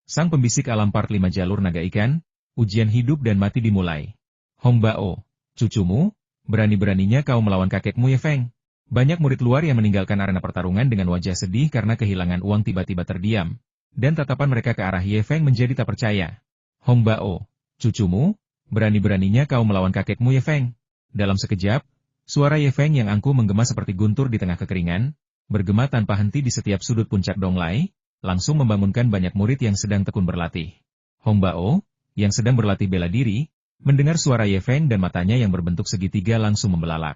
Sang Pembisik Alam Part 5 Jalur Naga Ikan, ujian hidup dan mati dimulai. Hong Bao, cucumu, berani-beraninya kau melawan kakekmu Ye Feng. Banyak murid luar yang meninggalkan arena pertarungan dengan wajah sedih karena kehilangan uang tiba-tiba terdiam, dan tatapan mereka ke arah Ye Feng menjadi tak percaya. Hong Bao, cucumu, berani-beraninya kau melawan kakekmu Ye Feng. Dalam sekejap, suara Ye Feng yang angkuh menggema seperti guntur di tengah kekeringan, bergema tanpa henti di setiap sudut puncak Donglai, langsung membangunkan banyak murid yang sedang tekun berlatih. Hong Bao, yang sedang berlatih bela diri, mendengar suara Ye Feng dan matanya yang berbentuk segitiga langsung membelalak.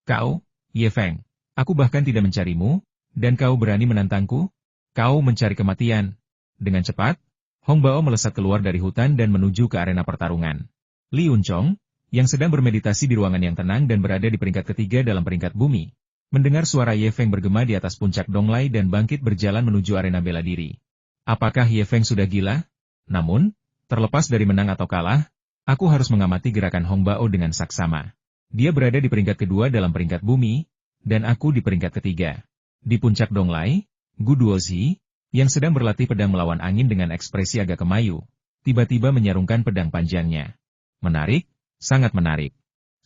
Kau, Ye Feng, aku bahkan tidak mencarimu, dan kau berani menantangku? Kau mencari kematian. Dengan cepat, Hong Bao melesat keluar dari hutan dan menuju ke arena pertarungan. Li Yunchong, yang sedang bermeditasi di ruangan yang tenang dan berada di peringkat ketiga dalam peringkat bumi, mendengar suara Ye Feng bergema di atas puncak Donglai dan bangkit berjalan menuju arena bela diri. Apakah Ye Feng sudah gila? Namun, terlepas dari menang atau kalah, aku harus mengamati gerakan Hong Bao dengan saksama. Dia berada di peringkat kedua dalam peringkat bumi, dan aku di peringkat ketiga. Di puncak Donglai, Gu Duozi, yang sedang berlatih pedang melawan angin dengan ekspresi agak kemayu, tiba-tiba menyarungkan pedang panjangnya. Menarik, sangat menarik.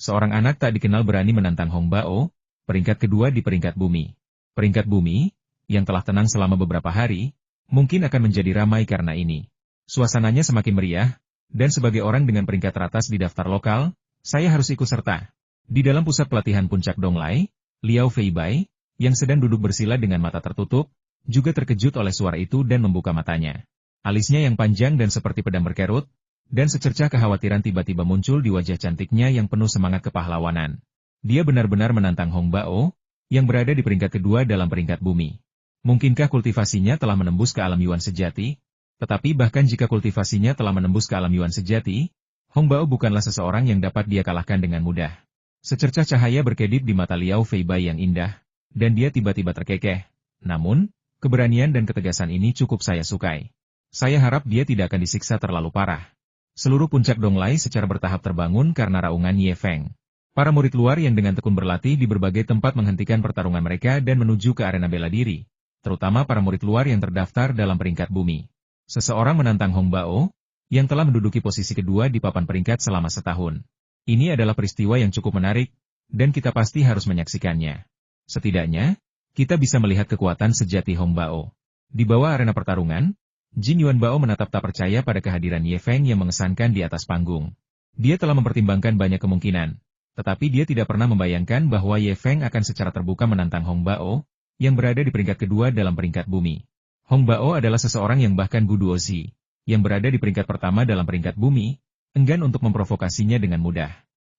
Seorang anak tak dikenal berani menantang Hong Bao, peringkat kedua di peringkat bumi. Peringkat bumi, yang telah tenang selama beberapa hari, mungkin akan menjadi ramai karena ini. Suasananya semakin meriah, dan sebagai orang dengan peringkat teratas di daftar lokal, saya harus ikut serta. Di dalam pusat pelatihan puncak Donglai, Liao Feibai, yang sedang duduk bersila dengan mata tertutup, juga terkejut oleh suara itu dan membuka matanya. Alisnya yang panjang dan seperti pedang berkerut, dan secercah kekhawatiran tiba-tiba muncul di wajah cantiknya yang penuh semangat kepahlawanan. Dia benar-benar menantang Hong Bao, yang berada di peringkat kedua dalam peringkat bumi. Mungkinkah kultivasinya telah menembus ke alam Yuan sejati? Tetapi bahkan jika kultivasinya telah menembus ke alam Yuan sejati, Hong Bao bukanlah seseorang yang dapat dia kalahkan dengan mudah. Secercah cahaya berkedip di mata Liao Feibai yang indah, dan dia tiba-tiba terkekeh. Namun, keberanian dan ketegasan ini cukup saya sukai. Saya harap dia tidak akan disiksa terlalu parah. Seluruh puncak Donglai secara bertahap terbangun karena raungan Ye Feng. Para murid luar yang dengan tekun berlatih di berbagai tempat menghentikan pertarungan mereka dan menuju ke arena bela diri, terutama para murid luar yang terdaftar dalam peringkat bumi. Seseorang menantang Hong Bao, yang telah menduduki posisi kedua di papan peringkat selama setahun. Ini adalah peristiwa yang cukup menarik, dan kita pasti harus menyaksikannya. Setidaknya, kita bisa melihat kekuatan sejati Hong Bao. Di bawah arena pertarungan, Jin Yuan Bao menatap tak percaya pada kehadiran Ye Feng yang mengesankan di atas panggung. Dia telah mempertimbangkan banyak kemungkinan, tetapi dia tidak pernah membayangkan bahwa Ye Feng akan secara terbuka menantang Hong Bao, yang berada di peringkat kedua dalam peringkat bumi. Hong Bao adalah seseorang yang bahkan Gu Duozi, yang berada di peringkat pertama dalam peringkat bumi, enggan untuk memprovokasinya dengan mudah.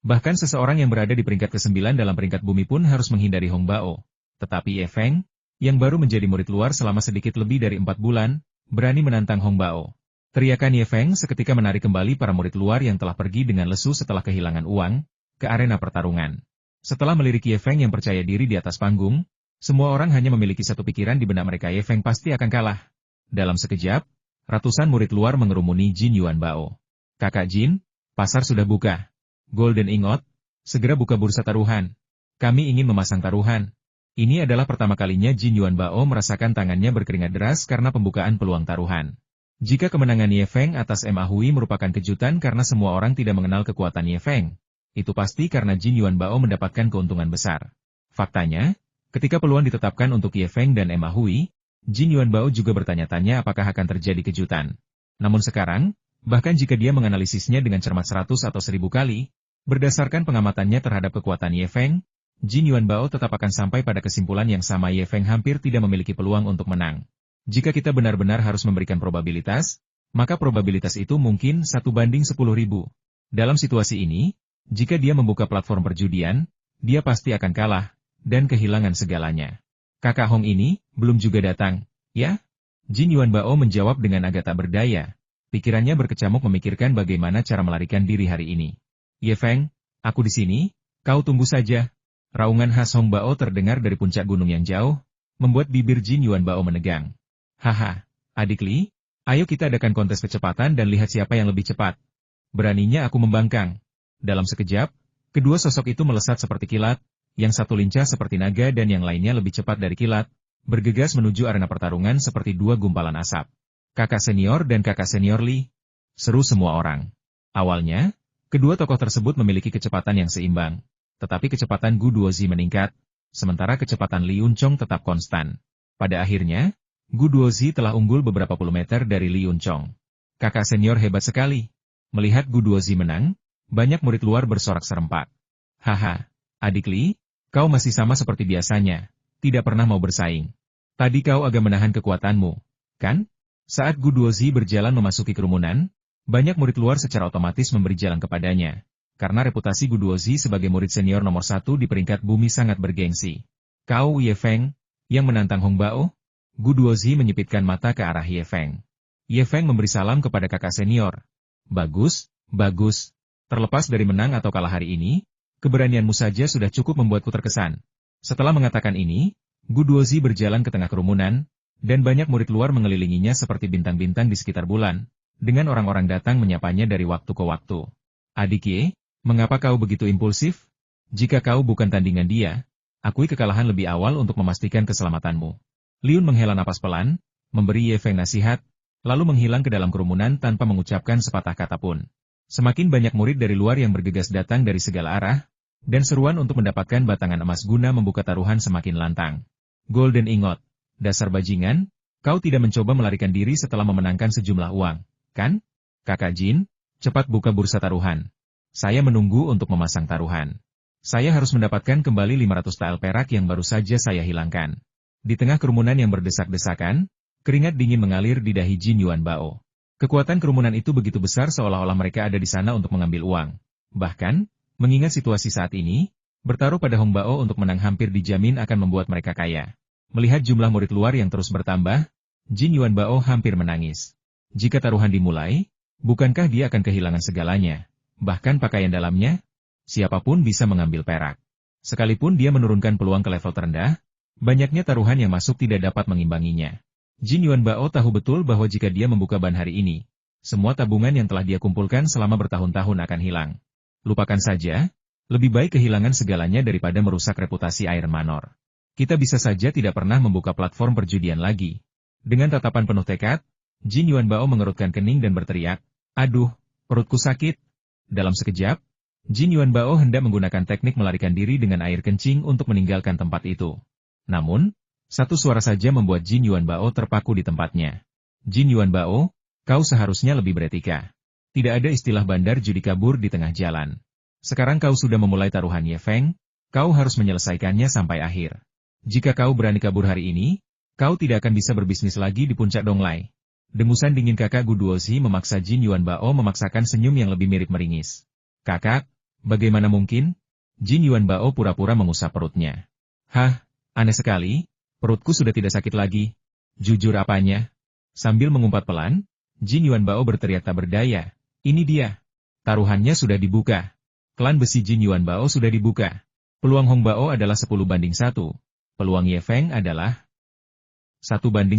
Bahkan seseorang yang berada di peringkat ke-9 dalam peringkat bumi pun harus menghindari Hong Bao. Tetapi Ye Feng, yang baru menjadi murid luar selama sedikit lebih dari 4 bulan, berani menantang Hong Bao. Teriakan Ye Feng seketika menarik kembali para murid luar yang telah pergi dengan lesu setelah kehilangan uang, ke arena pertarungan. Setelah melirik Ye Feng yang percaya diri di atas panggung, semua orang hanya memiliki satu pikiran di benak mereka, Ye Feng pasti akan kalah. Dalam sekejap, ratusan murid luar mengerumuni Jin Yuan Bao. Kakak Jin, pasar sudah buka. Golden Ingot, segera buka bursa taruhan. Kami ingin memasang taruhan. Ini adalah pertama kalinya Jin Yuan Bao merasakan tangannya berkeringat deras karena pembukaan peluang taruhan. Jika kemenangan Ye Feng atas Ma Hui merupakan kejutan karena semua orang tidak mengenal kekuatan Ye Feng, itu pasti karena Jin Yuan Bao mendapatkan keuntungan besar. Faktanya, ketika peluang ditetapkan untuk Ye Feng dan Ma Hui, Jin Yuan Bao juga bertanya-tanya apakah akan terjadi kejutan. Namun sekarang, bahkan jika dia menganalisisnya dengan cermat 100 atau 1000 kali, berdasarkan pengamatannya terhadap kekuatan Ye Feng, Jin Yuan Bao tetap akan sampai pada kesimpulan yang sama, Ye Feng hampir tidak memiliki peluang untuk menang. Jika kita benar-benar harus memberikan probabilitas, maka probabilitas itu mungkin 1:10.000. Dalam situasi ini, jika dia membuka platform perjudian, dia pasti akan kalah, dan kehilangan segalanya. Kakak Hong ini, belum juga datang, ya? Jin Yuan Bao menjawab dengan agak tak berdaya. Pikirannya berkecamuk memikirkan bagaimana cara melarikan diri hari ini. Ye Feng, aku di sini, kau tunggu saja. Raungan khas Hong Bao terdengar dari puncak gunung yang jauh, membuat bibir Jin Yuan Bao menegang. Haha, adik Li, ayo kita adakan kontes kecepatan dan lihat siapa yang lebih cepat. Beraninya aku membangkang. Dalam sekejap, kedua sosok itu melesat seperti kilat, yang satu lincah seperti naga dan yang lainnya lebih cepat dari kilat, bergegas menuju arena pertarungan seperti dua gumpalan asap. Kakak senior dan kakak senior Li. Seru semua orang. Awalnya, kedua tokoh tersebut memiliki kecepatan yang seimbang. Tetapi kecepatan Gu Duozi meningkat, sementara kecepatan Li Yunchong tetap konstan. Pada akhirnya, Gu Duozi telah unggul beberapa puluh meter dari Li Yunchong. Kakak senior hebat sekali. Melihat Gu Duozi menang, banyak murid luar bersorak serempak. Haha, adik Li, kau masih sama seperti biasanya, tidak pernah mau bersaing. Tadi kau agak menahan kekuatanmu, kan? Saat Gu Duozi berjalan memasuki kerumunan, banyak murid luar secara otomatis memberi jalan kepadanya. Karena reputasi Gu Duozi sebagai murid senior nomor 1 di peringkat bumi sangat bergengsi. Kau Ye Feng, yang menantang Hong Bao? Gu Duozi menyipitkan mata ke arah Ye Feng. Ye Feng memberi salam kepada kakak senior. Bagus, bagus. Terlepas dari menang atau kalah hari ini, keberanianmu saja sudah cukup membuatku terkesan. Setelah mengatakan ini, Gu Duozi berjalan ke tengah kerumunan, dan banyak murid luar mengelilinginya seperti bintang-bintang di sekitar bulan, dengan orang-orang datang menyapanya dari waktu ke waktu. Adik Ye, mengapa kau begitu impulsif? Jika kau bukan tandingan dia, akui kekalahan lebih awal untuk memastikan keselamatanmu. Liun menghela napas pelan, memberi Ye Feng nasihat, lalu menghilang ke dalam kerumunan tanpa mengucapkan sepatah kata pun. Semakin banyak murid dari luar yang bergegas datang dari segala arah, dan seruan untuk mendapatkan batangan emas guna membuka taruhan semakin lantang. Golden Ingot. Dasar bajingan, kau tidak mencoba melarikan diri setelah memenangkan sejumlah uang, kan? Kakak Jin, cepat buka bursa taruhan. Saya menunggu untuk memasang taruhan. Saya harus mendapatkan kembali 500 tael perak yang baru saja saya hilangkan. Di tengah kerumunan yang berdesak-desakan, keringat dingin mengalir di dahi Jin Yuan Bao. Kekuatan kerumunan itu begitu besar seolah-olah mereka ada di sana untuk mengambil uang. Bahkan, mengingat situasi saat ini, bertaruh pada Hong Bao untuk menang hampir dijamin akan membuat mereka kaya. Melihat jumlah murid luar yang terus bertambah, Jin Yuan Bao hampir menangis. Jika taruhan dimulai, bukankah dia akan kehilangan segalanya? Bahkan pakaian dalamnya? Siapapun bisa mengambil perak. Sekalipun dia menurunkan peluang ke level terendah, banyaknya taruhan yang masuk tidak dapat mengimbanginya. Jin Yuan Bao tahu betul bahwa jika dia membuka ban hari ini, semua tabungan yang telah dia kumpulkan selama bertahun-tahun akan hilang. Lupakan saja, lebih baik kehilangan segalanya daripada merusak reputasi Iron Manor. Kita bisa saja tidak pernah membuka platform perjudian lagi. Dengan tatapan penuh tekad, Jin Yuan Bao mengerutkan kening dan berteriak, "Aduh, perutku sakit." Dalam sekejap, Jin Yuan Bao hendak menggunakan teknik melarikan diri dengan air kencing untuk meninggalkan tempat itu. Namun, satu suara saja membuat Jin Yuan Bao terpaku di tempatnya. Jin Yuan Bao, kau seharusnya lebih beretika. Tidak ada istilah bandar judi kabur di tengah jalan. Sekarang kau sudah memulai taruhan Ye Feng, kau harus menyelesaikannya sampai akhir. Jika kau berani kabur hari ini, kau tidak akan bisa berbisnis lagi di puncak Donglai. Dengusan dingin kakak Gu Duozi memaksa Jin Yuan Bao memaksakan senyum yang lebih mirip meringis. Kakak, bagaimana mungkin? Jin Yuan Bao pura-pura mengusap perutnya. Hah, aneh sekali, perutku sudah tidak sakit lagi. Jujur apanya? Sambil mengumpat pelan, Jin Yuan Bao berteriak tak berdaya. Ini dia. Taruhannya sudah dibuka. Klan besi Jin Yuan Bao sudah dibuka. Peluang Hong Bao adalah 10-1. Peluang Ye Feng adalah 1-10.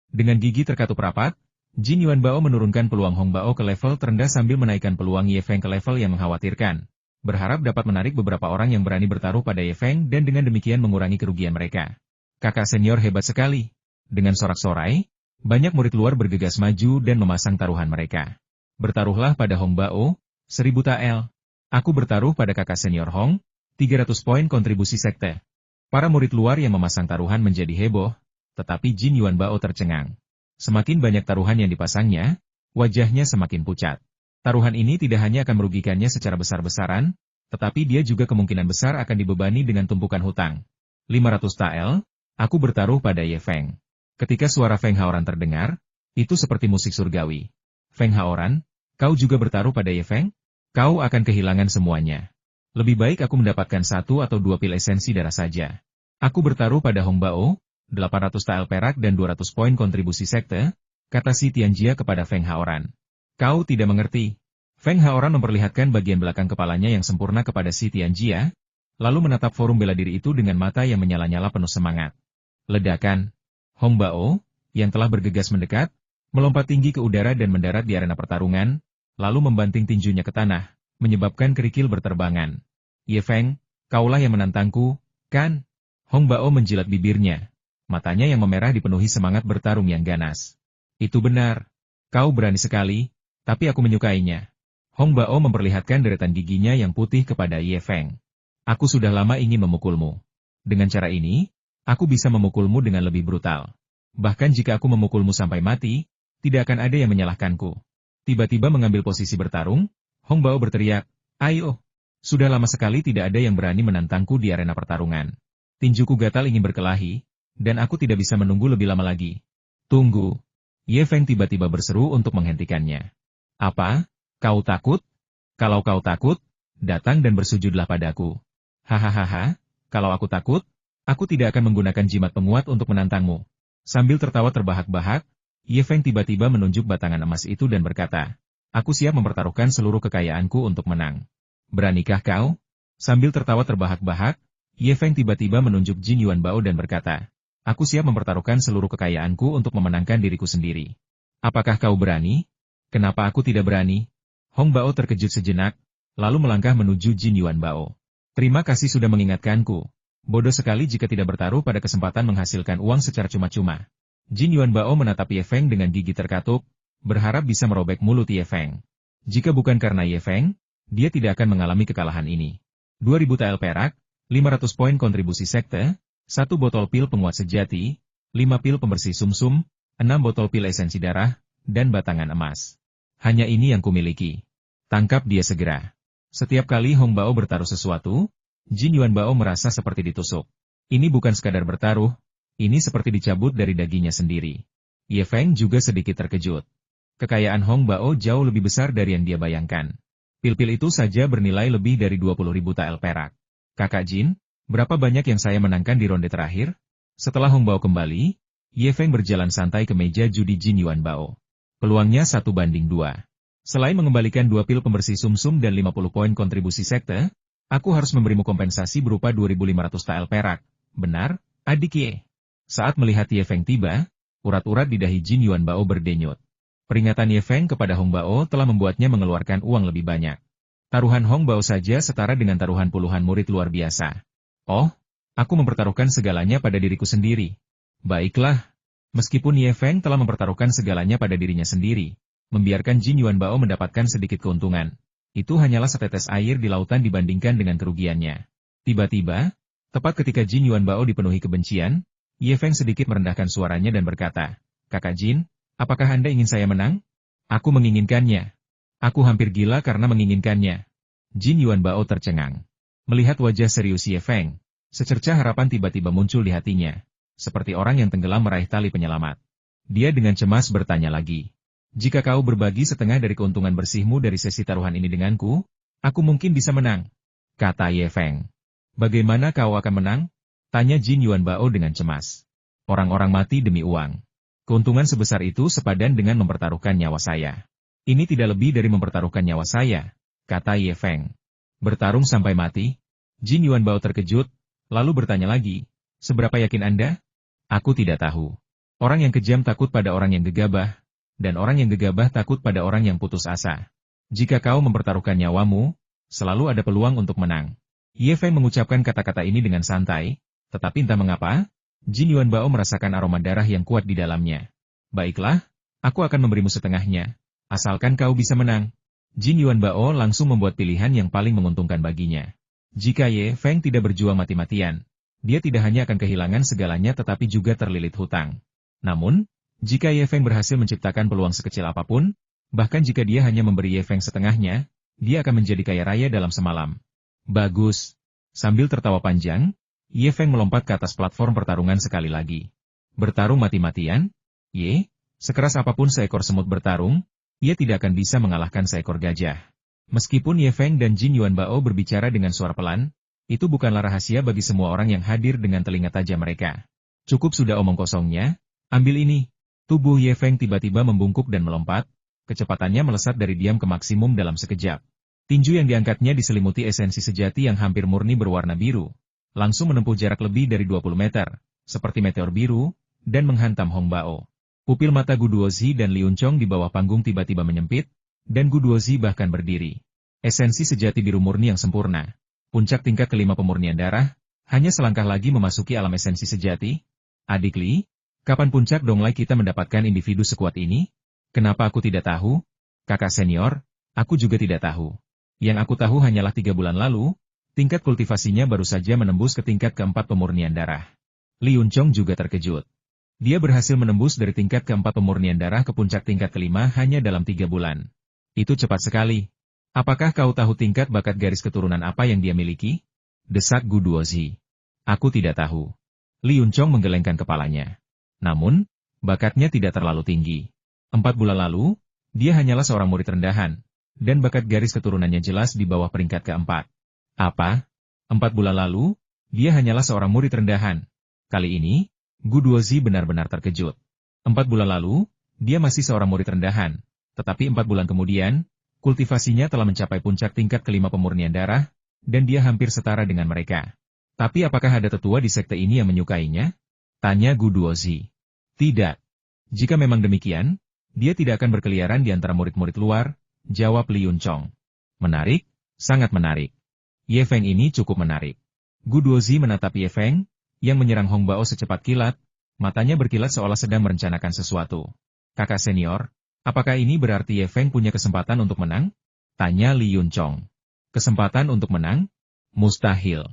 Dengan gigi terkatup rapat, Jin Yuan Bao menurunkan peluang Hong Bao ke level terendah sambil menaikkan peluang Ye Feng ke level yang mengkhawatirkan. Berharap dapat menarik beberapa orang yang berani bertaruh pada Ye Feng dan dengan demikian mengurangi kerugian mereka. Kakak senior hebat sekali. Dengan sorak-sorai, banyak murid luar bergegas maju dan memasang taruhan mereka. Bertaruhlah pada Hong Bao, 1000 tael. Aku bertaruh pada kakak senior Hong, 300 poin kontribusi sekte. Para murid luar yang memasang taruhan menjadi heboh, tetapi Jin Yuan Bao tercengang. Semakin banyak taruhan yang dipasangnya, wajahnya semakin pucat. Taruhan ini tidak hanya akan merugikannya secara besar-besaran, tetapi dia juga kemungkinan besar akan dibebani dengan tumpukan hutang. 500 tael, aku bertaruh pada Ye Feng. Ketika suara Feng Haoran terdengar, itu seperti musik surgawi. Feng Haoran, kau juga bertaruh pada Ye Feng? Kau akan kehilangan semuanya. Lebih baik aku mendapatkan 1 atau 2 pil esensi darah saja. Aku bertaruh pada Hong Bao, 800 tael perak dan 200 poin kontribusi sekte, kata si Tianjia kepada Feng Haoran. Kau tidak mengerti. Feng Haoran memperlihatkan bagian belakang kepalanya yang sempurna kepada si Tianjia, lalu menatap forum bela diri itu dengan mata yang menyala-nyala penuh semangat. Ledakan. Hong Bao, yang telah bergegas mendekat, melompat tinggi ke udara dan mendarat di arena pertarungan, lalu membanting tinjunya ke tanah, menyebabkan kerikil berterbangan. Ye Feng, kaulah yang menantangku, kan? Hong Bao menjilat bibirnya. Matanya yang memerah dipenuhi semangat bertarung yang ganas. Itu benar. Kau berani sekali, tapi aku menyukainya. Hong Bao memperlihatkan deretan giginya yang putih kepada Ye Feng. Aku sudah lama ingin memukulmu. Dengan cara ini, aku bisa memukulmu dengan lebih brutal. Bahkan jika aku memukulmu sampai mati, tidak akan ada yang menyalahkanku. Tiba-tiba mengambil posisi bertarung, Hong Bao berteriak, "Ayo! Sudah lama sekali tidak ada yang berani menantangku di arena pertarungan. Tinjuku gatal ingin berkelahi, dan aku tidak bisa menunggu lebih lama lagi." "Tunggu!" Ye Feng tiba-tiba berseru untuk menghentikannya. "Apa? Kau takut? Kalau kau takut, datang dan bersujudlah padaku." "Hahaha, kalau aku takut, aku tidak akan menggunakan jimat penguat untuk menantangmu." Sambil tertawa terbahak-bahak, Ye Feng tiba-tiba menunjuk batangan emas itu dan berkata, "Aku siap mempertaruhkan seluruh kekayaanku untuk menang. Beranikah kau?" Sambil tertawa terbahak-bahak, Ye Feng tiba-tiba menunjuk Jin Yuan Bao dan berkata, "Aku siap mempertaruhkan seluruh kekayaanku untuk memenangkan diriku sendiri. Apakah kau berani?" "Kenapa aku tidak berani?" Hong Bao terkejut sejenak, lalu melangkah menuju Jin Yuan Bao. "Terima kasih sudah mengingatkanku. Bodoh sekali jika tidak bertaruh pada kesempatan menghasilkan uang secara cuma-cuma." Jin Yuan Bao menatap Ye Feng dengan gigi terkatup, berharap bisa merobek mulut Ye Feng. Jika bukan karena Ye Feng, dia tidak akan mengalami kekalahan ini. 2000 TL perak, 500 poin kontribusi sekte, 1 botol pil penguat sejati, 5 pil pembersih sumsum, 6 botol pil esensi darah, dan batangan emas. Hanya ini yang kumiliki. Tangkap dia segera. Setiap kali Hong Bao bertaruh sesuatu, Jin Yuan Bao merasa seperti ditusuk. Ini bukan sekadar bertaruh, ini seperti dicabut dari dagingnya sendiri. Ye Feng juga sedikit terkejut. Kekayaan Hong Bao jauh lebih besar dari yang dia bayangkan. Pil-pil itu saja bernilai lebih dari 20.000 TL perak. "Kakak Jin, berapa banyak yang saya menangkan di ronde terakhir?" Setelah Hong Bao kembali, Ye Feng berjalan santai ke meja judi Jin Yuan Bao. Peluangnya 1-2. "Selain mengembalikan 2 pil pembersih sumsum dan 50 poin kontribusi sekte, aku harus memberimu kompensasi berupa 2.500 TL perak. Benar, adik Ye?" Saat melihat Ye Feng tiba, urat-urat di dahi Jin Yuan Bao berdenyut. Peringatan Ye Feng kepada Hong Bao telah membuatnya mengeluarkan uang lebih banyak. Taruhan Hong Bao saja setara dengan taruhan puluhan murid luar biasa. "Oh, aku mempertaruhkan segalanya pada diriku sendiri." "Baiklah." Meskipun Ye Feng telah mempertaruhkan segalanya pada dirinya sendiri, membiarkan Jin Yuan Bao mendapatkan sedikit keuntungan, itu hanyalah setetes air di lautan dibandingkan dengan kerugiannya. Tiba-tiba, tepat ketika Jin Yuan Bao dipenuhi kebencian, Ye Feng sedikit merendahkan suaranya dan berkata, "Kakak Jin, apakah Anda ingin saya menang?" "Aku menginginkannya. Aku hampir gila karena menginginkannya." Jin Yuan Bao tercengang. Melihat wajah serius Ye Feng, secercah harapan tiba-tiba muncul di hatinya, seperti orang yang tenggelam meraih tali penyelamat. Dia dengan cemas bertanya lagi, "Jika kau berbagi setengah dari keuntungan bersihmu dari sesi taruhan ini denganku, aku mungkin bisa menang," kata Ye Feng. "Bagaimana kau akan menang?" tanya Jin Yuan Bao dengan cemas. "Orang-orang mati demi uang. Keuntungan sebesar itu sepadan dengan mempertaruhkan nyawa saya." "Ini tidak lebih dari mempertaruhkan nyawa saya," kata Ye Feng. "Bertarung sampai mati?" Jin Yuan Bao terkejut, lalu bertanya lagi, "Seberapa yakin Anda?" "Aku tidak tahu. Orang yang kejam takut pada orang yang gegabah, dan orang yang gegabah takut pada orang yang putus asa. Jika kau mempertaruhkan nyawamu, selalu ada peluang untuk menang." Ye Feng mengucapkan kata-kata ini dengan santai, tetapi entah mengapa, Jin Yuan Bao merasakan aroma darah yang kuat di dalamnya. "Baiklah, aku akan memberimu setengahnya, asalkan kau bisa menang." Jin Yuan Bao langsung membuat pilihan yang paling menguntungkan baginya. Jika Ye Feng tidak berjuang mati-matian, dia tidak hanya akan kehilangan segalanya tetapi juga terlilit hutang. Namun, jika Ye Feng berhasil menciptakan peluang sekecil apapun, bahkan jika dia hanya memberi Ye Feng setengahnya, dia akan menjadi kaya raya dalam semalam. "Bagus." Sambil tertawa panjang, Ye Feng melompat ke atas platform pertarungan sekali lagi. "Bertarung mati-matian? Ye, sekeras apapun seekor semut bertarung, ia tidak akan bisa mengalahkan seekor gajah." Meskipun Ye Feng dan Jin Yuan Bao berbicara dengan suara pelan, itu bukanlah rahasia bagi semua orang yang hadir dengan telinga tajam mereka. "Cukup sudah omong kosongnya, ambil ini." Tubuh Ye Feng tiba-tiba membungkuk dan melompat, kecepatannya melesat dari diam ke maksimum dalam sekejap. Tinju yang diangkatnya diselimuti esensi sejati yang hampir murni berwarna biru, langsung menempuh jarak lebih dari 20 meter, seperti meteor biru, dan menghantam Hong Bao. Pupil mata Gu Duozi dan Liun Chong di bawah panggung tiba-tiba menyempit, dan Gu Duozi bahkan berdiri. Esensi sejati biru murni yang sempurna. Puncak tingkat kelima pemurnian darah, hanya selangkah lagi memasuki alam esensi sejati. "Adik Li, Kapan puncak donglai kita mendapatkan individu sekuat ini? Kenapa aku tidak tahu? Kakak senior, aku juga tidak tahu. Yang aku tahu hanyalah 3 bulan lalu, tingkat kultivasinya baru saja menembus ke tingkat keempat pemurnian darah. Li Yunchong juga terkejut. Dia berhasil menembus dari tingkat keempat pemurnian darah ke puncak tingkat kelima hanya dalam 3 bulan. Itu cepat sekali. Apakah kau tahu tingkat bakat garis keturunan apa yang dia miliki? Desak Gu Duozi. Aku tidak tahu. Li Yunchong menggelengkan kepalanya. Namun, bakatnya tidak terlalu tinggi. 4 bulan lalu, dia hanyalah seorang murid rendahan, dan bakat garis keturunannya jelas di bawah peringkat keempat. Apa? 4 bulan lalu, dia hanyalah seorang murid rendahan. Kali ini, Gu Duozi benar-benar terkejut. 4 bulan lalu, dia masih seorang murid rendahan, tetapi 4 bulan kemudian, kultivasinya telah mencapai puncak tingkat kelima pemurnian darah, dan dia hampir setara dengan mereka. Tapi apakah ada tetua di sekte ini yang menyukainya? Tanya Gu Duozi. Tidak. Jika memang demikian, dia tidak akan berkeliaran di antara murid-murid luar, jawab Li Yunchong. Menarik, sangat menarik. Ye Feng ini cukup menarik. Gu Duozi menatap Ye Feng, yang menyerang Hong Bao secepat kilat, matanya berkilat seolah sedang merencanakan sesuatu. Kakak senior, apakah ini berarti Ye Feng punya kesempatan untuk menang? Tanya Li Yunchong. Kesempatan untuk menang? Mustahil.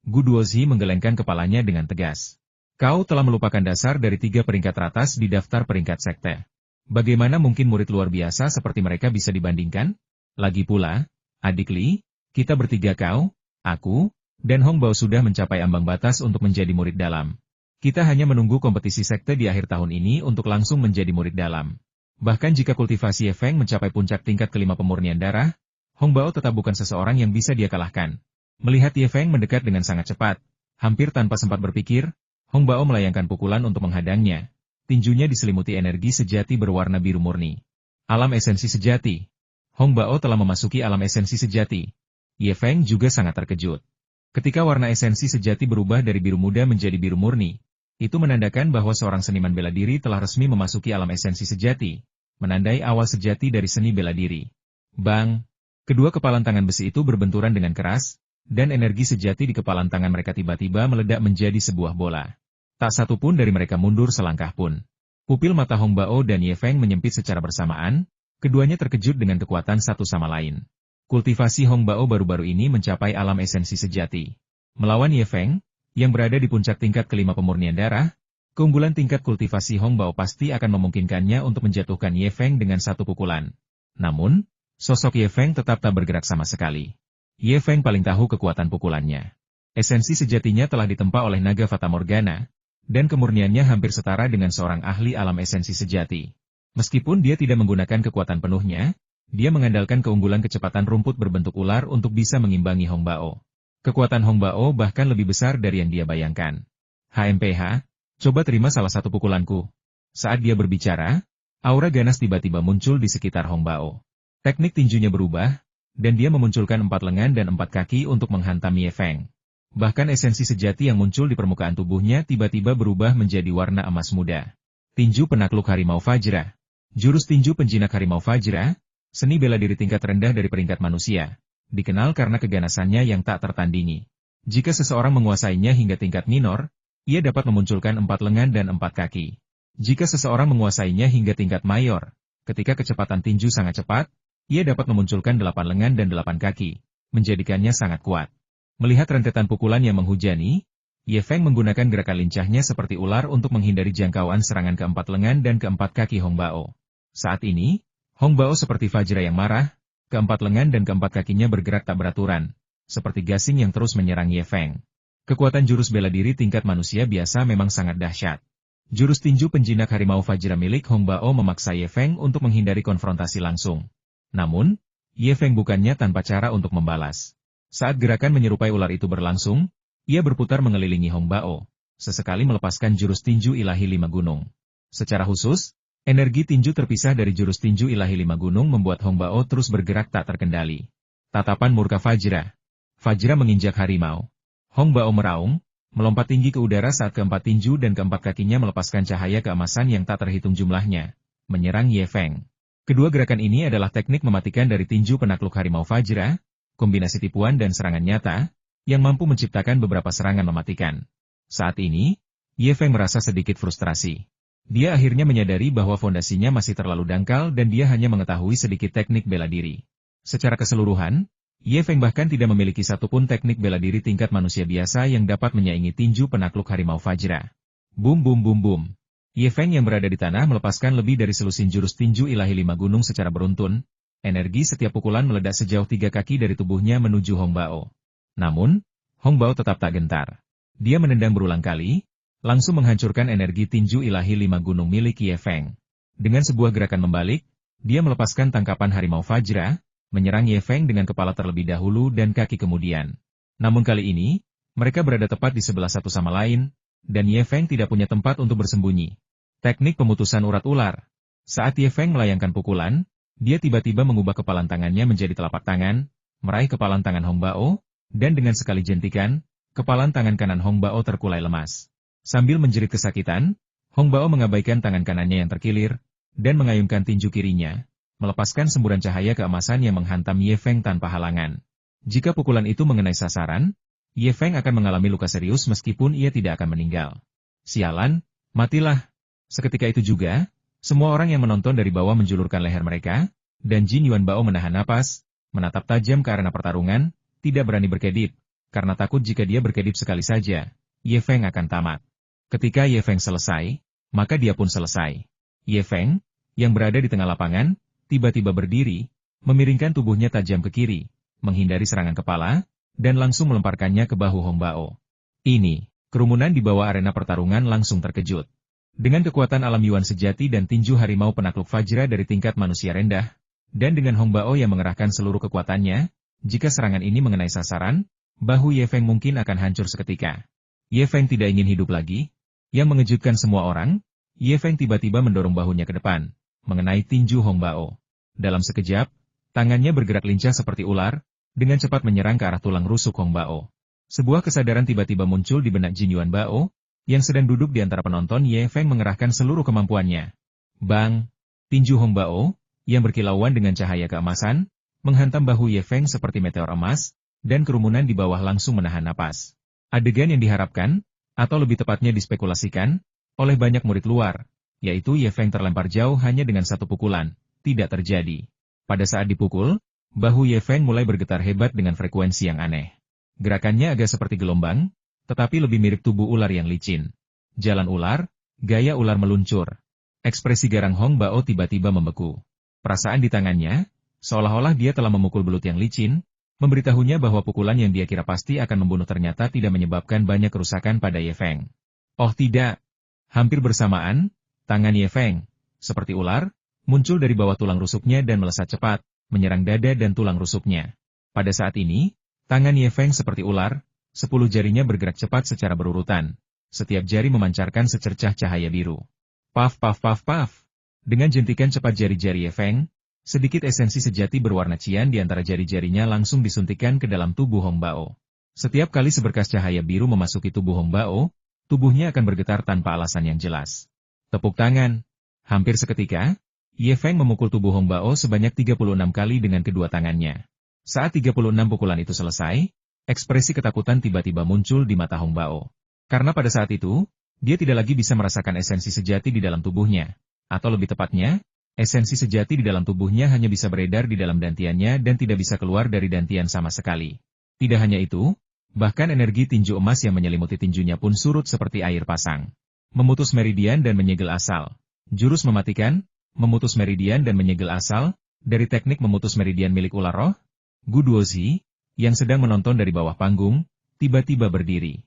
Gu Duozi menggelengkan kepalanya dengan tegas. Kau telah melupakan dasar dari 3 peringkat teratas di daftar peringkat sekte. Bagaimana mungkin murid luar biasa seperti mereka bisa dibandingkan? Lagi pula, adik Li, kita bertiga kau, aku, dan Hong Bao sudah mencapai ambang batas untuk menjadi murid dalam. Kita hanya menunggu kompetisi sekte di akhir tahun ini untuk langsung menjadi murid dalam. Bahkan jika kultivasi Ye Feng mencapai puncak tingkat kelima pemurnian darah, Hong Bao tetap bukan seseorang yang bisa dia kalahkan. Melihat Ye Feng mendekat dengan sangat cepat, hampir tanpa sempat berpikir, Hong Bao melayangkan pukulan untuk menghadangnya. Tinjunya diselimuti energi sejati berwarna biru murni. Alam esensi sejati. Hong Bao telah memasuki alam esensi sejati. Ye Feng juga sangat terkejut. Ketika warna esensi sejati berubah dari biru muda menjadi biru murni, itu menandakan bahwa seorang seniman bela diri telah resmi memasuki alam esensi sejati, menandai awal sejati dari seni bela diri. Bang! Kedua kepalan tangan besi itu berbenturan dengan keras, dan energi sejati di kepalan tangan mereka tiba-tiba meledak menjadi sebuah bola. Tak satu pun dari mereka mundur selangkah pun. Pupil mata Hong Bao dan Ye Feng menyempit secara bersamaan, keduanya terkejut dengan kekuatan satu sama lain. Kultivasi Hong Bao baru-baru ini mencapai alam esensi sejati. Melawan Ye Feng, yang berada di puncak tingkat kelima pemurnian darah, keunggulan tingkat kultivasi Hong Bao pasti akan memungkinkannya untuk menjatuhkan Ye Feng dengan satu pukulan. Namun, sosok Ye Feng tetap tak bergerak sama sekali. Ye Feng paling tahu kekuatan pukulannya. Esensi sejatinya telah ditempa oleh naga Fata Morgana, dan kemurniannya hampir setara dengan seorang ahli alam esensi sejati. Meskipun dia tidak menggunakan kekuatan penuhnya, dia mengandalkan keunggulan kecepatan rumput berbentuk ular untuk bisa mengimbangi Hong Bao. Kekuatan Hong Bao bahkan lebih besar dari yang dia bayangkan. HMPH, coba terima salah satu pukulanku. Saat dia berbicara, aura ganas tiba-tiba muncul di sekitar Hong Bao. Teknik tinjunya berubah, dan dia memunculkan 4 lengan dan 4 kaki untuk menghantam Ye Feng. Bahkan esensi sejati yang muncul di permukaan tubuhnya tiba-tiba berubah menjadi warna emas muda. Tinju penakluk harimau Fajra. Jurus tinju penjinak harimau Fajra, seni bela diri tingkat rendah dari peringkat manusia, dikenal karena keganasannya yang tak tertandingi. Jika seseorang menguasainya hingga tingkat minor, ia dapat memunculkan 4 lengan dan 4 kaki. Jika seseorang menguasainya hingga tingkat mayor, ketika kecepatan tinju sangat cepat, ia dapat memunculkan 8 lengan dan 8 kaki, menjadikannya sangat kuat. Melihat rentetan pukulan yang menghujani, Ye Feng menggunakan gerakan lincahnya seperti ular untuk menghindari jangkauan serangan keempat lengan dan keempat kaki Hong Bao. Saat ini, Hong Bao seperti Fajra yang marah, keempat lengan dan keempat kakinya bergerak tak beraturan, seperti gasing yang terus menyerang Ye Feng. Kekuatan jurus bela diri tingkat manusia biasa memang sangat dahsyat. Jurus tinju penjinak harimau Fajra milik Hong Bao memaksa Ye Feng untuk menghindari konfrontasi langsung. Namun, Ye Feng bukannya tanpa cara untuk membalas. Saat gerakan menyerupai ular itu berlangsung, ia berputar mengelilingi Hong Bao, sesekali melepaskan jurus tinju ilahi 5 gunung. Secara khusus, energi tinju terpisah dari jurus tinju ilahi 5 gunung membuat Hong Bao terus bergerak tak terkendali. Tatapan murka Fajra. Fajra menginjak harimau. Hong Bao meraung, melompat tinggi ke udara saat keempat tinju dan keempat kakinya melepaskan cahaya keemasan yang tak terhitung jumlahnya, menyerang Ye Feng. Kedua gerakan ini adalah teknik mematikan dari tinju penakluk harimau Fajra, kombinasi tipuan dan serangan nyata, yang mampu menciptakan beberapa serangan mematikan. Saat ini, Ye Feng merasa sedikit frustrasi. Dia akhirnya menyadari bahwa fondasinya masih terlalu dangkal dan dia hanya mengetahui sedikit teknik bela diri. Secara keseluruhan, Ye Feng bahkan tidak memiliki satupun teknik bela diri tingkat manusia biasa yang dapat menyaingi tinju penakluk harimau Fajra. Bum bum bum bum. Ye Feng yang berada di tanah melepaskan lebih dari selusin jurus tinju ilahi 5 gunung secara beruntun. Energi setiap pukulan meledak sejauh 3 kaki dari tubuhnya menuju Hong Bao. Namun, Hong Bao tetap tak gentar. Dia menendang berulang kali, langsung menghancurkan energi tinju ilahi 5 gunung milik Ye Feng. Dengan sebuah gerakan membalik, dia melepaskan tangkapan harimau Fajra, menyerang Ye Feng dengan kepala terlebih dahulu dan kaki kemudian. Namun kali ini, mereka berada tepat di sebelah satu sama lain, dan Ye Feng tidak punya tempat untuk bersembunyi. Teknik pemutusan urat ular. Saat Ye Feng melayangkan pukulan, dia tiba-tiba mengubah kepalan tangannya menjadi telapak tangan, meraih kepalan tangan Hong Bao, dan dengan sekali jentikan, kepalan tangan kanan Hong Bao terkulai lemas. Sambil menjerit kesakitan, Hong Bao mengabaikan tangan kanannya yang terkilir, dan mengayunkan tinju kirinya, melepaskan semburan cahaya keemasan yang menghantam Ye Feng tanpa halangan. Jika pukulan itu mengenai sasaran, Ye Feng akan mengalami luka serius meskipun ia tidak akan meninggal. Sialan, matilah. Seketika itu juga, semua orang yang menonton dari bawah menjulurkan leher mereka, dan Jin Yuan Bao menahan napas, menatap tajam ke arena pertarungan, tidak berani berkedip, karena takut jika dia berkedip sekali saja, Ye Feng akan tamat. Ketika Ye Feng selesai, maka dia pun selesai. Ye Feng, yang berada di tengah lapangan, tiba-tiba berdiri, memiringkan tubuhnya tajam ke kiri, menghindari serangan kepala, dan langsung melemparkannya ke bahu Hong Bao. Ini, kerumunan di bawah arena pertarungan langsung terkejut. Dengan kekuatan alam Yuan sejati dan tinju harimau penakluk Fajra dari tingkat manusia rendah, dan dengan Hong Bao yang mengerahkan seluruh kekuatannya, jika serangan ini mengenai sasaran, bahu Ye Feng mungkin akan hancur seketika. Ye Feng tidak ingin hidup lagi. Yang mengejutkan semua orang, Ye Feng tiba-tiba mendorong bahunya ke depan, mengenai tinju Hong Bao. Dalam sekejap, tangannya bergerak lincah seperti ular, dengan cepat menyerang ke arah tulang rusuk Hong Bao. Sebuah kesadaran tiba-tiba muncul di benak Jin Yuan Bao, yang sedang duduk di antara penonton. Ye Feng mengerahkan seluruh kemampuannya. Bang! Tinju Hong Bao, yang berkilauan dengan cahaya keemasan, menghantam bahu Ye Feng seperti meteor emas, dan kerumunan di bawah langsung menahan napas. Adegan yang diharapkan, atau lebih tepatnya dispekulasikan, oleh banyak murid luar, yaitu Ye Feng terlempar jauh hanya dengan satu pukulan, tidak terjadi. Pada saat dipukul, bahu Ye Feng mulai bergetar hebat dengan frekuensi yang aneh. Gerakannya agak seperti gelombang, tetapi lebih mirip tubuh ular yang licin. Jalan ular, gaya ular meluncur. Ekspresi garang Hong Bao tiba-tiba membeku. Perasaan di tangannya, seolah-olah dia telah memukul belut yang licin, memberitahunya bahwa pukulan yang dia kira pasti akan membunuh ternyata tidak menyebabkan banyak kerusakan pada Ye Feng. Oh tidak! Hampir bersamaan, tangan Ye Feng, seperti ular, muncul dari bawah tulang rusuknya dan melesat cepat, menyerang dada dan tulang rusuknya. Pada saat ini, tangan Ye Feng seperti ular, 10 jarinya bergerak cepat secara berurutan. Setiap jari memancarkan secercah cahaya biru. Paf paf paf paf. Dengan jentikan cepat jari-jari Ye Feng, sedikit esensi sejati berwarna cian di antara jari-jarinya langsung disuntikkan ke dalam tubuh Hong Bao. Setiap kali seberkas cahaya biru memasuki tubuh Hong Bao, tubuhnya akan bergetar tanpa alasan yang jelas. Tepuk tangan. Hampir seketika, Ye Feng memukul tubuh Hong Bao sebanyak 36 kali dengan kedua tangannya. Saat 36 pukulan itu selesai, ekspresi ketakutan tiba-tiba muncul di mata Hong Bao. Karena pada saat itu, dia tidak lagi bisa merasakan esensi sejati di dalam tubuhnya. Atau lebih tepatnya, esensi sejati di dalam tubuhnya hanya bisa beredar di dalam dantiannya dan tidak bisa keluar dari dantian sama sekali. Tidak hanya itu, bahkan energi tinju emas yang menyelimuti tinjunya pun surut seperti air pasang. Memutus meridian dan menyegel asal. Jurus mematikan, memutus meridian dan menyegel asal, dari teknik memutus meridian milik ular roh, Gu Duozi, yang sedang menonton dari bawah panggung, tiba-tiba berdiri.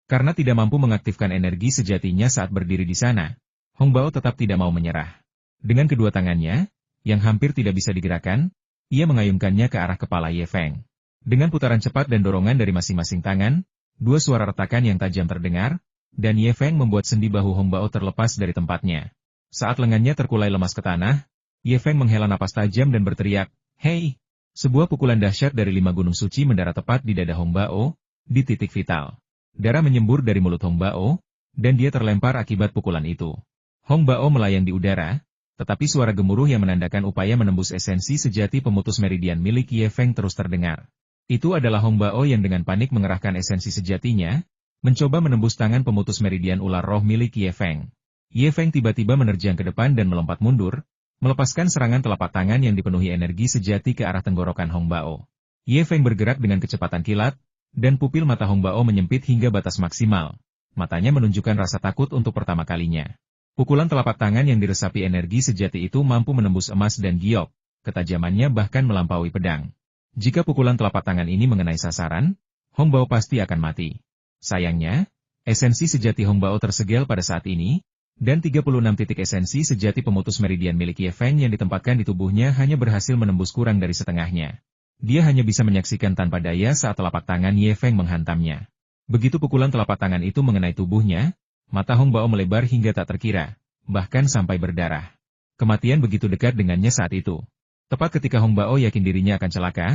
Karena tidak mampu mengaktifkan energi sejatinya saat berdiri di sana, Hong Bao tetap tidak mau menyerah. Dengan kedua tangannya, yang hampir tidak bisa digerakkan, ia mengayunkannya ke arah kepala Ye Feng. Dengan putaran cepat dan dorongan dari masing-masing tangan, dua suara retakan yang tajam terdengar, dan Ye Feng membuat sendi bahu Hong Bao terlepas dari tempatnya. Saat lengannya terkulai lemas ke tanah, Ye Feng menghela napas tajam dan berteriak, "Hei!" Sebuah pukulan dahsyat dari 5 gunung suci mendarat tepat di dada Hong Bao, di titik vital. Darah menyembur dari mulut Hong Bao, dan dia terlempar akibat pukulan itu. Hong Bao melayang di udara, tetapi suara gemuruh yang menandakan upaya menembus esensi sejati pemutus meridian milik Ye Feng terus terdengar. Itu adalah Hong Bao yang dengan panik mengerahkan esensi sejatinya, mencoba menembus tangan pemutus meridian ular roh milik Ye Feng. Ye Feng tiba-tiba menerjang ke depan dan melompat mundur, melepaskan serangan telapak tangan yang dipenuhi energi sejati ke arah tenggorokan Hong Bao. Ye Feng bergerak dengan kecepatan kilat, dan pupil mata Hong Bao menyempit hingga batas maksimal. Matanya menunjukkan rasa takut untuk pertama kalinya. Pukulan telapak tangan yang diresapi energi sejati itu mampu menembus emas dan giok, ketajamannya bahkan melampaui pedang. Jika pukulan telapak tangan ini mengenai sasaran, Hong Bao pasti akan mati. Sayangnya, esensi sejati Hong Bao tersegel pada saat ini, dan 36 titik esensi sejati pemutus meridian milik Ye Feng yang ditempatkan di tubuhnya hanya berhasil menembus kurang dari setengahnya. Dia hanya bisa menyaksikan tanpa daya saat telapak tangan Ye Feng menghantamnya. Begitu pukulan telapak tangan itu mengenai tubuhnya, mata Hong Bao melebar hingga tak terkira, bahkan sampai berdarah. Kematian begitu dekat dengannya saat itu. Tepat ketika Hong Bao yakin dirinya akan celaka,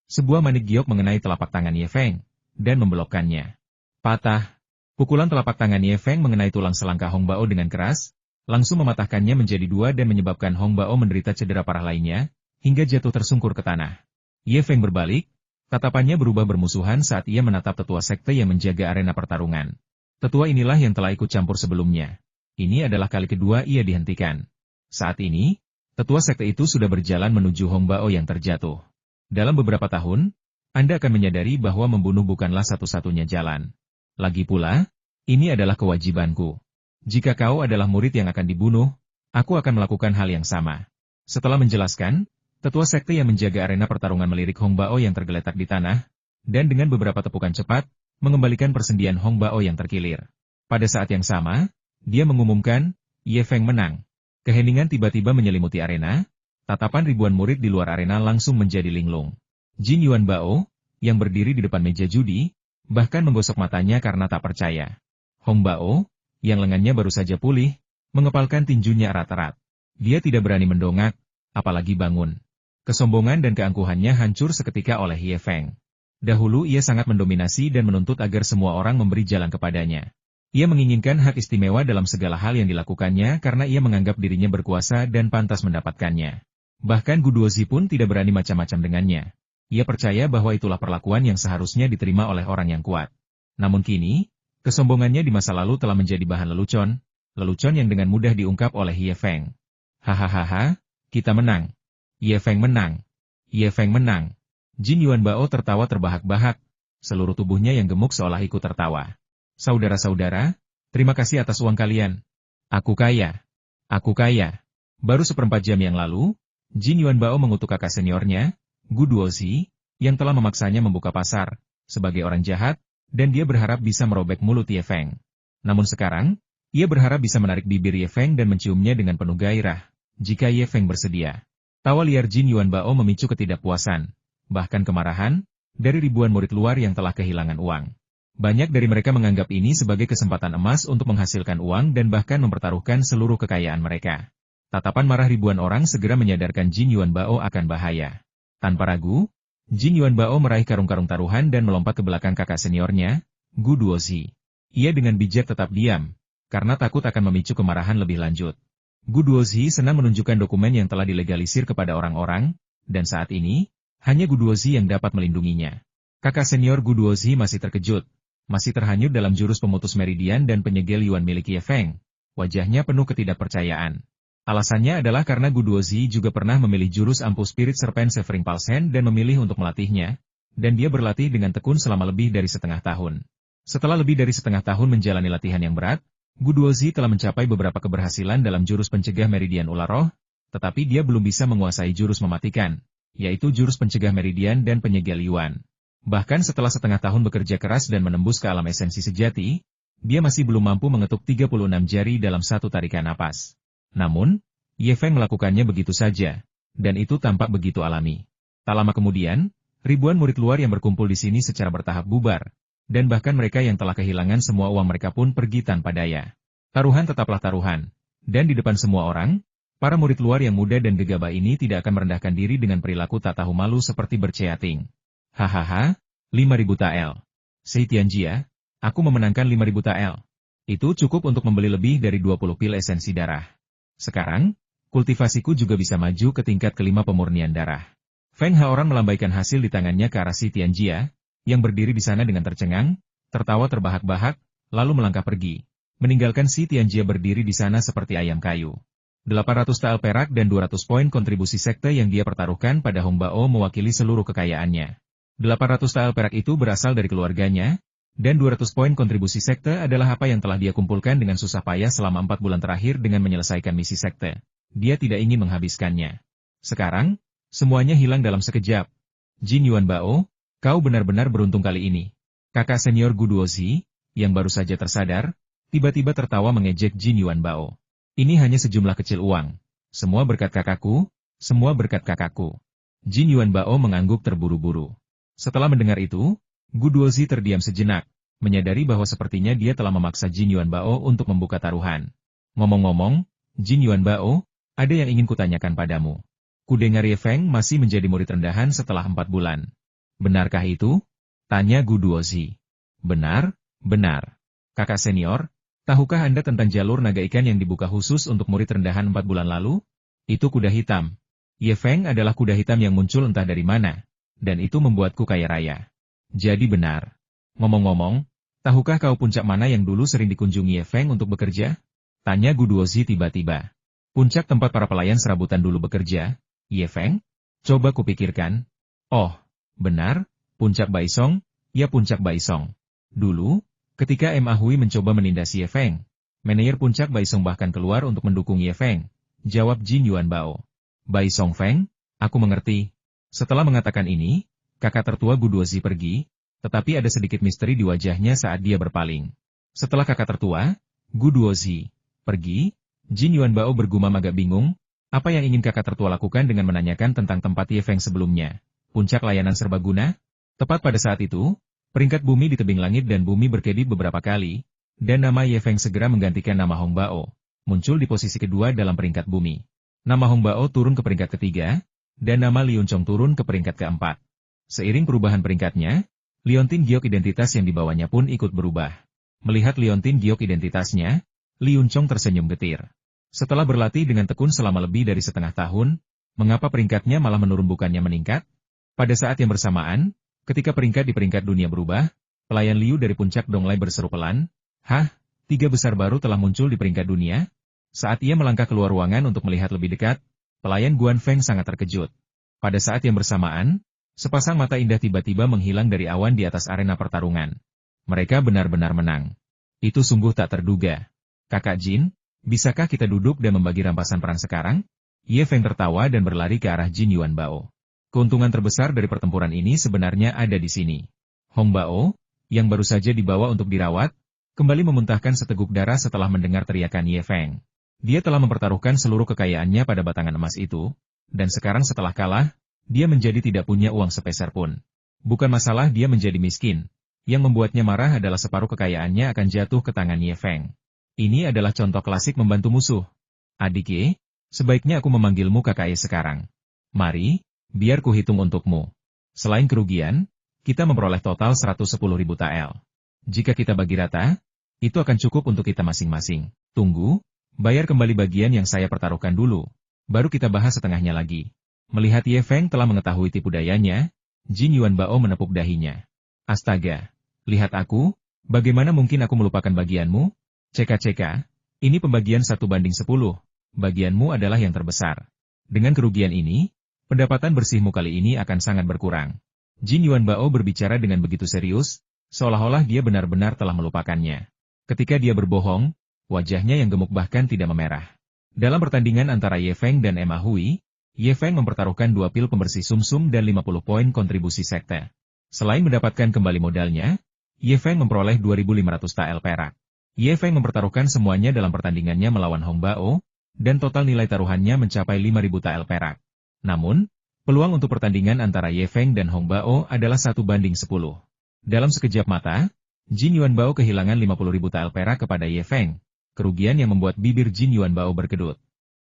sebuah manik giok mengenai telapak tangan Ye Feng, dan membelokkannya. Patah. Pukulan telapak tangan Ye Feng mengenai tulang selangkah Hong Bao dengan keras, langsung mematahkannya menjadi dua dan menyebabkan Hong Bao menderita cedera parah lainnya, hingga jatuh tersungkur ke tanah. Ye Feng berbalik, tatapannya berubah bermusuhan saat ia menatap tetua sekte yang menjaga arena pertarungan. Tetua inilah yang telah ikut campur sebelumnya. Ini adalah kali kedua ia dihentikan. Saat ini, tetua sekte itu sudah berjalan menuju Hong Bao yang terjatuh. Dalam beberapa tahun, Anda akan menyadari bahwa membunuh bukanlah satu-satunya jalan. Lagi pula, ini adalah kewajibanku. Jika kau adalah murid yang akan dibunuh, aku akan melakukan hal yang sama. Setelah menjelaskan, tetua sekte yang menjaga arena pertarungan melirik Hong Bao yang tergeletak di tanah, dan dengan beberapa tepukan cepat, mengembalikan persendian Hong Bao yang terkilir. Pada saat yang sama, dia mengumumkan, Ye Feng menang. Keheningan tiba-tiba menyelimuti arena, tatapan ribuan murid di luar arena langsung menjadi linglung. Jin Yuan Bao, yang berdiri di depan meja judi, bahkan menggosok matanya karena tak percaya. Hong Bao, yang lengannya baru saja pulih, mengepalkan tinjunya erat-erat. Dia tidak berani mendongak, apalagi bangun. Kesombongan dan keangkuhannya hancur seketika oleh Ye Feng. Dahulu ia sangat mendominasi dan menuntut agar semua orang memberi jalan kepadanya. Ia menginginkan hak istimewa dalam segala hal yang dilakukannya karena ia menganggap dirinya berkuasa dan pantas mendapatkannya. Bahkan Gu Duozi pun tidak berani macam-macam dengannya. Ia percaya bahwa itulah perlakuan yang seharusnya diterima oleh orang yang kuat. Namun kini, kesombongannya di masa lalu telah menjadi bahan lelucon yang dengan mudah diungkap oleh Ye Feng. Hahaha, kita menang. Ye Feng menang. Ye Feng menang. Jin Yuan Bao tertawa terbahak-bahak, seluruh tubuhnya yang gemuk seolah ikut tertawa. Saudara-saudara, terima kasih atas uang kalian. Aku kaya. Aku kaya. Baru seperempat jam yang lalu, Jin Yuan Bao mengutuk kakak seniornya, Gu Duozi, yang telah memaksanya membuka pasar, sebagai orang jahat, dan dia berharap bisa merobek mulut Ye Feng. Namun sekarang, ia berharap bisa menarik bibir Ye Feng dan menciumnya dengan penuh gairah, jika Ye Feng bersedia. Tawa liar Jin Yuan Bao memicu ketidakpuasan, bahkan kemarahan, dari ribuan murid luar yang telah kehilangan uang. Banyak dari mereka menganggap ini sebagai kesempatan emas untuk menghasilkan uang dan bahkan mempertaruhkan seluruh kekayaan mereka. Tatapan marah ribuan orang segera menyadarkan Jin Yuan Bao akan bahaya. Tanpa ragu, Jin Yuan Bao meraih karung-karung taruhan dan melompat ke belakang kakak seniornya, Gu Duozi. Ia dengan bijak tetap diam, karena takut akan memicu kemarahan lebih lanjut. Gu Duozi senang menunjukkan dokumen yang telah dilegalisir kepada orang-orang, dan saat ini, hanya Gu Duozi yang dapat melindunginya. Kakak senior Gu Duozi masih terkejut, masih terhanyut dalam jurus pemutus meridian dan penyegel Yuan milik Ye Feng. Wajahnya penuh ketidakpercayaan. Alasannya adalah karena Gu Duozi juga pernah memilih jurus ampuh spirit Serpent Severing Palsen dan memilih untuk melatihnya, dan dia berlatih dengan tekun selama lebih dari setengah tahun. Setelah lebih dari setengah tahun menjalani latihan yang berat, Gu Duozi telah mencapai beberapa keberhasilan dalam jurus pencegah meridian ular roh, tetapi dia belum bisa menguasai jurus mematikan, yaitu jurus pencegah meridian dan penyegel Yuan. Bahkan setelah setengah tahun bekerja keras dan menembus ke alam esensi sejati, dia masih belum mampu mengetuk 36 jari dalam satu tarikan napas. Namun, Ye Feng melakukannya begitu saja, dan itu tampak begitu alami. Tak lama kemudian, ribuan murid luar yang berkumpul di sini secara bertahap bubar, dan bahkan mereka yang telah kehilangan semua uang mereka pun pergi tanpa daya. Taruhan tetaplah taruhan, dan di depan semua orang, para murid luar yang muda dan gegabah ini tidak akan merendahkan diri dengan perilaku tak tahu malu seperti berceating. Hahaha, 5.000 tael. Sei Tianjia, aku memenangkan 5.000 tael. Itu cukup untuk membeli lebih dari 20 pil esensi darah. Sekarang, kultivasiku juga bisa maju ke tingkat kelima pemurnian darah. Feng Haoran melambaikan hasil di tangannya ke arah Sei Tianjia, yang berdiri di sana dengan tercengang, tertawa terbahak-bahak, lalu melangkah pergi. meninggalkan Si Tianjia berdiri di sana seperti ayam kayu. 800 tael perak dan 200 poin kontribusi sekte yang dia pertaruhkan pada Hong Bao mewakili seluruh kekayaannya. 800 tael perak itu berasal dari keluarganya, dan 200 poin kontribusi sekte adalah apa yang telah dia kumpulkan dengan susah payah selama 4 bulan terakhir dengan menyelesaikan misi sekte. Dia tidak ingin menghabiskannya. Sekarang, semuanya hilang dalam sekejap. Jin Yuan Bao, kau benar-benar beruntung kali ini. Kakak senior Gu Duozi, yang baru saja tersadar, tiba-tiba tertawa mengejek Jin Yuan Bao. Ini hanya sejumlah kecil uang. Semua berkat kakakku, semua berkat kakakku. Jin Yuan Bao mengangguk terburu-buru. Setelah mendengar itu, Gu Duozi terdiam sejenak, menyadari bahwa sepertinya dia telah memaksa Jin Yuan Bao untuk membuka taruhan. Ngomong-ngomong, Jin Yuan Bao, ada yang ingin kutanyakan padamu. Kudengar Ye Feng masih menjadi murid rendahan setelah 4 bulan. Benarkah itu? Tanya Gu Duozi. Benar, benar. Kakak senior, tahukah Anda tentang jalur naga ikan yang dibuka khusus untuk murid rendahan 4 bulan lalu? Itu kuda hitam. Ye Feng adalah kuda hitam yang muncul entah dari mana, dan itu membuatku kaya raya. Jadi benar. Ngomong-ngomong, tahukah kau puncak mana yang dulu sering dikunjungi Ye Feng untuk bekerja? Tanya Gu Duozi tiba-tiba. Puncak tempat para pelayan serabutan dulu bekerja, Ye Feng? Coba kupikirkan. Oh, benar, puncak Baisong, ya puncak Baisong. Dulu, ketika Ma Hui mencoba menindas Ye Feng, manajer puncak Baisong bahkan keluar untuk mendukung Ye Feng. Jawab Jin Yuan Bao. Baisong Feng, aku mengerti. Setelah mengatakan ini, kakak tertua Gu Duozi pergi, tetapi ada sedikit misteri di wajahnya saat dia berpaling. Setelah kakak tertua, Gu Duozi pergi, Jin Yuan Bao bergumam agak bingung, apa yang ingin kakak tertua lakukan dengan menanyakan tentang tempat Ye Feng sebelumnya? Puncak layanan serbaguna? Tepat pada saat itu, peringkat bumi di tebing langit dan bumi berkedip beberapa kali, dan nama Ye Feng segera menggantikan nama Hong Bao, muncul di posisi kedua dalam peringkat bumi. Nama Hong Bao turun ke peringkat ketiga, dan nama Liun Chong turun ke peringkat keempat. Seiring perubahan peringkatnya, Liontin Giok identitas yang dibawanya pun ikut berubah. Melihat Liontin Giok identitasnya, Liun Chong tersenyum getir. Setelah berlatih dengan tekun selama lebih dari setengah tahun, mengapa peringkatnya malah menurun bukannya meningkat? Pada saat yang bersamaan, ketika peringkat di peringkat dunia berubah, pelayan Liu dari puncak Donglai berseru pelan, "Hah, 3 besar baru telah muncul di peringkat dunia?" Saat ia melangkah keluar ruangan untuk melihat lebih dekat, pelayan Guan Feng sangat terkejut. Pada saat yang bersamaan, sepasang mata indah tiba-tiba menghilang dari awan di atas arena pertarungan. Mereka benar-benar menang. Itu sungguh tak terduga. Kakak Jin, bisakah kita duduk dan membagi rampasan perang sekarang? Ye Feng tertawa dan berlari ke arah Jin Yuan Bao. Keuntungan terbesar dari pertempuran ini sebenarnya ada di sini. Hong Bao, yang baru saja dibawa untuk dirawat, kembali memuntahkan seteguk darah setelah mendengar teriakan Ye Feng. Dia telah mempertaruhkan seluruh kekayaannya pada batangan emas itu, dan sekarang setelah kalah, dia menjadi tidak punya uang sepeser pun. Bukan masalah dia menjadi miskin. Yang membuatnya marah adalah separuh kekayaannya akan jatuh ke tangan Ye Feng. Ini adalah contoh klasik membantu musuh. Adik Ye, sebaiknya aku memanggilmu kakak Ye sekarang. Mari, biar ku hitung untukmu. Selain kerugian, kita memperoleh total 110.000 tael. Jika kita bagi rata, itu akan cukup untuk kita masing-masing. Tunggu, bayar kembali bagian yang saya pertaruhkan dulu. Baru kita bahas setengahnya lagi. Melihat Ye Feng telah mengetahui tipu dayanya, Jin Yuan Bao menepuk dahinya. Astaga, lihat aku, bagaimana mungkin aku melupakan bagianmu? Ceka-ceka, ini pembagian 1:10, bagianmu adalah yang terbesar. Dengan kerugian ini, pendapatan bersihmu kali ini akan sangat berkurang. Jin Yuan Bao berbicara dengan begitu serius, seolah-olah dia benar-benar telah melupakannya. Ketika dia berbohong, wajahnya yang gemuk bahkan tidak memerah. Dalam pertandingan antara Ye Feng dan Ma Hui, Ye Feng mempertaruhkan 2 pil pembersih sumsum dan 50 poin kontribusi sekte. Selain mendapatkan kembali modalnya, Ye Feng memperoleh 2.500 tael perak. Ye Feng mempertaruhkan semuanya dalam pertandingannya melawan Hong Bao, dan total nilai taruhannya mencapai 5.000 tael perak. Namun, peluang untuk pertandingan antara Ye Feng dan Hong Bao adalah 1:10. Dalam sekejap mata, Jin Yuan Bao kehilangan 50.000 tael perak kepada Ye Feng, kerugian yang membuat bibir Jin Yuan Bao berkedut.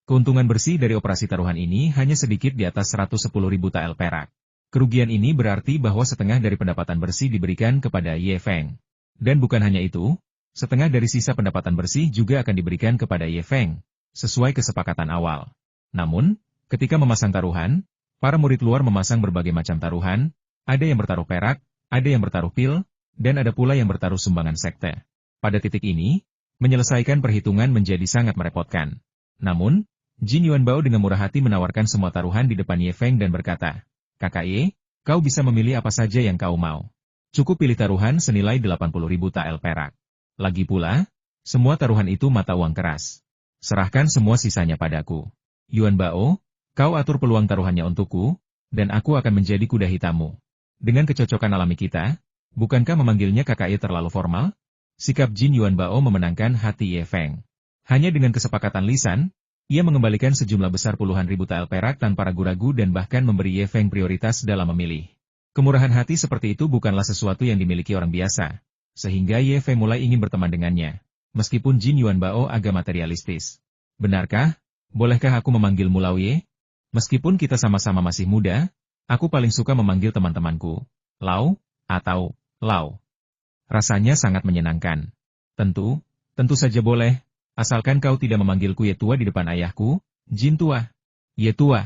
Keuntungan bersih dari operasi taruhan ini hanya sedikit di atas 110.000 tael perak. Kerugian ini berarti bahwa setengah dari pendapatan bersih diberikan kepada Ye Feng. Dan bukan hanya itu, setengah dari sisa pendapatan bersih juga akan diberikan kepada Ye Feng, sesuai kesepakatan awal. Namun, ketika memasang taruhan, para murid luar memasang berbagai macam taruhan, ada yang bertaruh perak, ada yang bertaruh pil, dan ada pula yang bertaruh sumbangan sekte. Pada titik ini, Menyelesaikan perhitungan menjadi sangat merepotkan. Namun, Jin Yuanbao dengan murah hati menawarkan semua taruhan di depan Ye Feng dan berkata, "Kakak Ye, kau bisa memilih apa saja yang kau mau. Cukup pilih taruhan senilai 80.000 tael perak. Lagi pula, semua taruhan itu mata uang keras. Serahkan semua sisanya padaku. Yuanbao, kau atur peluang taruhannya untukku, dan aku akan menjadi kuda hitammu." Dengan kecocokan alami kita, bukankah memanggilnya kakak Ye terlalu formal? Sikap Jin Yuanbao memenangkan hati Ye Feng. Hanya dengan kesepakatan lisan, ia mengembalikan sejumlah besar puluhan ribu tael perak tanpa ragu-ragu dan bahkan memberi Ye Feng prioritas dalam memilih. Kemurahan hati seperti itu bukanlah sesuatu yang dimiliki orang biasa, sehingga Ye Feng mulai ingin berteman dengannya. Meskipun Jin Yuanbao agak materialistis. "Benarkah? Bolehkah aku memanggilmu Lao Ye? Meskipun kita sama-sama masih muda, aku paling suka memanggil teman-temanku Lao atau Lao. Rasanya sangat menyenangkan." Tentu saja boleh, asalkan kau tidak memanggilku Ye Tua di depan ayahku, Jin Tua." "Ye Tua."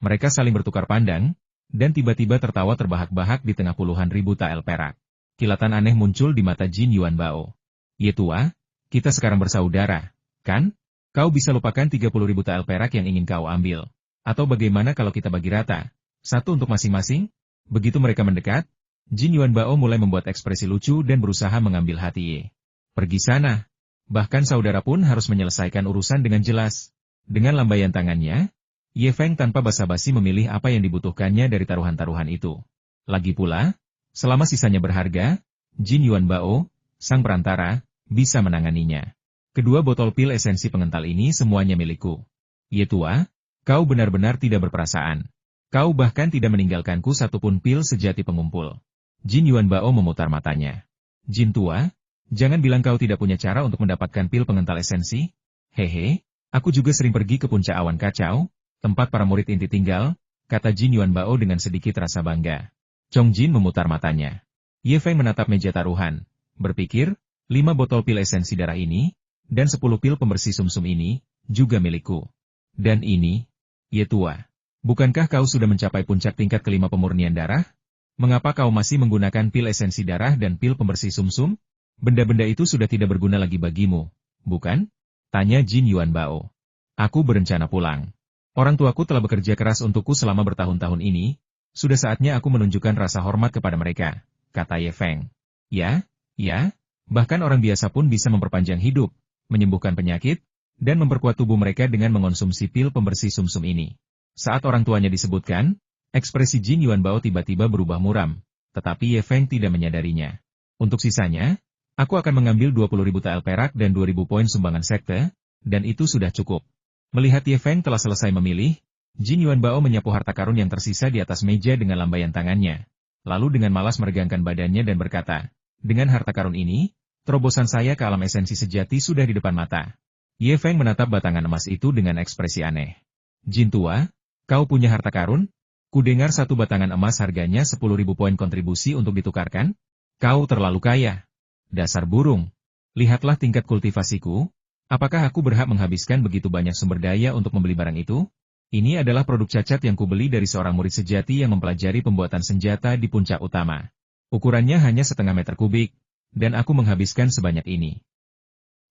Mereka saling bertukar pandang, dan tiba-tiba tertawa terbahak-bahak di tengah puluhan ribu tael perak. Kilatan aneh muncul di mata Jin Yuanbao. "Ye Tua, kita sekarang bersaudara, kan? Kau bisa lupakan 30.000 tael perak yang ingin kau ambil. Atau bagaimana kalau kita bagi rata? Satu untuk masing-masing?" Begitu mereka mendekat, Jin Yuanbao mulai membuat ekspresi lucu dan berusaha mengambil hati Ye. "Pergi sana." Bahkan saudara pun harus menyelesaikan urusan dengan jelas. Dengan lambaian tangannya, Ye Feng tanpa basa-basi memilih apa yang dibutuhkannya dari taruhan-taruhan itu. Lagi pula, selama sisanya berharga, Jin Yuanbao, sang perantara, bisa menanganinya. "Kedua botol pil esensi pengental ini semuanya milikku. Ye Tua, kau benar-benar tidak berperasaan. Kau bahkan tidak meninggalkanku satupun pil sejati pengumpul." Jin Yuanbao memutar matanya. "Jin Tua, jangan bilang kau tidak punya cara untuk mendapatkan pil pengental esensi. Hehe, aku juga sering pergi ke puncak awan kacau, tempat para murid inti tinggal," kata Jin Yuanbao dengan sedikit rasa bangga. Chong Jin memutar matanya. Ye Feng menatap meja taruhan, berpikir, 5 botol pil esensi darah ini, dan 10 pil pembersih sumsum ini, juga milikku. Dan ini, Ye Tua, bukankah kau sudah mencapai puncak tingkat kelima pemurnian darah? Mengapa kau masih menggunakan pil esensi darah dan pil pembersih sumsum? Benda-benda itu sudah tidak berguna lagi bagimu, bukan? Tanya Jin Yuanbao. "Aku berencana pulang. Orang tuaku telah bekerja keras untukku selama bertahun-tahun ini, sudah saatnya aku menunjukkan rasa hormat kepada mereka," kata Ye Feng. Ya, bahkan orang biasa pun bisa memperpanjang hidup, menyembuhkan penyakit, dan memperkuat tubuh mereka dengan mengonsumsi pil pembersih sumsum ini." Saat orang tuanya disebutkan, ekspresi Jin Yuanbao tiba-tiba berubah muram, tetapi Ye Feng tidak menyadarinya. "Untuk sisanya, aku akan mengambil 20.000 tael perak dan 2.000 poin sumbangan sekte, dan itu sudah cukup." Melihat Ye Feng telah selesai memilih, Jin Yuanbao menyapu harta karun yang tersisa di atas meja dengan lambaian tangannya. Lalu dengan malas meregangkan badannya dan berkata, "Dengan harta karun ini, terobosan saya ke alam esensi sejati sudah di depan mata." Ye Feng menatap batangan emas itu dengan ekspresi aneh. "Jin Tua, kau punya harta karun? Kudengar satu batangan emas harganya 10.000 poin kontribusi untuk ditukarkan? Kau terlalu kaya. Dasar burung. Lihatlah tingkat kultivasiku. Apakah aku berhak menghabiskan begitu banyak sumber daya untuk membeli barang itu? Ini adalah produk cacat yang kubeli dari seorang murid sejati yang mempelajari pembuatan senjata di puncak utama. Ukurannya hanya setengah meter kubik, dan aku menghabiskan sebanyak ini,"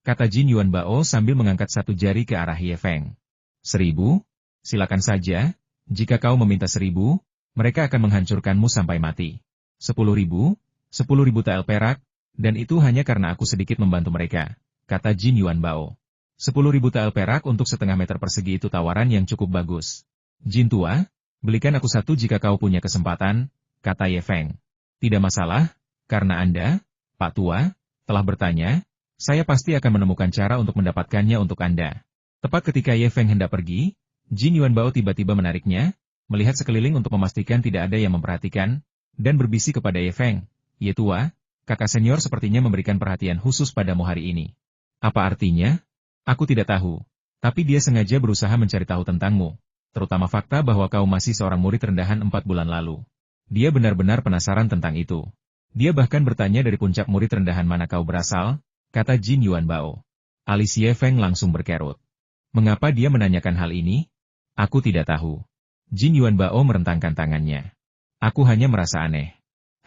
kata Jin Yuanbao sambil mengangkat satu jari ke arah Ye Feng. 1.000? Silakan saja. Jika kau meminta 1.000, mereka akan menghancurkanmu sampai mati. 10.000? 10.000 tael perak, dan itu hanya karena aku sedikit membantu mereka, kata Jin Yuanbao. 10.000 tael perak untuk setengah meter persegi itu tawaran yang cukup bagus. Jin Tua, belikan aku satu jika kau punya kesempatan, kata Ye Feng. Tidak masalah, karena Anda, Pak Tua, telah bertanya, saya pasti akan menemukan cara untuk mendapatkannya untuk Anda. Tepat ketika Ye Feng hendak pergi, Jin Yuanbao tiba-tiba menariknya, melihat sekeliling untuk memastikan tidak ada yang memperhatikan, dan berbisik kepada Ye Feng, Ye Tua, kakak senior sepertinya memberikan perhatian khusus padamu hari ini. Apa artinya? Aku tidak tahu, tapi dia sengaja berusaha mencari tahu tentangmu, terutama fakta bahwa kau masih seorang murid rendahan 4 bulan lalu. Dia benar-benar penasaran tentang itu. Dia bahkan bertanya dari puncak murid rendahan mana kau berasal, kata Jin Yuanbao. Alis Ye Feng langsung berkerut. Mengapa dia menanyakan hal ini? Aku tidak tahu. Jin Yuanbao merentangkan tangannya. Aku hanya merasa aneh.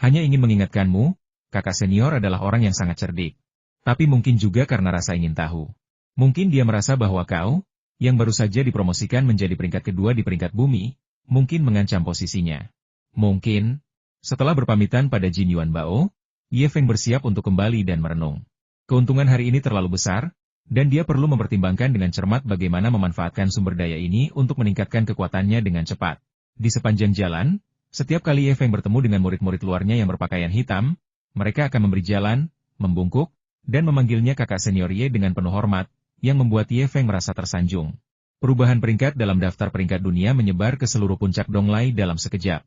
Hanya ingin mengingatkanmu, kakak senior adalah orang yang sangat cerdik. Tapi mungkin juga karena rasa ingin tahu. Mungkin dia merasa bahwa kau, yang baru saja dipromosikan menjadi peringkat kedua di peringkat bumi, mungkin mengancam posisinya. Mungkin, setelah berpamitan pada Jin Yuan Bao, Ye Feng bersiap untuk kembali dan merenung. Keuntungan hari ini terlalu besar, dan dia perlu mempertimbangkan dengan cermat bagaimana memanfaatkan sumber daya ini untuk meningkatkan kekuatannya dengan cepat. Di sepanjang jalan, setiap kali Ye Feng bertemu dengan murid-murid luarnya yang berpakaian hitam, mereka akan memberi jalan, membungkuk, dan memanggilnya kakak senior Ye dengan penuh hormat, yang membuat Ye Feng merasa tersanjung. Perubahan peringkat dalam daftar peringkat dunia menyebar ke seluruh puncak Donglai dalam sekejap.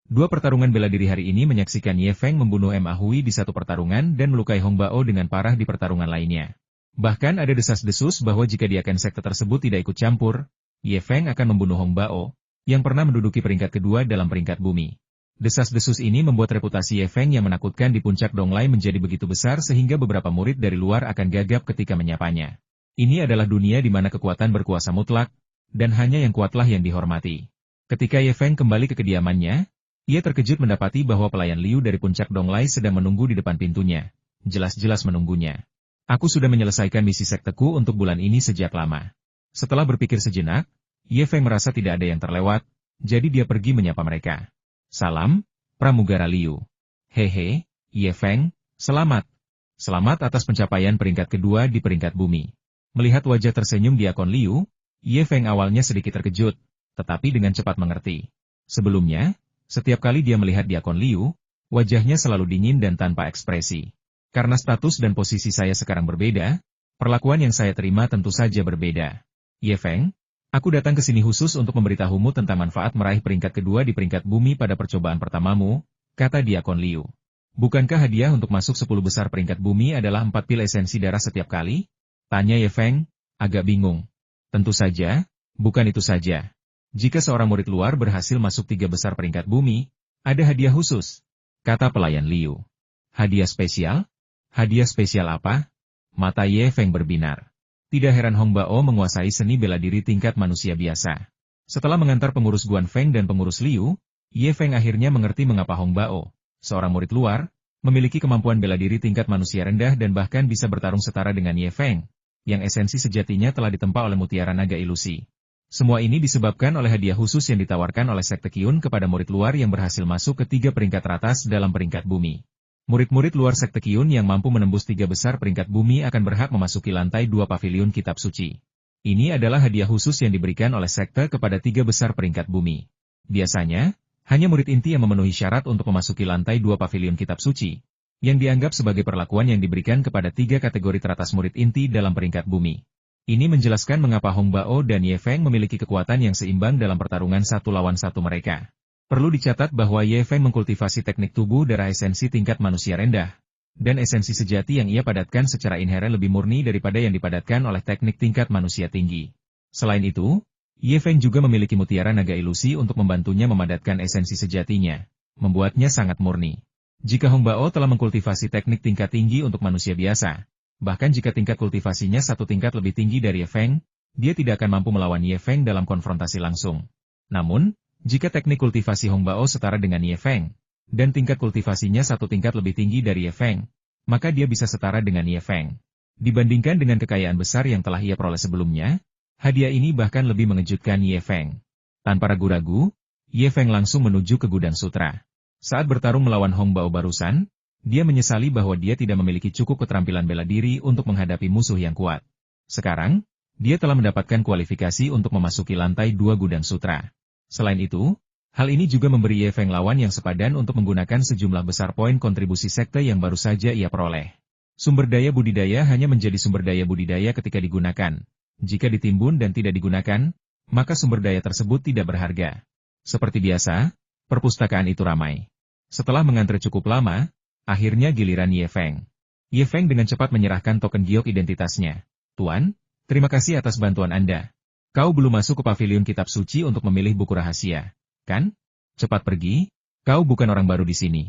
Dua pertarungan bela diri hari ini menyaksikan Ye Feng membunuh Ma Hui di satu pertarungan dan melukai Hong Bao dengan parah di pertarungan lainnya. Bahkan ada desas-desus bahwa jika diaken sekte tersebut tidak ikut campur, Ye Feng akan membunuh Hong Bao, yang pernah menduduki peringkat kedua dalam peringkat bumi. Desas-desus ini membuat reputasi Ye Feng yang menakutkan di puncak Donglai menjadi begitu besar sehingga beberapa murid dari luar akan gagap ketika menyapanya. Ini adalah dunia di mana kekuatan berkuasa mutlak, dan hanya yang kuatlah yang dihormati. Ketika Ye Feng kembali ke kediamannya, ia terkejut mendapati bahwa pelayan Liu dari puncak Donglai sedang menunggu di depan pintunya. Jelas-jelas menunggunya. Aku sudah menyelesaikan misi sekteku untuk bulan ini sejak lama. Setelah berpikir sejenak, Ye Feng merasa tidak ada yang terlewat, jadi dia pergi menyapa mereka. Salam, Pramugara Liu. Hehe, Ye Feng, selamat. Selamat atas pencapaian peringkat kedua di peringkat bumi. Melihat wajah tersenyum Diakon Liu, Ye Feng awalnya sedikit terkejut, tetapi dengan cepat mengerti. Sebelumnya, setiap kali dia melihat Diakon Liu, wajahnya selalu dingin dan tanpa ekspresi. Karena status dan posisi saya sekarang berbeda, perlakuan yang saya terima tentu saja berbeda. Ye Feng, aku datang ke sini khusus untuk memberitahumu tentang manfaat meraih peringkat kedua di peringkat bumi pada percobaan pertamamu, kata Diakon Liu. Bukankah hadiah untuk masuk 10 besar peringkat bumi adalah 4 pil esensi darah setiap kali? Tanya Ye Feng, agak bingung. Tentu saja, bukan itu saja. Jika seorang murid luar berhasil masuk 3 besar peringkat bumi, ada hadiah khusus, kata pelayan Liu. Hadiah spesial? Hadiah spesial apa? Mata Ye Feng berbinar. Tidak heran Hong Bao menguasai seni bela diri tingkat manusia biasa. Setelah mengantar pengurus Guan Feng dan pengurus Liu, Ye Feng akhirnya mengerti mengapa Hong Bao, seorang murid luar, memiliki kemampuan bela diri tingkat manusia rendah dan bahkan bisa bertarung setara dengan Ye Feng, yang esensi sejatinya telah ditempa oleh mutiara naga ilusi. Semua ini disebabkan oleh hadiah khusus yang ditawarkan oleh Sekte Qiyun kepada murid luar yang berhasil masuk ke 3 peringkat teratas dalam peringkat bumi. Murid-murid luar Sekte Qiyun yang mampu menembus 3 besar peringkat bumi akan berhak memasuki lantai 2 pavilion kitab suci. Ini adalah hadiah khusus yang diberikan oleh sekte kepada 3 besar peringkat bumi. Biasanya, hanya murid inti yang memenuhi syarat untuk memasuki lantai 2 pavilion kitab suci, yang dianggap sebagai perlakuan yang diberikan kepada 3 kategori teratas murid inti dalam peringkat bumi. Ini menjelaskan mengapa Hong Bao dan Ye Feng memiliki kekuatan yang seimbang dalam pertarungan 1 lawan 1 mereka. Perlu dicatat bahwa Ye Feng mengkultivasi teknik tubuh darah esensi tingkat manusia rendah, dan esensi sejati yang ia padatkan secara inheren lebih murni daripada yang dipadatkan oleh teknik tingkat manusia tinggi. Selain itu, Ye Feng juga memiliki mutiara naga ilusi untuk membantunya memadatkan esensi sejatinya, membuatnya sangat murni. Jika Hong Bao telah mengkultivasi teknik tingkat tinggi untuk manusia biasa, bahkan jika tingkat kultivasinya 1 tingkat lebih tinggi dari Ye Feng, dia tidak akan mampu melawan Ye Feng dalam konfrontasi langsung. Namun, jika teknik kultivasi Hong Bao setara dengan Ye Feng, dan tingkat kultivasinya 1 tingkat lebih tinggi dari Ye Feng, maka dia bisa setara dengan Ye Feng. Dibandingkan dengan kekayaan besar yang telah ia peroleh sebelumnya, hadiah ini bahkan lebih mengejutkan Ye Feng. Tanpa ragu-ragu, Ye Feng langsung menuju ke gudang sutra. Saat bertarung melawan Hong Bao barusan, dia menyesali bahwa dia tidak memiliki cukup keterampilan bela diri untuk menghadapi musuh yang kuat. Sekarang, dia telah mendapatkan kualifikasi untuk memasuki lantai 2 gudang sutra. Selain itu, hal ini juga memberi Ye Feng lawan yang sepadan untuk menggunakan sejumlah besar poin kontribusi sekte yang baru saja ia peroleh. Sumber daya budidaya hanya menjadi sumber daya budidaya ketika digunakan. Jika ditimbun dan tidak digunakan, maka sumber daya tersebut tidak berharga. Seperti biasa, perpustakaan itu ramai. Setelah mengantre cukup lama, akhirnya giliran Ye Feng. Ye Feng dengan cepat menyerahkan token giok identitasnya. Tuan, terima kasih atas bantuan Anda. Kau belum masuk ke pavilion kitab suci untuk memilih buku rahasia, kan? Cepat pergi, kau bukan orang baru di sini.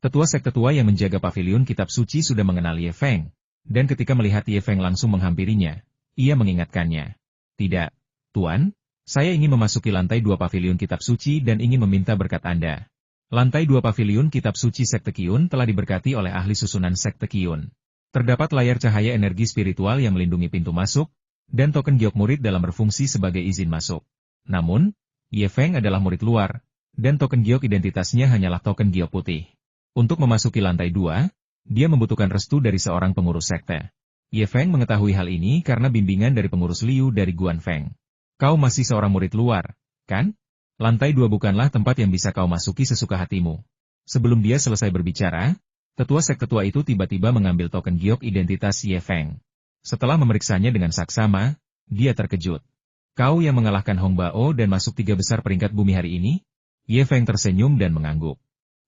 Tetua sekte tua yang menjaga pavilion kitab suci sudah mengenal Ye Feng, dan ketika melihat Ye Feng langsung menghampirinya, ia mengingatkannya. Tidak, Tuan, saya ingin memasuki lantai 2 pavilion kitab suci dan ingin meminta berkat Anda. Lantai 2 pavilion kitab suci Sekte Qiyun telah diberkati oleh ahli susunan Sekte Qiyun. Terdapat layar cahaya energi spiritual yang melindungi pintu masuk, dan token giok murid dalam berfungsi sebagai izin masuk. Namun, Ye Feng adalah murid luar, dan token giok identitasnya hanyalah token giok putih. Untuk memasuki lantai 2, dia membutuhkan restu dari seorang pengurus sekte. Ye Feng mengetahui hal ini karena bimbingan dari pengurus Liu dari Guan Feng. Kau masih seorang murid luar, kan? Lantai 2 bukanlah tempat yang bisa kau masuki sesuka hatimu. Sebelum dia selesai berbicara, tetua sekte tua itu tiba-tiba mengambil token giok identitas Ye Feng. Setelah memeriksanya dengan saksama, dia terkejut. Kau yang mengalahkan Hong Bao dan masuk 3 besar peringkat bumi hari ini? Ye Feng tersenyum dan mengangguk.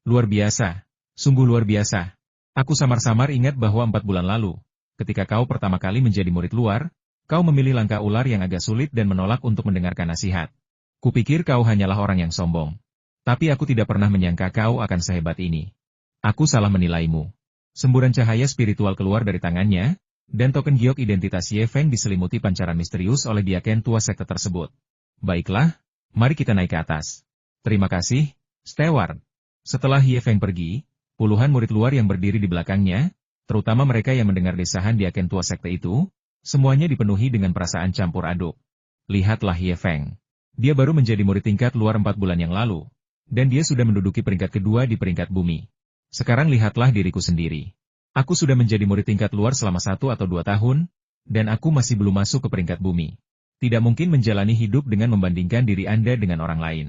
Luar biasa, sungguh luar biasa. Aku samar-samar ingat bahwa 4 bulan lalu, ketika kau pertama kali menjadi murid luar, kau memilih langkah ular yang agak sulit dan menolak untuk mendengarkan nasihat. Kupikir kau hanyalah orang yang sombong. Tapi aku tidak pernah menyangka kau akan sehebat ini. Aku salah menilaimu. Semburan cahaya spiritual keluar dari tangannya, dan token giok identitas Ye Feng diselimuti pancaran misterius oleh diaken tua sekte tersebut. Baiklah, mari kita naik ke atas. Terima kasih, Steward. Setelah Ye Feng pergi, puluhan murid luar yang berdiri di belakangnya, terutama mereka yang mendengar desahan diaken tua sekte itu, semuanya dipenuhi dengan perasaan campur aduk. Lihatlah Ye Feng. Dia baru menjadi murid tingkat luar 4 bulan yang lalu, dan dia sudah menduduki peringkat kedua di peringkat bumi. Sekarang lihatlah diriku sendiri. Aku sudah menjadi murid tingkat luar selama 1 atau 2 tahun, dan aku masih belum masuk ke peringkat bumi. Tidak mungkin menjalani hidup dengan membandingkan diri Anda dengan orang lain.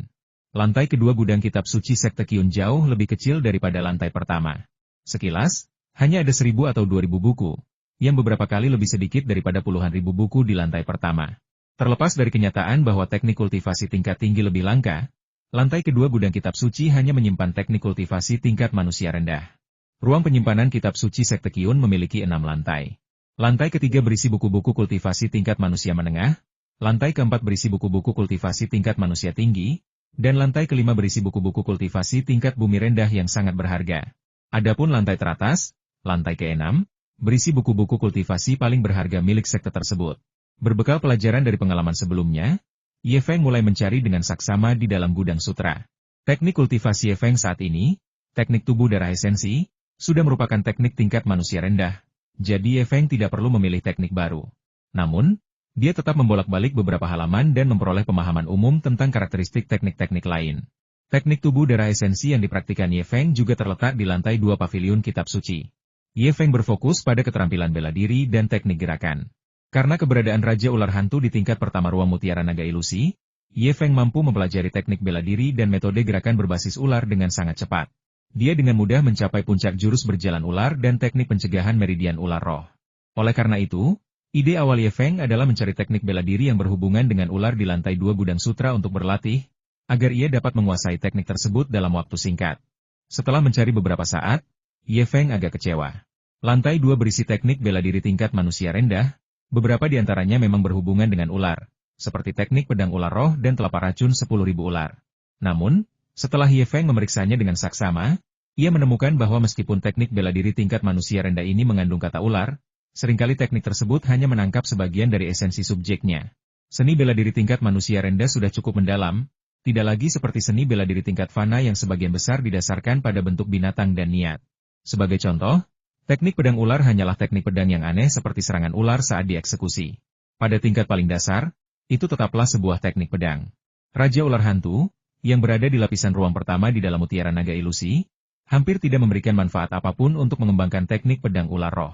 Lantai kedua gudang kitab suci sekte Qiyun jauh lebih kecil daripada lantai pertama. Sekilas, hanya ada 1.000 atau 2.000 buku, yang beberapa kali lebih sedikit daripada puluhan ribu buku di lantai pertama. Terlepas dari kenyataan bahwa teknik kultivasi tingkat tinggi lebih langka, lantai kedua gudang kitab suci hanya menyimpan teknik kultivasi tingkat manusia rendah. Ruang penyimpanan kitab suci sekte Qiyun memiliki 6 lantai. Lantai ketiga berisi buku-buku kultivasi tingkat manusia menengah, lantai keempat berisi buku-buku kultivasi tingkat manusia tinggi, dan lantai kelima berisi buku-buku kultivasi tingkat bumi rendah yang sangat berharga. Adapun lantai teratas, lantai ke-6, berisi buku-buku kultivasi paling berharga milik sekte tersebut. Berbekal pelajaran dari pengalaman sebelumnya, Ye Feng mulai mencari dengan saksama di dalam gudang sutra. Teknik kultivasi Ye Feng saat ini, teknik tubuh darah esensi, sudah merupakan teknik tingkat manusia rendah, jadi Ye Feng tidak perlu memilih teknik baru. Namun, dia tetap membolak-balik beberapa halaman dan memperoleh pemahaman umum tentang karakteristik teknik-teknik lain. Teknik tubuh darah esensi yang dipraktikkan Ye Feng juga terletak di lantai 2 paviliun kitab suci. Ye Feng berfokus pada keterampilan bela diri dan teknik gerakan. Karena keberadaan Raja Ular Hantu di tingkat pertama ruang Mutiara Naga Ilusi, Ye Feng mampu mempelajari teknik bela diri dan metode gerakan berbasis ular dengan sangat cepat. Dia dengan mudah mencapai puncak jurus berjalan ular dan teknik pencegahan meridian ular roh. Oleh karena itu, ide awal Ye Feng adalah mencari teknik bela diri yang berhubungan dengan ular di lantai 2 gudang sutra untuk berlatih, agar ia dapat menguasai teknik tersebut dalam waktu singkat. Setelah mencari beberapa saat, Ye Feng agak kecewa. Lantai 2 berisi teknik bela diri tingkat manusia rendah, beberapa di antaranya memang berhubungan dengan ular, seperti teknik pedang ular roh dan telapak racun 10.000 ular. Namun, setelah Ye Feng memeriksanya dengan saksama, ia menemukan bahwa meskipun teknik bela diri tingkat manusia rendah ini mengandung kata ular, seringkali teknik tersebut hanya menangkap sebagian dari esensi subjeknya. Seni bela diri tingkat manusia rendah sudah cukup mendalam, tidak lagi seperti seni bela diri tingkat fana yang sebagian besar didasarkan pada bentuk binatang dan niat. Sebagai contoh, teknik pedang ular hanyalah teknik pedang yang aneh seperti serangan ular saat dieksekusi. Pada tingkat paling dasar, itu tetaplah sebuah teknik pedang. Raja Ular Hantu, yang berada di lapisan ruang pertama di dalam Mutiara Naga Ilusi, hampir tidak memberikan manfaat apapun untuk mengembangkan teknik pedang ular roh.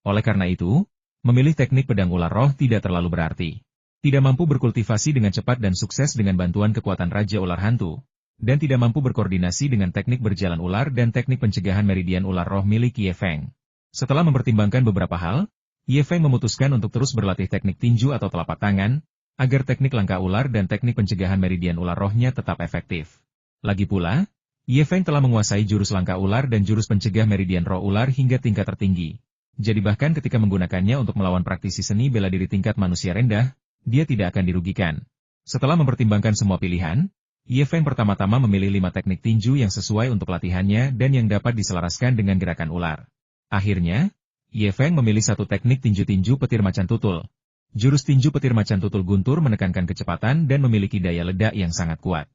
Oleh karena itu, memilih teknik pedang ular roh tidak terlalu berarti. Tidak mampu berkultivasi dengan cepat dan sukses dengan bantuan kekuatan Raja Ular Hantu, dan tidak mampu berkoordinasi dengan teknik berjalan ular dan teknik pencegahan meridian ular roh milik Ye Feng. Setelah mempertimbangkan beberapa hal, Ye Feng memutuskan untuk terus berlatih teknik tinju atau telapak tangan, agar teknik langkah ular dan teknik pencegahan meridian ular rohnya tetap efektif. Lagi pula, Ye Feng telah menguasai jurus langkah ular dan jurus pencegah meridian roh ular hingga tingkat tertinggi. Jadi bahkan ketika menggunakannya untuk melawan praktisi seni bela diri tingkat manusia rendah, dia tidak akan dirugikan. Setelah mempertimbangkan semua pilihan, Ye Feng pertama-tama memilih 5 teknik tinju yang sesuai untuk latihannya dan yang dapat diselaraskan dengan gerakan ular. Akhirnya, Ye Feng memilih satu teknik tinju-tinju petir macan tutul. Jurus tinju petir macan tutul guntur menekankan kecepatan dan memiliki daya ledak yang sangat kuat.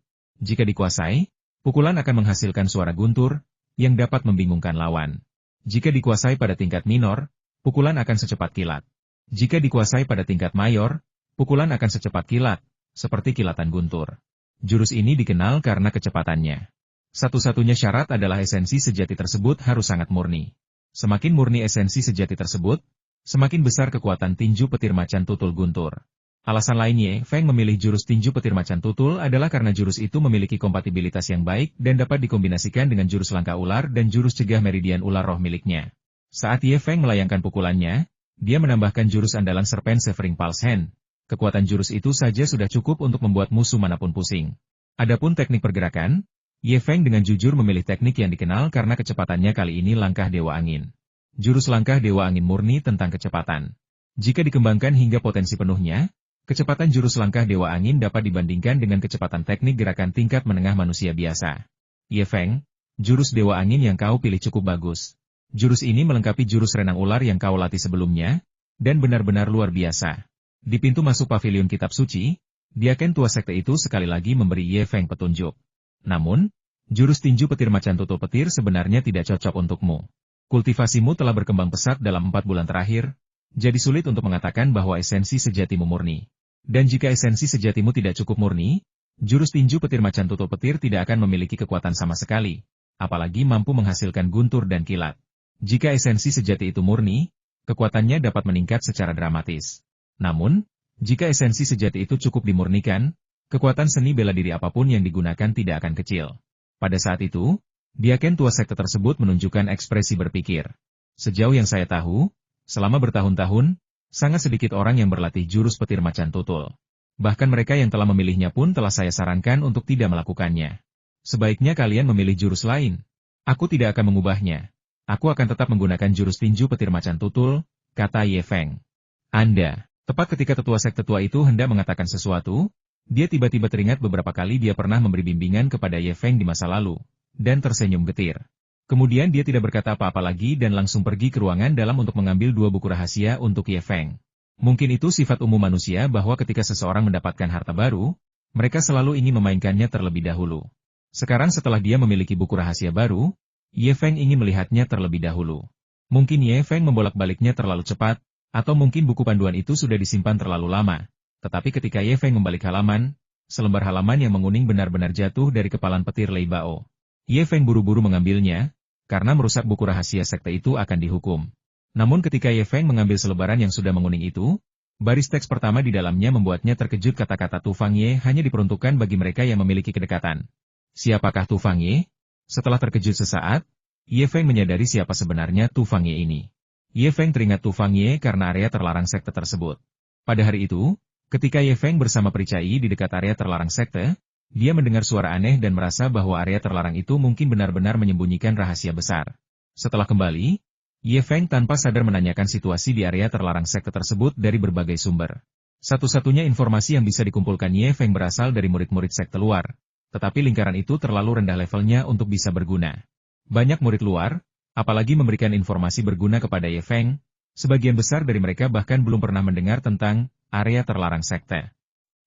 Jika dikuasai, pukulan akan menghasilkan suara guntur, yang dapat membingungkan lawan. Jika dikuasai pada tingkat minor, pukulan akan secepat kilat. Jika dikuasai pada tingkat mayor, pukulan akan secepat kilat, seperti kilatan guntur. Jurus ini dikenal karena kecepatannya. Satu-satunya syarat adalah esensi sejati tersebut harus sangat murni. Semakin murni esensi sejati tersebut, semakin besar kekuatan tinju petir macan tutul guntur. Alasan lainnya, Feng memilih jurus tinju petir macan tutul adalah karena jurus itu memiliki kompatibilitas yang baik dan dapat dikombinasikan dengan jurus langkah ular dan jurus cegah meridian ular roh miliknya. Saat Ye Feng melayangkan pukulannya, dia menambahkan jurus andalan Serpent Severing Pulse Hand. Kekuatan jurus itu saja sudah cukup untuk membuat musuh manapun pusing. Adapun teknik pergerakan, Ye Feng dengan jujur memilih teknik yang dikenal karena kecepatannya kali ini langkah Dewa Angin. Jurus langkah Dewa Angin murni tentang kecepatan. Jika dikembangkan hingga potensi penuhnya, kecepatan jurus langkah Dewa Angin dapat dibandingkan dengan kecepatan teknik gerakan tingkat menengah manusia biasa. Ye Feng, jurus Dewa Angin yang kau pilih cukup bagus. Jurus ini melengkapi jurus renang ular yang kau latih sebelumnya, dan benar-benar luar biasa. Di pintu masuk pavilion kitab suci, Diaken tua sekte itu sekali lagi memberi Ye Feng petunjuk. Namun, jurus tinju petir macan tutul petir sebenarnya tidak cocok untukmu. Kultivasimu telah berkembang pesat dalam 4 bulan terakhir, jadi sulit untuk mengatakan bahwa esensi sejatimu murni. Dan jika esensi sejatimu tidak cukup murni, jurus tinju petir macan tutul petir tidak akan memiliki kekuatan sama sekali, apalagi mampu menghasilkan guntur dan kilat. Jika esensi sejati itu murni, kekuatannya dapat meningkat secara dramatis. Namun, jika esensi sejati itu cukup dimurnikan, kekuatan seni bela diri apapun yang digunakan tidak akan kecil. Pada saat itu, Diaken tua sekte tersebut menunjukkan ekspresi berpikir. Sejauh yang saya tahu, selama bertahun-tahun, sangat sedikit orang yang berlatih jurus petir macan tutul. Bahkan mereka yang telah memilihnya pun telah saya sarankan untuk tidak melakukannya. Sebaiknya kalian memilih jurus lain. Aku tidak akan mengubahnya. Aku akan tetap menggunakan jurus tinju petir macan tutul, kata Ye Feng. Anda, tepat ketika tetua sekte tua itu hendak mengatakan sesuatu, dia tiba-tiba teringat beberapa kali dia pernah memberi bimbingan kepada Ye Feng di masa lalu, dan tersenyum getir. Kemudian dia tidak berkata apa-apa lagi dan langsung pergi ke ruangan dalam untuk mengambil 2 buku rahasia untuk Ye Feng. Mungkin itu sifat umum manusia bahwa ketika seseorang mendapatkan harta baru, mereka selalu ingin memainkannya terlebih dahulu. Sekarang setelah dia memiliki buku rahasia baru, Ye Feng ingin melihatnya terlebih dahulu. Mungkin Ye Feng membolak-baliknya terlalu cepat, atau mungkin buku panduan itu sudah disimpan terlalu lama. Tetapi ketika Ye Feng membalik halaman, selembar halaman yang menguning benar-benar jatuh dari kepalan petir Lei Bao. Ye Feng buru-buru mengambilnya, karena merusak buku rahasia sekte itu akan dihukum. Namun ketika Ye Feng mengambil selebaran yang sudah menguning itu, baris teks pertama di dalamnya membuatnya terkejut. Kata-kata Tu Fang Ye hanya diperuntukkan bagi mereka yang memiliki kedekatan. Siapakah Tu Fang Ye? Setelah terkejut sesaat, Ye Feng menyadari siapa sebenarnya Tu Fang Ye ini. Ye Feng teringat Tu Fang Ye karena area terlarang sekte tersebut. Pada hari itu, ketika Ye Feng bersama Pericai di dekat area terlarang sekte, dia mendengar suara aneh dan merasa bahwa area terlarang itu mungkin benar-benar menyembunyikan rahasia besar. Setelah kembali, Ye Feng tanpa sadar menanyakan situasi di area terlarang sekte tersebut dari berbagai sumber. Satu-satunya informasi yang bisa dikumpulkan Ye Feng berasal dari murid-murid sekte luar. Tetapi lingkaran itu terlalu rendah levelnya untuk bisa berguna. Banyak murid luar, apalagi memberikan informasi berguna kepada Ye Feng, sebagian besar dari mereka bahkan belum pernah mendengar tentang area terlarang sekte.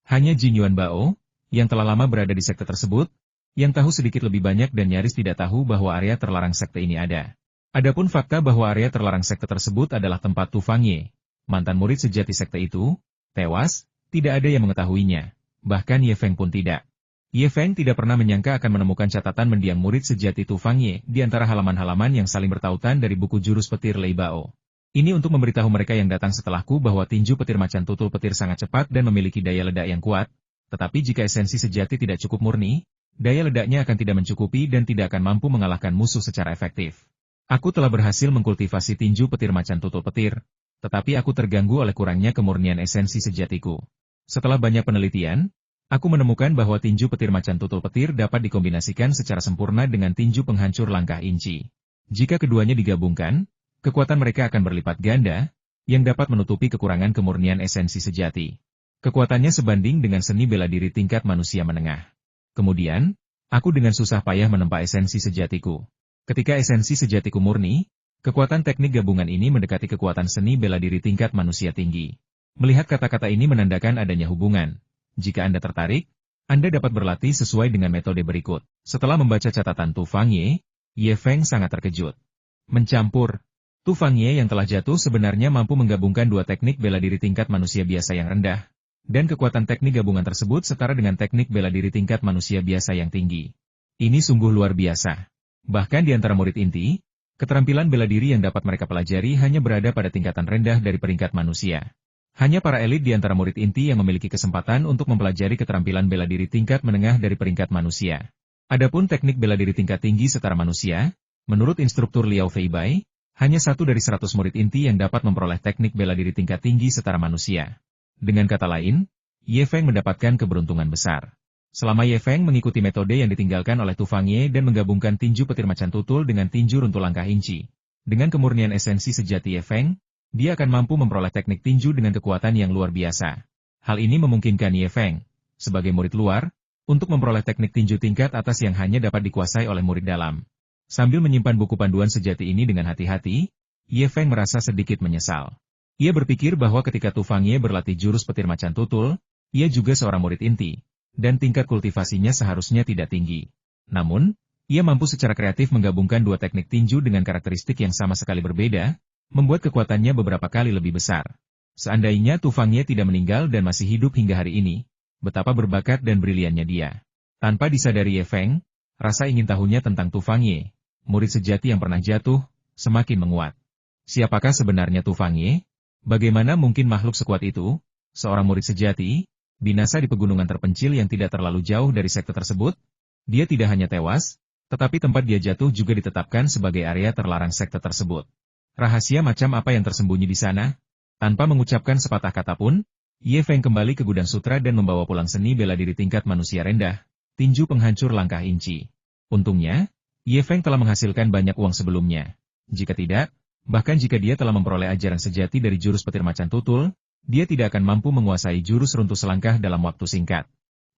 Hanya Jin Yuan Bao, yang telah lama berada di sekte tersebut, yang tahu sedikit lebih banyak dan nyaris tidak tahu bahwa area terlarang sekte ini ada. Adapun fakta bahwa area terlarang sekte tersebut adalah tempat Tu Fang Ye, mantan murid sejati sekte itu, tewas, tidak ada yang mengetahuinya. Bahkan Ye Feng pun tidak. Ye Feng tidak pernah menyangka akan menemukan catatan mendiang murid sejati Tu Fang Ye di antara halaman-halaman yang saling bertautan dari buku jurus petir Lei Bao. Ini untuk memberitahu mereka yang datang setelahku bahwa tinju petir macan tutul petir sangat cepat dan memiliki daya ledak yang kuat, tetapi jika esensi sejati tidak cukup murni, daya ledaknya akan tidak mencukupi dan tidak akan mampu mengalahkan musuh secara efektif. Aku telah berhasil mengkultivasi tinju petir macan tutul petir, tetapi aku terganggu oleh kurangnya kemurnian esensi sejatiku. Setelah banyak penelitian, aku menemukan bahwa tinju petir macan tutul petir dapat dikombinasikan secara sempurna dengan tinju penghancur langkah inci. Jika keduanya digabungkan, kekuatan mereka akan berlipat ganda, yang dapat menutupi kekurangan kemurnian esensi sejati. Kekuatannya sebanding dengan seni bela diri tingkat manusia menengah. Kemudian, aku dengan susah payah menempa esensi sejatiku. Ketika esensi sejatiku murni, kekuatan teknik gabungan ini mendekati kekuatan seni bela diri tingkat manusia tinggi. Melihat kata-kata ini menandakan adanya hubungan. Jika Anda tertarik, Anda dapat berlatih sesuai dengan metode berikut. Setelah membaca catatan Tu Fang Ye, Ye Feng sangat terkejut. Mencampur. Tu Fangye yang telah jatuh sebenarnya mampu menggabungkan dua teknik bela diri tingkat manusia biasa yang rendah, dan kekuatan teknik gabungan tersebut setara dengan teknik bela diri tingkat manusia biasa yang tinggi. Ini sungguh luar biasa. Bahkan di antara murid inti, keterampilan bela diri yang dapat mereka pelajari hanya berada pada tingkatan rendah dari peringkat manusia. Hanya para elit di antara murid inti yang memiliki kesempatan untuk mempelajari keterampilan bela diri tingkat menengah dari peringkat manusia. Adapun teknik bela diri tingkat tinggi setara manusia, menurut instruktur Liao Feibai, hanya 1 dari 100 murid inti yang dapat memperoleh teknik bela diri tingkat tinggi setara manusia. Dengan kata lain, Ye Feng mendapatkan keberuntungan besar. Selama Ye Feng mengikuti metode yang ditinggalkan oleh Tu Fangye dan menggabungkan tinju petir macan tutul dengan tinju runtuh langkah inci. Dengan kemurnian esensi sejati Ye Feng, dia akan mampu memperoleh teknik tinju dengan kekuatan yang luar biasa. Hal ini memungkinkan Ye Feng, sebagai murid luar, untuk memperoleh teknik tinju tingkat atas yang hanya dapat dikuasai oleh murid dalam. Sambil menyimpan buku panduan sejati ini dengan hati-hati, Ye Feng merasa sedikit menyesal. Ia berpikir bahwa ketika Tu Fangye berlatih jurus petir macan tutul, ia juga seorang murid inti, dan tingkat kultivasinya seharusnya tidak tinggi. Namun, ia mampu secara kreatif menggabungkan dua teknik tinju dengan karakteristik yang sama sekali berbeda, membuat kekuatannya beberapa kali lebih besar. Seandainya Tu Fangye tidak meninggal dan masih hidup hingga hari ini, betapa berbakat dan briliannya dia. Tanpa disadari Ye Feng, rasa ingin tahunya tentang Tu Fangye, murid sejati yang pernah jatuh, semakin menguat. Siapakah sebenarnya Tu Fangye? Bagaimana mungkin makhluk sekuat itu, seorang murid sejati, binasa di pegunungan terpencil yang tidak terlalu jauh dari sekte tersebut? Dia tidak hanya tewas, tetapi tempat dia jatuh juga ditetapkan sebagai area terlarang sekte tersebut. Rahasia macam apa yang tersembunyi di sana? Tanpa mengucapkan sepatah kata pun, Ye Feng kembali ke gudang sutra dan membawa pulang seni bela diri tingkat manusia rendah, tinju penghancur langkah inci. Untungnya, Ye Feng telah menghasilkan banyak uang sebelumnya. Jika tidak, bahkan jika dia telah memperoleh ajaran sejati dari jurus petir macan tutul, dia tidak akan mampu menguasai jurus runtuh selangkah dalam waktu singkat.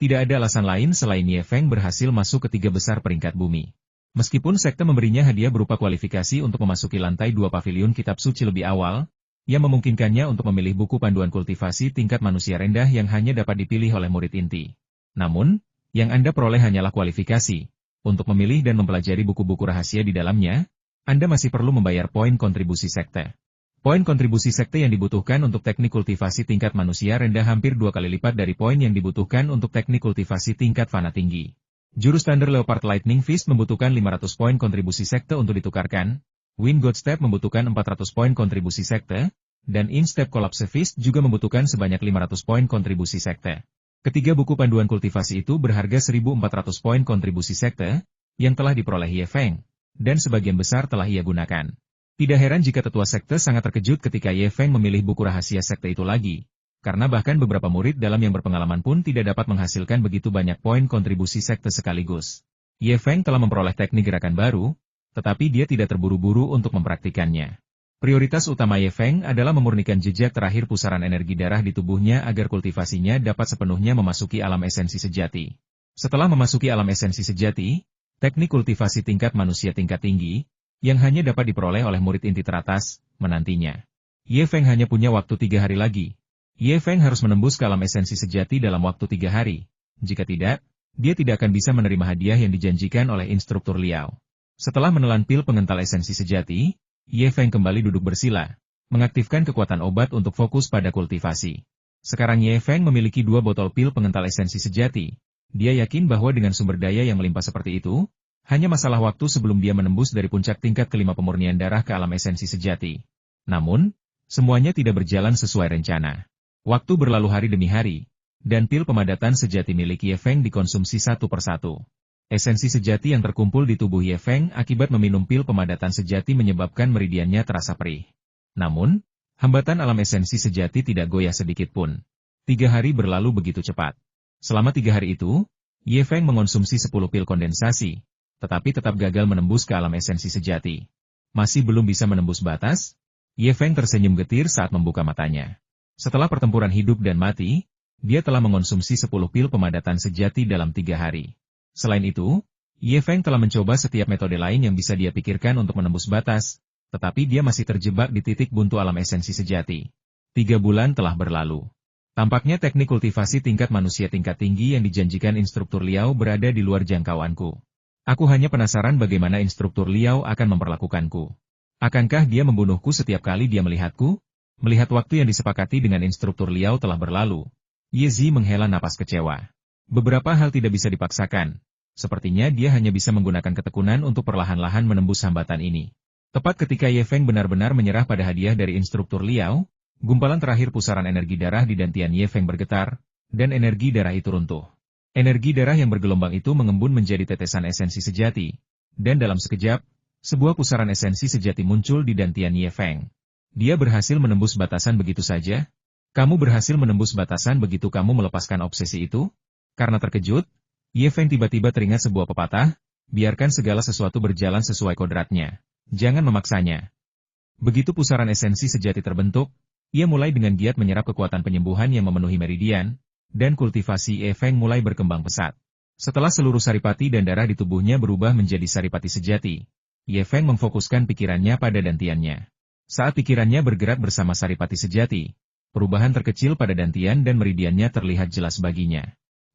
Tidak ada alasan lain selain Ye Feng berhasil masuk ke 3 besar peringkat bumi. Meskipun sekte memberinya hadiah berupa kualifikasi untuk memasuki lantai 2 pavilion kitab suci lebih awal, yang memungkinkannya untuk memilih buku panduan kultivasi tingkat manusia rendah yang hanya dapat dipilih oleh murid inti. Namun, yang Anda peroleh hanyalah kualifikasi. Untuk memilih dan mempelajari buku-buku rahasia di dalamnya, Anda masih perlu membayar poin kontribusi sekte. Poin kontribusi sekte yang dibutuhkan untuk teknik kultivasi tingkat manusia rendah hampir 2 kali lipat dari poin yang dibutuhkan untuk teknik kultivasi tingkat fana tinggi. Jurus Thunder Leopard Lightning Fist membutuhkan 500 poin kontribusi sekte untuk ditukarkan, Wind God Step membutuhkan 400 poin kontribusi sekte, dan In Step Collapse Fist juga membutuhkan sebanyak 500 poin kontribusi sekte. Ketiga buku panduan kultivasi itu berharga 1.400 poin kontribusi sekte, yang telah diperoleh Ye Feng, dan sebagian besar telah ia gunakan. Tidak heran jika tetua sekte sangat terkejut ketika Ye Feng memilih buku rahasia sekte itu lagi, karena bahkan beberapa murid dalam yang berpengalaman pun tidak dapat menghasilkan begitu banyak poin kontribusi sekte sekaligus. Ye Feng telah memperoleh teknik gerakan baru, tetapi dia tidak terburu-buru untuk mempraktikannya. Prioritas utama Ye Feng adalah memurnikan jejak terakhir pusaran energi darah di tubuhnya agar kultivasinya dapat sepenuhnya memasuki alam esensi sejati. Setelah memasuki alam esensi sejati, teknik kultivasi tingkat manusia tingkat tinggi, yang hanya dapat diperoleh oleh murid inti teratas, menantinya. Ye Feng hanya punya waktu 3 hari lagi. Ye Feng harus menembus ke alam esensi sejati dalam waktu 3 hari. Jika tidak, dia tidak akan bisa menerima hadiah yang dijanjikan oleh instruktur Liao. Setelah menelan pil pengental esensi sejati, Ye Feng kembali duduk bersila, mengaktifkan kekuatan obat untuk fokus pada kultivasi. Sekarang Ye Feng memiliki 2 botol pil pengental esensi sejati. Dia yakin bahwa dengan sumber daya yang melimpah seperti itu, hanya masalah waktu sebelum dia menembus dari puncak tingkat kelima pemurnian darah ke alam esensi sejati. Namun, semuanya tidak berjalan sesuai rencana. Waktu berlalu hari demi hari, dan pil pemadatan sejati milik Ye Feng dikonsumsi satu persatu. Esensi sejati yang terkumpul di tubuh Ye Feng akibat meminum pil pemadatan sejati menyebabkan meridiannya terasa perih. Namun, hambatan alam esensi sejati tidak goyah sedikit pun. 3 hari berlalu begitu cepat. Selama 3 hari itu, Ye Feng mengonsumsi 10 pil kondensasi, tetapi tetap gagal menembus ke alam esensi sejati. Masih belum bisa menembus batas? Ye Feng tersenyum getir saat membuka matanya. Setelah pertempuran hidup dan mati, dia telah mengonsumsi 10 pil pemadatan sejati dalam 3 hari. Selain itu, Ye Feng telah mencoba setiap metode lain yang bisa dia pikirkan untuk menembus batas, tetapi dia masih terjebak di titik buntu alam esensi sejati. 3 bulan telah berlalu. Tampaknya teknik kultivasi tingkat manusia tingkat tinggi yang dijanjikan instruktur Liao berada di luar jangkauanku. Aku hanya penasaran bagaimana instruktur Liao akan memperlakukanku. Akankah dia membunuhku setiap kali dia melihatku? Melihat waktu yang disepakati dengan instruktur Liao telah berlalu, Ye Zi menghela napas kecewa. Beberapa hal tidak bisa dipaksakan. Sepertinya dia hanya bisa menggunakan ketekunan untuk perlahan-lahan menembus hambatan ini. Tepat ketika Ye Feng benar-benar menyerah pada hadiah dari instruktur Liao, gumpalan terakhir pusaran energi darah di dantian Ye Feng bergetar, dan energi darah itu runtuh. Energi darah yang bergelombang itu mengembun menjadi tetesan esensi sejati, dan dalam sekejap, sebuah pusaran esensi sejati muncul di dantian Ye Feng. Dia berhasil menembus batasan begitu saja? Kamu berhasil menembus batasan begitu kamu melepaskan obsesi itu? Karena terkejut, Ye Feng tiba-tiba teringat sebuah pepatah, biarkan segala sesuatu berjalan sesuai kodratnya. Jangan memaksanya. Begitu pusaran esensi sejati terbentuk, ia mulai dengan giat menyerap kekuatan penyembuhan yang memenuhi meridian, dan kultivasi Ye Feng mulai berkembang pesat. Setelah seluruh saripati dan darah di tubuhnya berubah menjadi saripati sejati, Ye Feng memfokuskan pikirannya pada dantiannya. Saat pikirannya bergerak bersama saripati sejati, perubahan terkecil pada dantian dan meridiannya terlihat jelas baginya.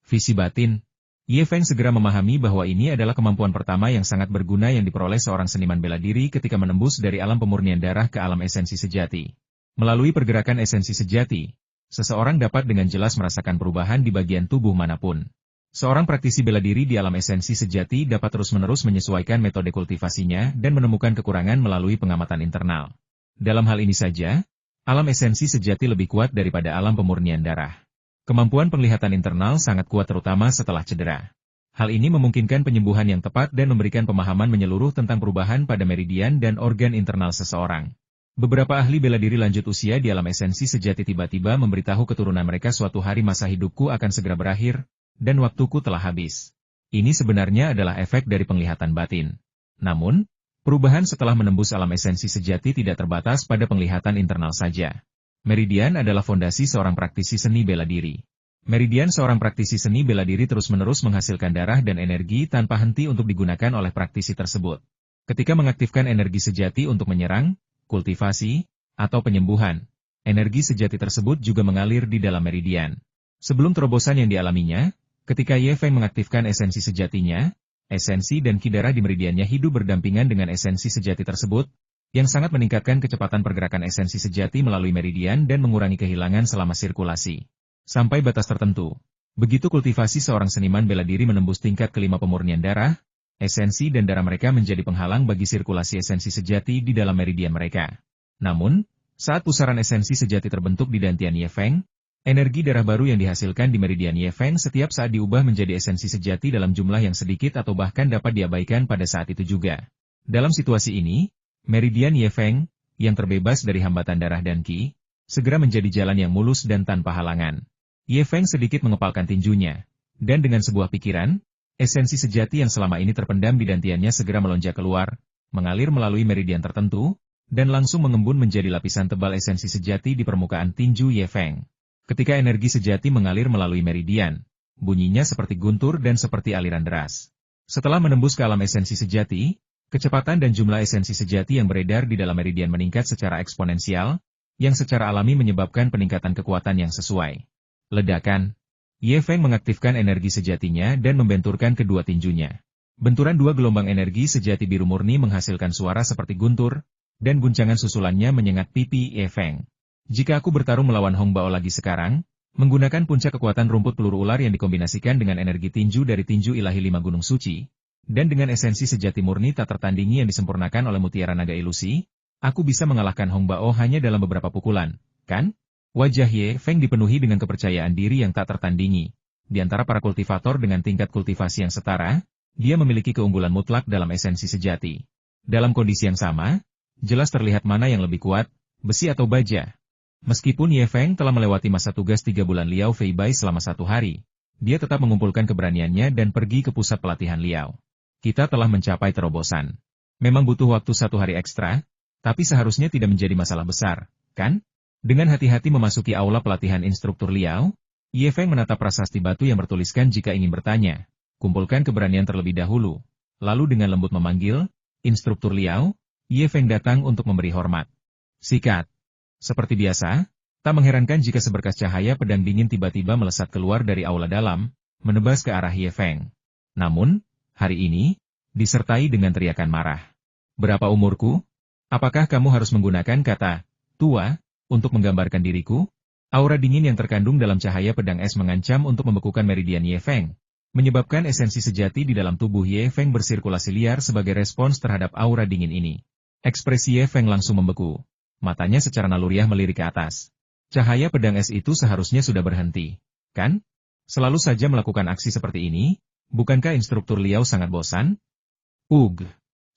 Visi batin. Ye Feng segera memahami bahwa ini adalah kemampuan pertama yang sangat berguna yang diperoleh seorang seniman bela diri ketika menembus dari alam pemurnian darah ke alam esensi sejati. Melalui pergerakan esensi sejati, seseorang dapat dengan jelas merasakan perubahan di bagian tubuh manapun. Seorang praktisi bela diri di alam esensi sejati dapat terus-menerus menyesuaikan metode kultivasinya dan menemukan kekurangan melalui pengamatan internal. Dalam hal ini saja, alam esensi sejati lebih kuat daripada alam pemurnian darah. Kemampuan penglihatan internal sangat kuat terutama setelah cedera. Hal ini memungkinkan penyembuhan yang tepat dan memberikan pemahaman menyeluruh tentang perubahan pada meridian dan organ internal seseorang. Beberapa ahli bela diri lanjut usia di alam esensi sejati tiba-tiba memberitahu keturunan mereka suatu hari masa hidupku akan segera berakhir, dan waktuku telah habis. Ini sebenarnya adalah efek dari penglihatan batin. Namun, perubahan setelah menembus alam esensi sejati tidak terbatas pada penglihatan internal saja. Meridian adalah fondasi seorang praktisi seni bela diri. Meridian seorang praktisi seni bela diri terus-menerus menghasilkan darah dan energi tanpa henti untuk digunakan oleh praktisi tersebut. Ketika mengaktifkan energi sejati untuk menyerang, kultivasi, atau penyembuhan, energi sejati tersebut juga mengalir di dalam meridian. Sebelum terobosan yang dialaminya, ketika Ye Feng mengaktifkan esensi sejatinya, esensi dan ki darah di meridiannya hidup berdampingan dengan esensi sejati tersebut, yang sangat meningkatkan kecepatan pergerakan esensi sejati melalui meridian dan mengurangi kehilangan selama sirkulasi. Sampai batas tertentu. Begitu kultivasi seorang seniman bela diri menembus tingkat kelima pemurnian darah, esensi dan darah mereka menjadi penghalang bagi sirkulasi esensi sejati di dalam meridian mereka. Namun, saat pusaran esensi sejati terbentuk di dantian Ye Feng, energi darah baru yang dihasilkan di meridian Ye Feng setiap saat diubah menjadi esensi sejati dalam jumlah yang sedikit atau bahkan dapat diabaikan pada saat itu juga. Dalam situasi ini, meridian Ye Feng, yang terbebas dari hambatan darah dan ki, segera menjadi jalan yang mulus dan tanpa halangan. Ye Feng sedikit mengepalkan tinjunya, dan dengan sebuah pikiran, esensi sejati yang selama ini terpendam di dantiannya segera melonjak keluar, mengalir melalui meridian tertentu, dan langsung mengembun menjadi lapisan tebal esensi sejati di permukaan tinju Ye Feng. Ketika energi sejati mengalir melalui meridian, bunyinya seperti guntur dan seperti aliran deras. Setelah menembus ke alam esensi sejati, kecepatan dan jumlah esensi sejati yang beredar di dalam meridian meningkat secara eksponensial, yang secara alami menyebabkan peningkatan kekuatan yang sesuai. Ledakan. Ye Feng mengaktifkan energi sejatinya dan membenturkan kedua tinjunya. Benturan dua gelombang energi sejati biru murni menghasilkan suara seperti guntur, dan guncangan susulannya menyengat pipi Ye Feng. Jika aku bertarung melawan Hong Bao lagi sekarang, menggunakan puncak kekuatan rumput peluru ular yang dikombinasikan dengan energi tinju dari tinju ilahi lima gunung suci, dan dengan esensi sejati murni tak tertandingi yang disempurnakan oleh mutiara naga ilusi, aku bisa mengalahkan Hong Bao hanya dalam beberapa pukulan, kan? Wajah Ye Feng dipenuhi dengan kepercayaan diri yang tak tertandingi. Di antara para kultivator dengan tingkat kultivasi yang setara, dia memiliki keunggulan mutlak dalam esensi sejati. Dalam kondisi yang sama, jelas terlihat mana yang lebih kuat, besi atau baja. Meskipun Ye Feng telah melewati masa tugas 3 bulan Liao Fei Bai selama 1 hari, dia tetap mengumpulkan keberaniannya dan pergi ke pusat pelatihan Liao. Kita telah mencapai terobosan. Memang butuh waktu 1 hari ekstra, tapi seharusnya tidak menjadi masalah besar, kan? Dengan hati-hati memasuki aula pelatihan instruktur Liao, Ye Feng menatap prasasti batu yang bertuliskan jika ingin bertanya. Kumpulkan keberanian terlebih dahulu. Lalu dengan lembut memanggil, instruktur Liao, Ye Feng datang untuk memberi hormat. Sikat. Seperti biasa, tak mengherankan jika seberkas cahaya pedang dingin tiba-tiba melesat keluar dari aula dalam, menebas ke arah Ye Feng. Namun, hari ini, disertai dengan teriakan marah. Berapa umurku? Apakah kamu harus menggunakan kata tua untuk menggambarkan diriku? Aura dingin yang terkandung dalam cahaya pedang es mengancam untuk membekukan meridian Ye Feng, menyebabkan esensi sejati di dalam tubuh Ye Feng bersirkulasi liar sebagai respons terhadap aura dingin ini. Ekspresi Ye Feng langsung membeku. Matanya secara naluriah melirik ke atas. Cahaya pedang es itu seharusnya sudah berhenti, kan? Selalu saja melakukan aksi seperti ini, bukankah instruktur Liao sangat bosan?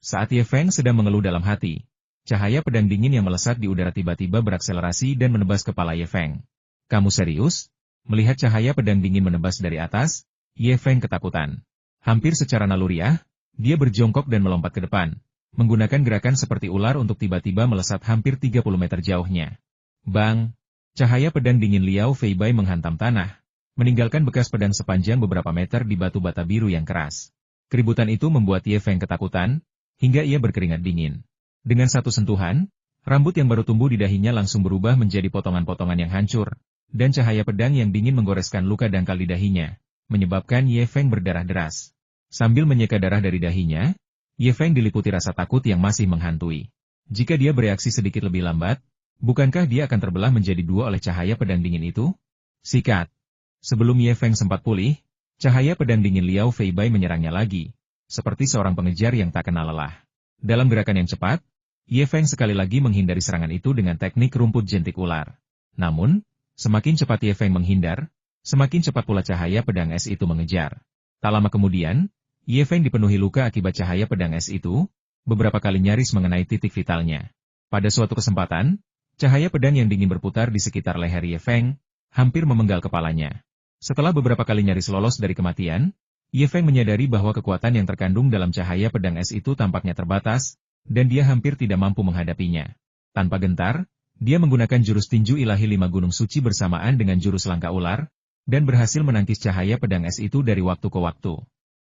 Saat Ye Feng sedang mengeluh dalam hati, cahaya pedang dingin yang melesat di udara tiba-tiba berakselerasi dan menebas kepala Ye Feng. Kamu serius? Melihat cahaya pedang dingin menebas dari atas, Ye Feng ketakutan. Hampir secara naluriah, dia berjongkok dan melompat ke depan, menggunakan gerakan seperti ular untuk tiba-tiba melesat hampir 30 meter jauhnya. Bang! Cahaya pedang dingin Liao Feibai menghantam tanah, meninggalkan bekas pedang sepanjang beberapa meter di batu bata biru yang keras. Keributan itu membuat Ye Feng ketakutan, hingga ia berkeringat dingin. Dengan satu sentuhan, rambut yang baru tumbuh di dahinya langsung berubah menjadi potongan-potongan yang hancur, dan cahaya pedang yang dingin menggoreskan luka dangkal di dahinya, menyebabkan Ye Feng berdarah deras. Sambil menyeka darah dari dahinya, Ye Feng diliputi rasa takut yang masih menghantui. Jika dia bereaksi sedikit lebih lambat, bukankah dia akan terbelah menjadi dua oleh cahaya pedang dingin itu? Sikat! Sebelum Ye Feng sempat pulih, cahaya pedang dingin Liao Feibai menyerangnya lagi, seperti seorang pengejar yang tak kenal lelah. Dalam gerakan yang cepat, Ye Feng sekali lagi menghindari serangan itu dengan teknik rumput jentik ular. Namun, semakin cepat Ye Feng menghindar, semakin cepat pula cahaya pedang es itu mengejar. Tak lama kemudian, Ye Feng dipenuhi luka akibat cahaya pedang es itu, beberapa kali nyaris mengenai titik vitalnya. Pada suatu kesempatan, cahaya pedang yang dingin berputar di sekitar leher Ye Feng, hampir memenggal kepalanya. Setelah beberapa kali nyaris lolos dari kematian, Ye Feng menyadari bahwa kekuatan yang terkandung dalam cahaya pedang es itu tampaknya terbatas, dan dia hampir tidak mampu menghadapinya. Tanpa gentar, dia menggunakan jurus tinju ilahi 5 gunung suci bersamaan dengan jurus langkah ular, dan berhasil menangkis cahaya pedang es itu dari waktu ke waktu.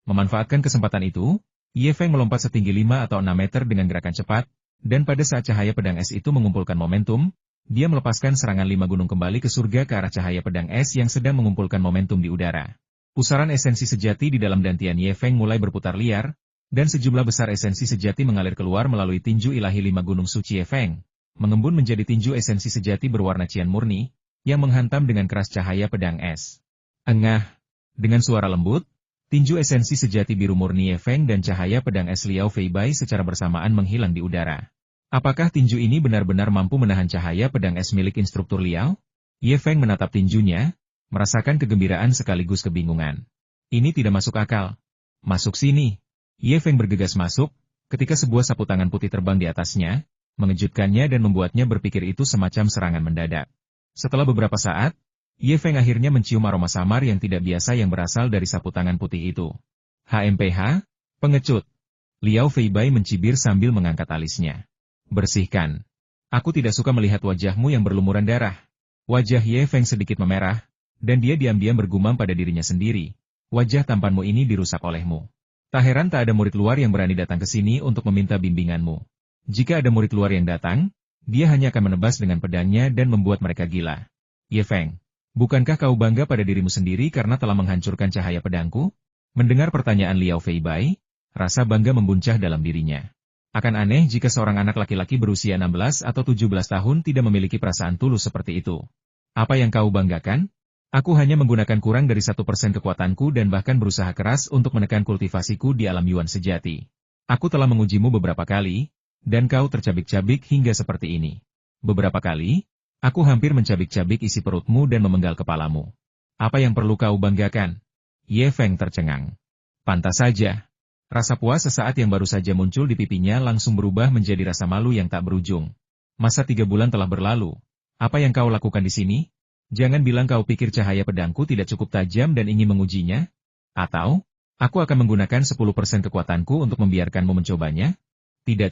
Memanfaatkan kesempatan itu, Ye Feng melompat setinggi 5 atau 6 meter dengan gerakan cepat, dan pada saat cahaya pedang es itu mengumpulkan momentum, dia melepaskan serangan 5 gunung kembali ke surga ke arah cahaya pedang es yang sedang mengumpulkan momentum di udara. Pusaran esensi sejati di dalam dantian Ye Feng mulai berputar liar, dan sejumlah besar esensi sejati mengalir keluar melalui tinju ilahi 5 gunung suci Ye Feng, mengembun menjadi tinju esensi sejati berwarna cian murni, yang menghantam dengan keras cahaya pedang es. Engah! Dengan suara lembut, tinju esensi sejati biru murni Ye Feng dan cahaya pedang es Liao Feibai secara bersamaan menghilang di udara. Apakah tinju ini benar-benar mampu menahan cahaya pedang es milik instruktur Liao? Ye Feng menatap tinjunya, merasakan kegembiraan sekaligus kebingungan. Ini tidak masuk akal. Masuk sini. Ye Feng bergegas masuk, ketika sebuah sapu tangan putih terbang di atasnya, mengejutkannya dan membuatnya berpikir itu semacam serangan mendadak. Setelah beberapa saat, Ye Feng akhirnya mencium aroma samar yang tidak biasa yang berasal dari sapu tangan putih itu. HMPH, pengecut. Liao Feibai mencibir sambil mengangkat alisnya. Bersihkan. Aku tidak suka melihat wajahmu yang berlumuran darah. Wajah Ye Feng sedikit memerah, dan dia diam-diam bergumam pada dirinya sendiri. Wajah tampanmu ini dirusak olehmu. Tak heran tak ada murid luar yang berani datang ke sini untuk meminta bimbinganmu. Jika ada murid luar yang datang, dia hanya akan menebas dengan pedangnya dan membuat mereka gila. Ye Feng, bukankah kau bangga pada dirimu sendiri karena telah menghancurkan cahaya pedangku? Mendengar pertanyaan Liao Feibai, rasa bangga membuncah dalam dirinya. Akan aneh jika seorang anak laki-laki berusia 16 atau 17 tahun tidak memiliki perasaan tulus seperti itu. Apa yang kau banggakan? Aku hanya menggunakan kurang dari 1% kekuatanku dan bahkan berusaha keras untuk menekan kultivasiku di alam Yuan sejati. Aku telah mengujimu beberapa kali, dan kau tercabik-cabik hingga seperti ini. Beberapa kali, aku hampir mencabik-cabik isi perutmu dan memenggal kepalamu. Apa yang perlu kau banggakan? Ye Feng tercengang. Pantas saja. Rasa puas sesaat yang baru saja muncul di pipinya langsung berubah menjadi rasa malu yang tak berujung. Masa 3 bulan telah berlalu. Apa yang kau lakukan di sini? Jangan bilang kau pikir cahaya pedangku tidak cukup tajam dan ingin mengujinya? Atau, aku akan menggunakan 10% kekuatanku untuk membiarkanmu mencobanya? Tidak.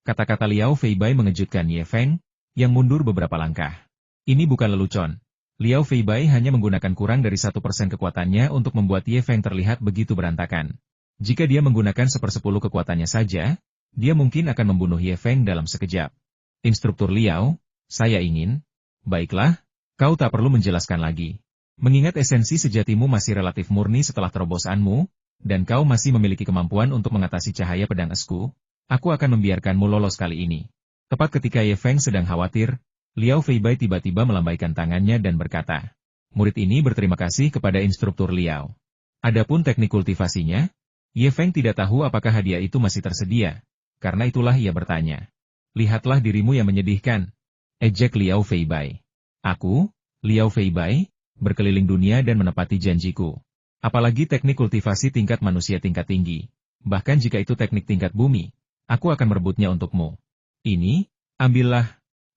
Kata-kata Liao Feibai mengejutkan Ye Feng, yang mundur beberapa langkah. Ini bukan lelucon. Liao Feibai hanya menggunakan kurang dari 1% kekuatannya untuk membuat Ye Feng terlihat begitu berantakan. Jika dia menggunakan 1/10 kekuatannya saja, dia mungkin akan membunuh Ye Feng dalam sekejap. Instruktur Liao, saya ingin... Baiklah. Kau tak perlu menjelaskan lagi. Mengingat esensi sejatimu masih relatif murni setelah terobosanmu, dan kau masih memiliki kemampuan untuk mengatasi cahaya pedang esku, Aku akan membiarkanmu lolos kali ini. Tepat ketika Ye Feng sedang khawatir, Liao Feibai tiba-tiba melambaikan tangannya dan berkata, murid ini berterima kasih kepada instruktur Liao. Adapun teknik kultivasinya, Ye Feng tidak tahu apakah hadiah itu masih tersedia. Karena itulah ia bertanya. Lihatlah dirimu yang menyedihkan. Ejek Liao Feibai. Aku, Liao Feibai, berkeliling dunia dan menepati janjiku. Apalagi teknik kultivasi tingkat manusia tingkat tinggi. Bahkan jika itu teknik tingkat bumi, aku akan merebutnya untukmu. Ini, ambillah.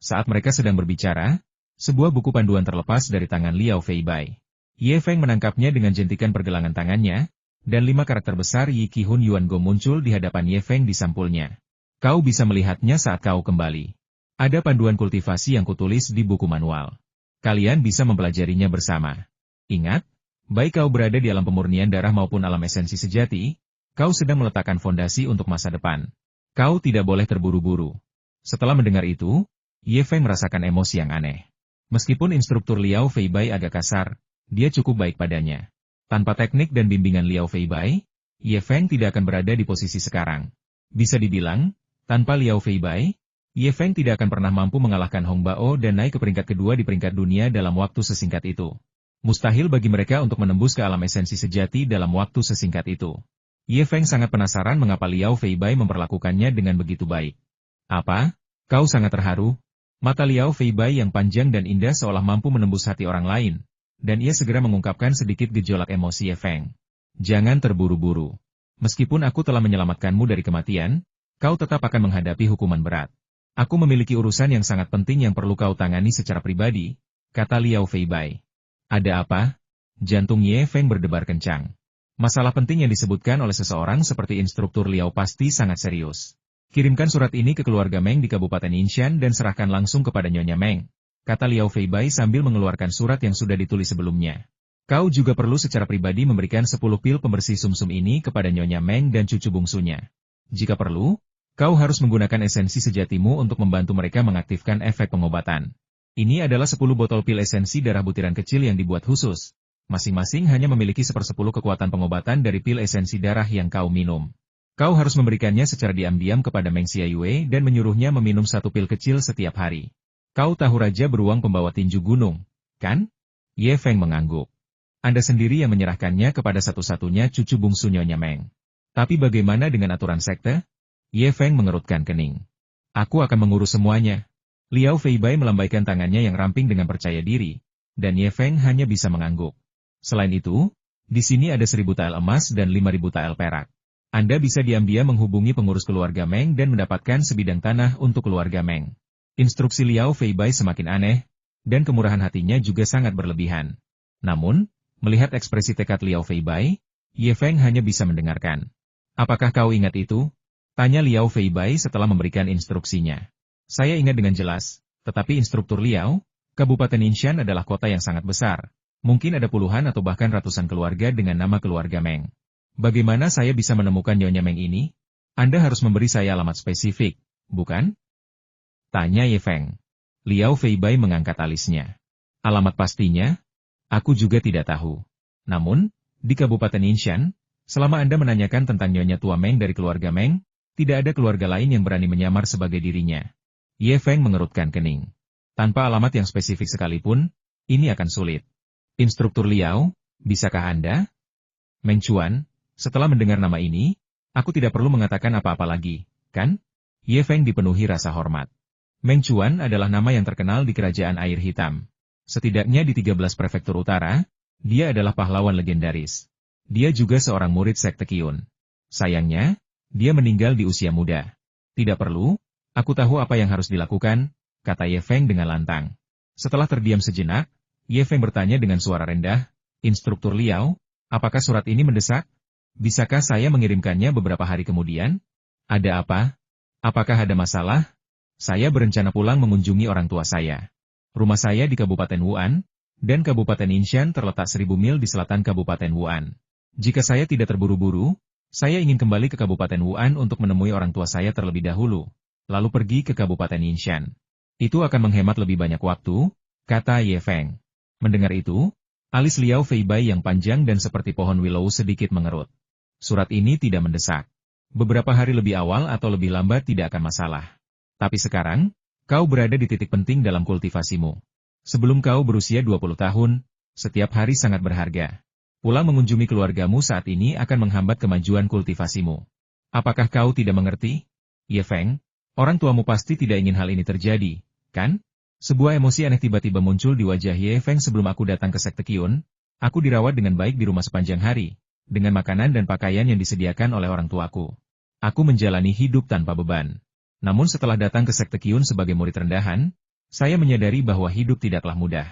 Saat mereka sedang berbicara, sebuah buku panduan terlepas dari tangan Liao Feibai. Ye Feng menangkapnya dengan jentikan pergelangan tangannya, dan 5 karakter besar Yi Qihun Yuan Go muncul di hadapan Ye Feng di sampulnya. Kau bisa melihatnya saat kau kembali. Ada panduan kultivasi yang kutulis di buku manual. Kalian bisa mempelajarinya bersama. Ingat, baik kau berada di alam pemurnian darah maupun alam esensi sejati, kau sedang meletakkan fondasi untuk masa depan. Kau tidak boleh terburu-buru. Setelah mendengar itu, Ye Feng merasakan emosi yang aneh. Meskipun instruktur Liao Feibai agak kasar, dia cukup baik padanya. Tanpa teknik dan bimbingan Liao Feibai, Ye Feng tidak akan berada di posisi sekarang. Bisa dibilang, tanpa Liao Feibai, Ye Feng tidak akan pernah mampu mengalahkan Hong Bao dan naik ke peringkat kedua di peringkat dunia dalam waktu sesingkat itu. Mustahil bagi mereka untuk menembus ke alam esensi sejati dalam waktu sesingkat itu. Ye Feng sangat penasaran mengapa Liao Feibai memperlakukannya dengan begitu baik. Apa? Kau sangat terharu? Mata Liao Feibai yang panjang dan indah seolah mampu menembus hati orang lain, dan ia segera mengungkapkan sedikit gejolak emosi Ye Feng. Jangan terburu-buru. Meskipun aku telah menyelamatkanmu dari kematian, kau tetap akan menghadapi hukuman berat. Aku memiliki urusan yang sangat penting yang perlu kau tangani secara pribadi, kata Liao Feibai. Ada apa? Jantung Ye Feng berdebar kencang. Masalah penting yang disebutkan oleh seseorang seperti instruktur Liao pasti sangat serius. Kirimkan surat ini ke keluarga Meng di Kabupaten Yinshan dan serahkan langsung kepada Nyonya Meng, kata Liao Feibai sambil mengeluarkan surat yang sudah ditulis sebelumnya. Kau juga perlu secara pribadi memberikan 10 pil pembersih sumsum ini kepada Nyonya Meng dan cucu bungsunya. Jika perlu, kau harus menggunakan esensi sejatimu untuk membantu mereka mengaktifkan efek pengobatan. Ini adalah 10 botol pil esensi darah butiran kecil yang dibuat khusus. Masing-masing hanya memiliki 1/10 kekuatan pengobatan dari pil esensi darah yang kau minum. Kau harus memberikannya secara diam-diam kepada Meng Xiaoyue dan menyuruhnya meminum 1 pil kecil setiap hari. Kau tahu Raja Beruang Pembawa Tinju Gunung, kan? Ye Feng mengangguk. Anda sendiri yang menyerahkannya kepada satu-satunya cucu bungsu Nyonya Meng. Tapi bagaimana dengan aturan sekte? Ye Feng mengerutkan kening. Aku akan mengurus semuanya. Liao Feibai melambaikan tangannya yang ramping dengan percaya diri, dan Ye Feng hanya bisa mengangguk. Selain itu, di sini ada 1.000 tael emas dan 5.000 tael perak. Anda bisa diam-diam menghubungi pengurus keluarga Meng dan mendapatkan sebidang tanah untuk keluarga Meng. Instruksi Liao Feibai semakin aneh, dan kemurahan hatinya juga sangat berlebihan. Namun, melihat ekspresi tekad Liao Feibai, Ye Feng hanya bisa mendengarkan. Apakah kau ingat itu? Tanya Liao Feibai setelah memberikan instruksinya. Saya ingat dengan jelas, tetapi instruktur Liao, Kabupaten Yinshan adalah kota yang sangat besar. Mungkin ada puluhan atau bahkan ratusan keluarga dengan nama keluarga Meng. Bagaimana saya bisa menemukan Nyonya Meng ini? Anda harus memberi saya alamat spesifik, bukan? Tanya Ye Feng. Liao Feibai mengangkat alisnya. Alamat pastinya? Aku juga tidak tahu. Namun, di Kabupaten Yinshan, selama Anda menanyakan tentang Nyonya Tua Meng dari keluarga Meng, tidak ada keluarga lain yang berani menyamar sebagai dirinya. Ye Feng mengerutkan kening. Tanpa alamat yang spesifik sekalipun, ini akan sulit. Instruktur Liao, bisakah Anda? Meng Chuan, setelah mendengar nama ini, aku tidak perlu mengatakan apa-apa lagi, kan? Ye Feng dipenuhi rasa hormat. Meng Chuan adalah nama yang terkenal di Kerajaan Air Hitam. Setidaknya di 13 prefektur utara, dia adalah pahlawan legendaris. Dia juga seorang murid sekte Qiyun. Sayangnya, dia meninggal di usia muda. Tidak perlu, aku tahu apa yang harus dilakukan, kata Ye Feng dengan lantang. Setelah terdiam sejenak, Ye Feng bertanya dengan suara rendah, Instruktur Liao, apakah surat ini mendesak? Bisakah saya mengirimkannya beberapa hari kemudian? Ada apa? Apakah ada masalah? Saya berencana pulang mengunjungi orang tua saya. Rumah saya di Kabupaten Wuan, dan Kabupaten Yinshan terletak 1.000 mil di selatan Kabupaten Wuan. Jika saya tidak terburu-buru, saya ingin kembali ke Kabupaten Wuan untuk menemui orang tua saya terlebih dahulu, lalu pergi ke Kabupaten Yinshan. Itu akan menghemat lebih banyak waktu, kata Ye Feng. Mendengar itu, alis Liao Feibai yang panjang dan seperti pohon willow sedikit mengerut. Surat ini tidak mendesak. Beberapa hari lebih awal atau lebih lambat tidak akan masalah. Tapi sekarang, kau berada di titik penting dalam kultivasimu. Sebelum kau berusia 20 tahun, setiap hari sangat berharga. Pulang mengunjungi keluargamu saat ini akan menghambat kemajuan kultivasimu. Apakah kau tidak mengerti? Ye Feng, orang tuamu pasti tidak ingin hal ini terjadi, kan? Sebuah emosi aneh tiba-tiba muncul di wajah Ye Feng sebelum aku datang ke Sekte Qiyun. Aku dirawat dengan baik di rumah sepanjang hari, dengan makanan dan pakaian yang disediakan oleh orang tuaku. Aku menjalani hidup tanpa beban. Namun setelah datang ke Sekte Qiyun sebagai murid rendahan, saya menyadari bahwa hidup tidaklah mudah.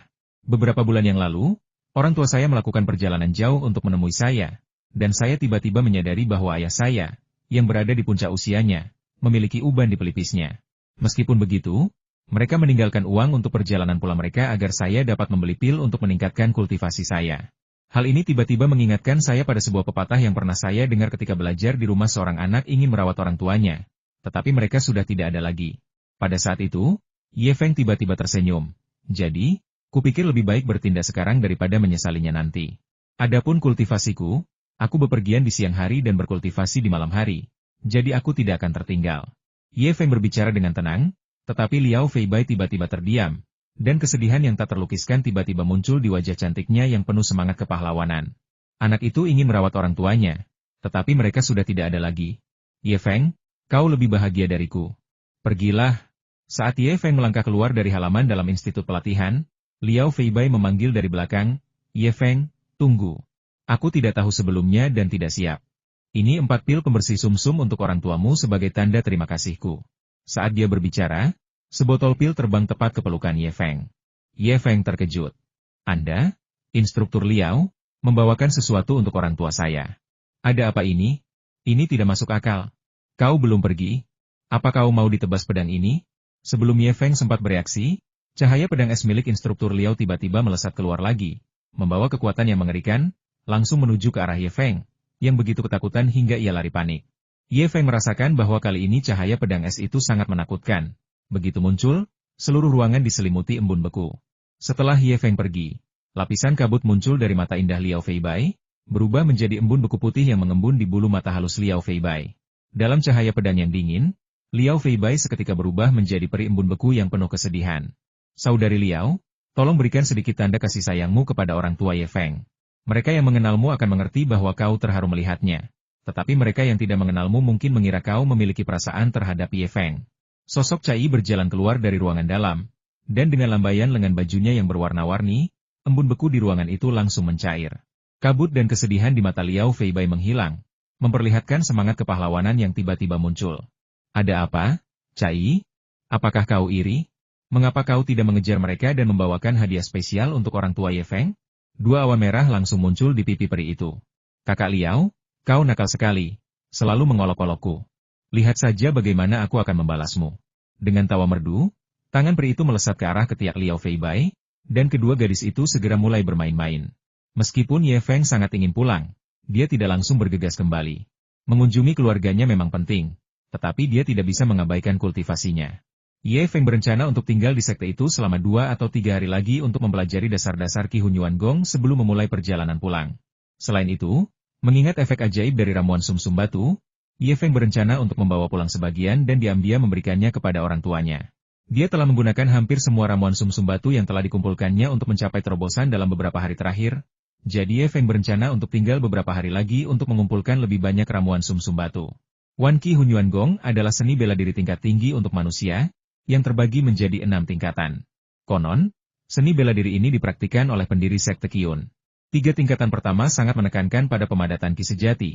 Beberapa bulan yang lalu, orang tua saya melakukan perjalanan jauh untuk menemui saya, dan saya tiba-tiba menyadari bahwa ayah saya, yang berada di puncak usianya, memiliki uban di pelipisnya. Meskipun begitu, mereka meninggalkan uang untuk perjalanan pulang mereka agar saya dapat membeli pil untuk meningkatkan kultivasi saya. Hal ini tiba-tiba mengingatkan saya pada sebuah pepatah yang pernah saya dengar ketika belajar di rumah seorang anak ingin merawat orang tuanya, tetapi mereka sudah tidak ada lagi. Pada saat itu, Ye Feng tiba-tiba tersenyum. Jadi, kupikir lebih baik bertindak sekarang daripada menyesalinya nanti. Adapun kultivasiku, aku bepergian di siang hari dan berkultivasi di malam hari, jadi aku tidak akan tertinggal. Ye Feng berbicara dengan tenang, tetapi Liao Feibai tiba-tiba terdiam. Dan kesedihan yang tak terlukiskan tiba-tiba muncul di wajah cantiknya yang penuh semangat kepahlawanan. Anak itu ingin merawat orang tuanya, tetapi mereka sudah tidak ada lagi. Ye Feng, kau lebih bahagia dariku. Pergilah. Saat Ye Feng melangkah keluar dari halaman dalam institut pelatihan, Liao Feibai memanggil dari belakang, Ye Feng, tunggu. Aku tidak tahu sebelumnya dan tidak siap. Ini 4 pil pembersih sumsum untuk orang tuamu sebagai tanda terima kasihku. Saat dia berbicara, sebotol pil terbang tepat ke pelukan Ye Feng. Ye Feng terkejut. Anda, instruktur Liao, membawakan sesuatu untuk orang tua saya. Ada apa ini? Ini tidak masuk akal. Kau belum pergi? Apa kau mau ditebas pedang ini? Sebelum Ye Feng sempat bereaksi, cahaya pedang es milik instruktur Liao tiba-tiba melesat keluar lagi, membawa kekuatan yang mengerikan, langsung menuju ke arah Ye Feng, yang begitu ketakutan hingga ia lari panik. Ye Feng merasakan bahwa kali ini cahaya pedang es itu sangat menakutkan. Begitu muncul, seluruh ruangan diselimuti embun beku. Setelah Ye Feng pergi, lapisan kabut muncul dari mata indah Liao Feibai, berubah menjadi embun beku putih yang mengembun di bulu mata halus Liao Feibai. Dalam cahaya pedang yang dingin, Liao Feibai seketika berubah menjadi peri embun beku yang penuh kesedihan. Saudari Liao, tolong berikan sedikit tanda kasih sayangmu kepada orang tua Ye Feng. Mereka yang mengenalmu akan mengerti bahwa kau terharu melihatnya. Tetapi mereka yang tidak mengenalmu mungkin mengira kau memiliki perasaan terhadap Ye Feng. Sosok Cai berjalan keluar dari ruangan dalam, dan dengan lambaian lengan bajunya yang berwarna-warni, embun beku di ruangan itu langsung mencair. Kabut dan kesedihan di mata Liao Feibai menghilang, memperlihatkan semangat kepahlawanan yang tiba-tiba muncul. Ada apa, Cai? Apakah kau iri? Mengapa kau tidak mengejar mereka dan membawakan hadiah spesial untuk orang tua Ye Feng? 2 awan merah langsung muncul di pipi peri itu. Kakak Liao, kau nakal sekali, selalu mengolok-olokku. Lihat saja bagaimana aku akan membalasmu. Dengan tawa merdu, tangan peri itu melesat ke arah ketiak Liao Feibai, dan kedua gadis itu segera mulai bermain-main. Meskipun Ye Feng sangat ingin pulang, dia tidak langsung bergegas kembali. Mengunjungi keluarganya memang penting, tetapi dia tidak bisa mengabaikan kultivasinya. Ye Feng berencana untuk tinggal di sekte itu selama 2 atau 3 hari lagi untuk mempelajari dasar-dasar Qi Hunyuan Gong sebelum memulai perjalanan pulang. Selain itu, mengingat efek ajaib dari ramuan sumsum batu, Ye Feng berencana untuk membawa pulang sebagian dan diam-diam memberikannya kepada orang tuanya. Dia telah menggunakan hampir semua ramuan sumsum batu yang telah dikumpulkannya untuk mencapai terobosan dalam beberapa hari terakhir, jadi Ye Feng berencana untuk tinggal beberapa hari lagi untuk mengumpulkan lebih banyak ramuan sumsum batu. Wan Qi Hunyuan Gong adalah seni bela diri tingkat tinggi untuk manusia, yang terbagi menjadi 6 tingkatan. Konon, seni bela diri ini dipraktikkan oleh pendiri Sekte Qiyun. 3 tingkatan pertama sangat menekankan pada pemadatan Qi sejati,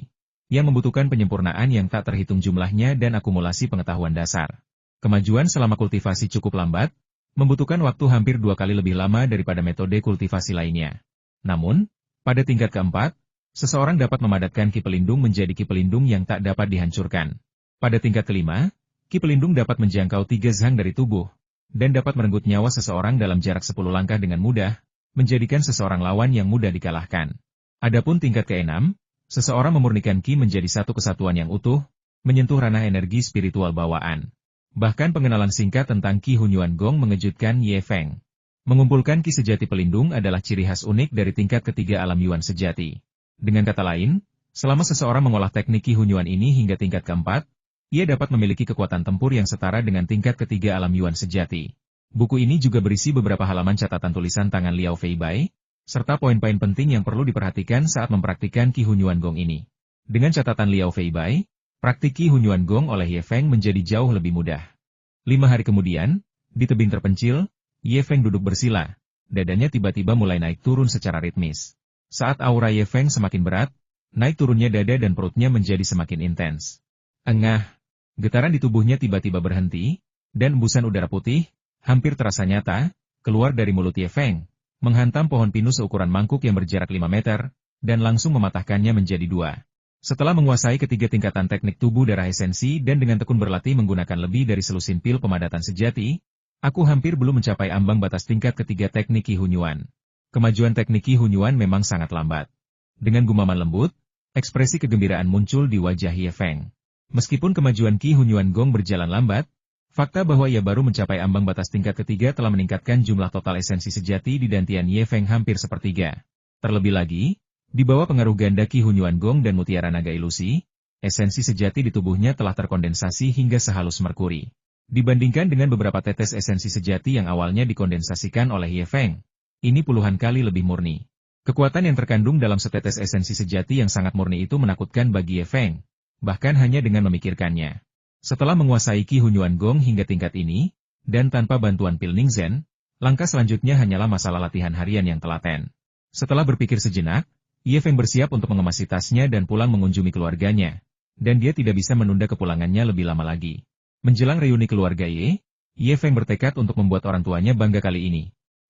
yang membutuhkan penyempurnaan yang tak terhitung jumlahnya dan akumulasi pengetahuan dasar. Kemajuan selama kultivasi cukup lambat, membutuhkan waktu hampir 2 kali lebih lama daripada metode kultivasi lainnya. Namun, pada tingkat keempat, seseorang dapat memadatkan Qi pelindung menjadi Qi pelindung yang tak dapat dihancurkan. Pada tingkat kelima, Qi pelindung dapat menjangkau 3 zhang dari tubuh, dan dapat merenggut nyawa seseorang dalam jarak 10 langkah dengan mudah, menjadikan seseorang lawan yang mudah dikalahkan. Adapun tingkat keenam, seseorang memurnikan Qi menjadi satu kesatuan yang utuh, menyentuh ranah energi spiritual bawaan. Bahkan pengenalan singkat tentang Qi Hunyuan Gong mengejutkan Ye Feng. Mengumpulkan Qi sejati pelindung adalah ciri khas unik dari tingkat ketiga alam Yuan sejati. Dengan kata lain, Selama seseorang mengolah teknik Qi Hunyuan ini hingga tingkat keempat, ia dapat memiliki kekuatan tempur yang setara dengan tingkat ketiga alam Yuan sejati. Buku ini juga berisi beberapa halaman catatan tulisan tangan Liao Feibai, serta poin-poin penting yang perlu diperhatikan saat mempraktikkan Qi Hunyuan Gong ini. Dengan catatan Liao Feibai, praktik Qi Hunyuan Gong oleh Ye Feng menjadi jauh lebih mudah. 5 hari kemudian, di tebing terpencil, Ye Feng duduk bersila. Dadanya tiba-tiba mulai naik turun secara ritmis. Saat aura Ye Feng semakin berat, naik turunnya dada dan perutnya menjadi semakin intens. Engah, getaran di tubuhnya tiba-tiba berhenti, dan embusan udara putih, hampir terasa nyata, keluar dari mulut Ye Feng, menghantam pohon pinus seukuran mangkuk yang berjarak 5 meter, dan langsung mematahkannya menjadi 2. Setelah menguasai ketiga tingkatan teknik tubuh darah esensi dan dengan tekun berlatih menggunakan lebih dari selusin pil pemadatan sejati, aku hampir belum mencapai ambang batas tingkat ketiga teknik Qi Hunyuan. Kemajuan teknik Qi Hunyuan memang sangat lambat. Dengan gumaman lembut, ekspresi kegembiraan muncul di wajah Ye Feng. Meskipun kemajuan Qi Hunyuan Gong berjalan lambat, fakta bahwa ia baru mencapai ambang batas tingkat ketiga telah meningkatkan jumlah total esensi sejati di dantian Ye Feng hampir sepertiga. Terlebih lagi, di bawah pengaruh ganda Qi Hunyuan Gong dan mutiara naga ilusi, esensi sejati di tubuhnya telah terkondensasi hingga sehalus merkuri. Dibandingkan dengan beberapa tetes esensi sejati yang awalnya dikondensasikan oleh Ye Feng, ini puluhan kali lebih murni. Kekuatan yang terkandung dalam setetes esensi sejati yang sangat murni itu menakutkan bagi Ye Feng, bahkan hanya dengan memikirkannya. Setelah menguasai Qi Hunyuan Gong hingga tingkat ini, dan tanpa bantuan pil Ningzhen, langkah selanjutnya hanyalah masalah latihan harian yang telaten. Setelah berpikir sejenak, Ye Feng bersiap untuk mengemasi tasnya dan pulang mengunjungi keluarganya, dan dia tidak bisa menunda kepulangannya lebih lama lagi. Menjelang reuni keluarga Ye Feng bertekad untuk membuat orang tuanya bangga kali ini.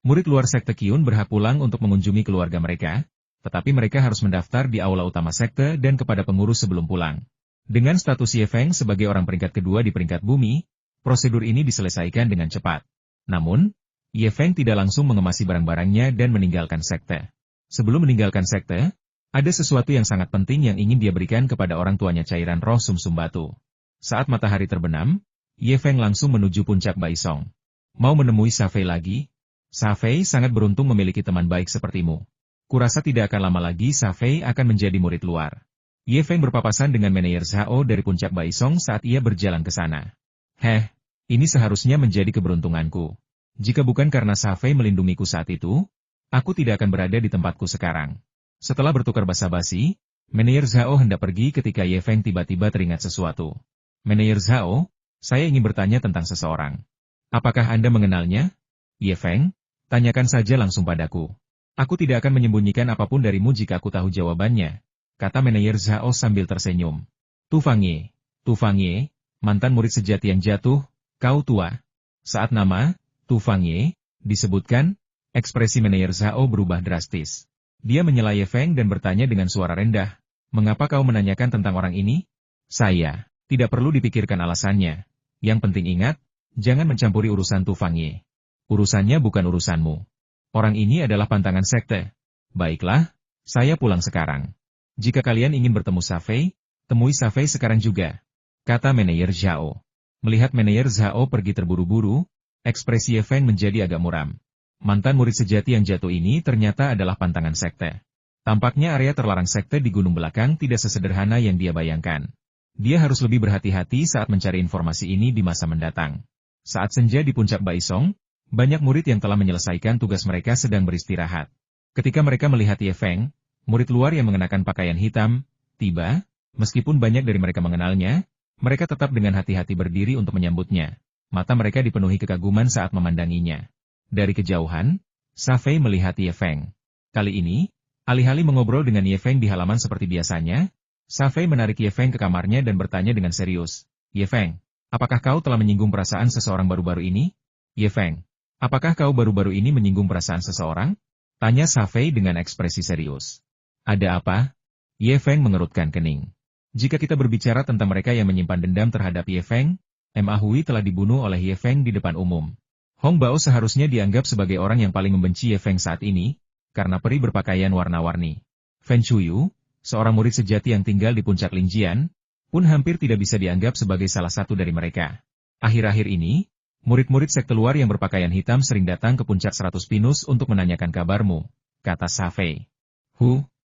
Murid luar sekte Qiyun berhak pulang untuk mengunjungi keluarga mereka, tetapi mereka harus mendaftar di aula utama sekte dan kepada pengurus sebelum pulang. Dengan status Ye Feng sebagai orang peringkat kedua di peringkat bumi, prosedur ini diselesaikan dengan cepat. Namun, Ye Feng tidak langsung mengemasi barang-barangnya dan meninggalkan sekte. Sebelum meninggalkan sekte, ada sesuatu yang sangat penting yang ingin dia berikan kepada orang tuanya cairan roh sumsum batu. Saat matahari terbenam, Ye Feng langsung menuju puncak Baisong. Mau menemui Safei lagi? Safei sangat beruntung memiliki teman baik sepertimu. Kurasa tidak akan lama lagi Safei akan menjadi murid luar. Ye Feng berpapasan dengan manajer Zhao dari puncak Baisong saat ia berjalan ke sana. Ini seharusnya menjadi keberuntunganku. Jika bukan karena Safei melindungiku saat itu, aku tidak akan berada di tempatku sekarang. Setelah bertukar basa-basi, manajer Zhao hendak pergi ketika Ye Feng tiba-tiba teringat sesuatu. Manajer Zhao, saya ingin bertanya tentang seseorang. Apakah Anda mengenalnya? Ye Feng, tanyakan saja langsung padaku. Aku tidak akan menyembunyikan apapun darimu jika aku tahu jawabannya, kata manajer Zhao sambil tersenyum. Tu Fang Ye, mantan murid sejati yang jatuh, kau tua. Saat nama Tu Fang Ye disebutkan, ekspresi manajer Zhao berubah drastis. Dia menyela Ye Feng dan bertanya dengan suara rendah, mengapa kau menanyakan tentang orang ini? Saya, tidak perlu dipikirkan alasannya. Yang penting ingat, jangan mencampuri urusan Tu Fang Ye. Urusannya bukan urusanmu. Orang ini adalah pantangan sekte. Baiklah, saya pulang sekarang. Jika kalian ingin bertemu Safei, temui Safei sekarang juga, kata manajer Zhao. Melihat manajer Zhao pergi terburu-buru, ekspresi Ye Feng menjadi agak muram. Mantan murid sejati yang jatuh ini ternyata adalah pantangan sekte. Tampaknya area terlarang sekte di gunung belakang tidak sesederhana yang dia bayangkan. Dia harus lebih berhati-hati saat mencari informasi ini di masa mendatang. Saat senja di puncak Baisong, banyak murid yang telah menyelesaikan tugas mereka sedang beristirahat. Ketika mereka melihat Ye Feng, murid luar yang mengenakan pakaian hitam, tiba, meskipun banyak dari mereka mengenalnya, mereka tetap dengan hati-hati berdiri untuk menyambutnya. Mata mereka dipenuhi kekaguman saat memandanginya. Dari kejauhan, Safei melihat Ye Feng. Kali ini, alih-alih mengobrol dengan Ye Feng di halaman seperti biasanya, Safei menarik Ye Feng ke kamarnya dan bertanya dengan serius. Ye Feng, apakah kau telah menyinggung perasaan seseorang baru-baru ini? Ye Feng, apakah kau baru-baru ini menyinggung perasaan seseorang? Tanya Safei dengan ekspresi serius. Ada apa? Ye Feng mengerutkan kening. Jika kita berbicara tentang mereka yang menyimpan dendam terhadap Ye Feng, Ma Hui telah dibunuh oleh Ye Feng di depan umum. Hong Bao seharusnya dianggap sebagai orang yang paling membenci Ye Feng saat ini, karena peri berpakaian warna-warni. Fen Chuyu, seorang murid sejati yang tinggal di puncak Lingjian, pun hampir tidak bisa dianggap sebagai salah satu dari mereka. Akhir-akhir ini, murid-murid sekte luar yang berpakaian hitam sering datang ke puncak 100 Pinus untuk menanyakan kabarmu, kata Safei.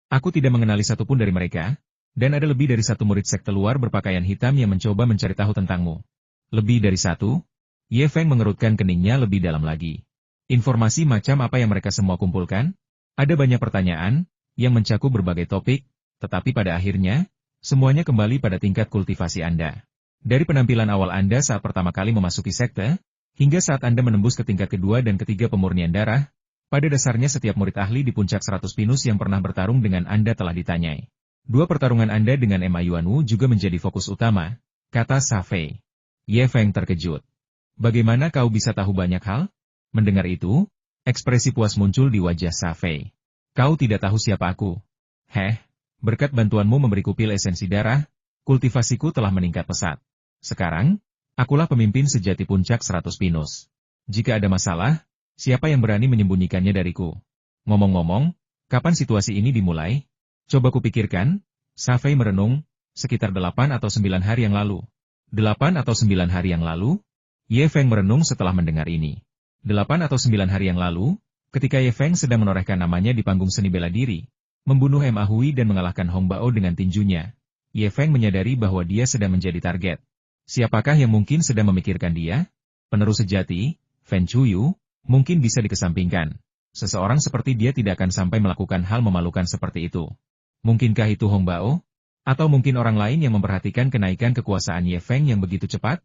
Aku tidak mengenali satupun dari mereka, Dan ada lebih dari satu murid sekte luar berpakaian hitam yang mencoba mencari tahu tentangmu. Lebih dari satu? Ye Feng mengerutkan keningnya lebih dalam lagi. Informasi macam apa yang mereka semua kumpulkan? Ada banyak pertanyaan, yang mencakup berbagai topik, tetapi pada akhirnya, semuanya kembali pada tingkat kultivasi Anda. Dari penampilan awal Anda saat pertama kali memasuki sekte, hingga saat Anda menembus ke tingkat kedua dan ketiga pemurnian darah, pada dasarnya setiap murid ahli di puncak 100 pinus yang pernah bertarung dengan Anda telah ditanyai. Dua pertarungan Anda dengan Emma Yuanwu juga menjadi fokus utama, kata Sa Fei. Ye Feng terkejut. Bagaimana kau bisa tahu banyak hal? Mendengar itu, ekspresi puas muncul di wajah Sa Fei. Kau tidak tahu siapa aku. Berkat bantuanmu memberiku pil esensi darah, kultivasiku telah meningkat pesat. Sekarang, akulah pemimpin sejati puncak 100 pinus. Jika ada masalah, siapa yang berani menyembunyikannya dariku? Ngomong-ngomong, kapan situasi ini dimulai? Coba kupikirkan, Sa Fei merenung, sekitar 8 atau 9 hari yang lalu. 8 atau 9 hari yang lalu? Ye Feng merenung setelah mendengar ini. 8 atau 9 hari yang lalu, ketika Ye Feng sedang menorehkan namanya di panggung seni bela diri, membunuh Emma Hui dan mengalahkan Hong Bao dengan tinjunya, Ye Feng menyadari bahwa dia sedang menjadi target. Siapakah yang mungkin sedang memikirkan dia? Penerus sejati, Fen Chuyu, mungkin bisa dikesampingkan. Seseorang seperti dia tidak akan sampai melakukan hal memalukan seperti itu. Mungkinkah itu Hong Bao? Atau mungkin orang lain yang memperhatikan kenaikan kekuasaan Ye Feng yang begitu cepat?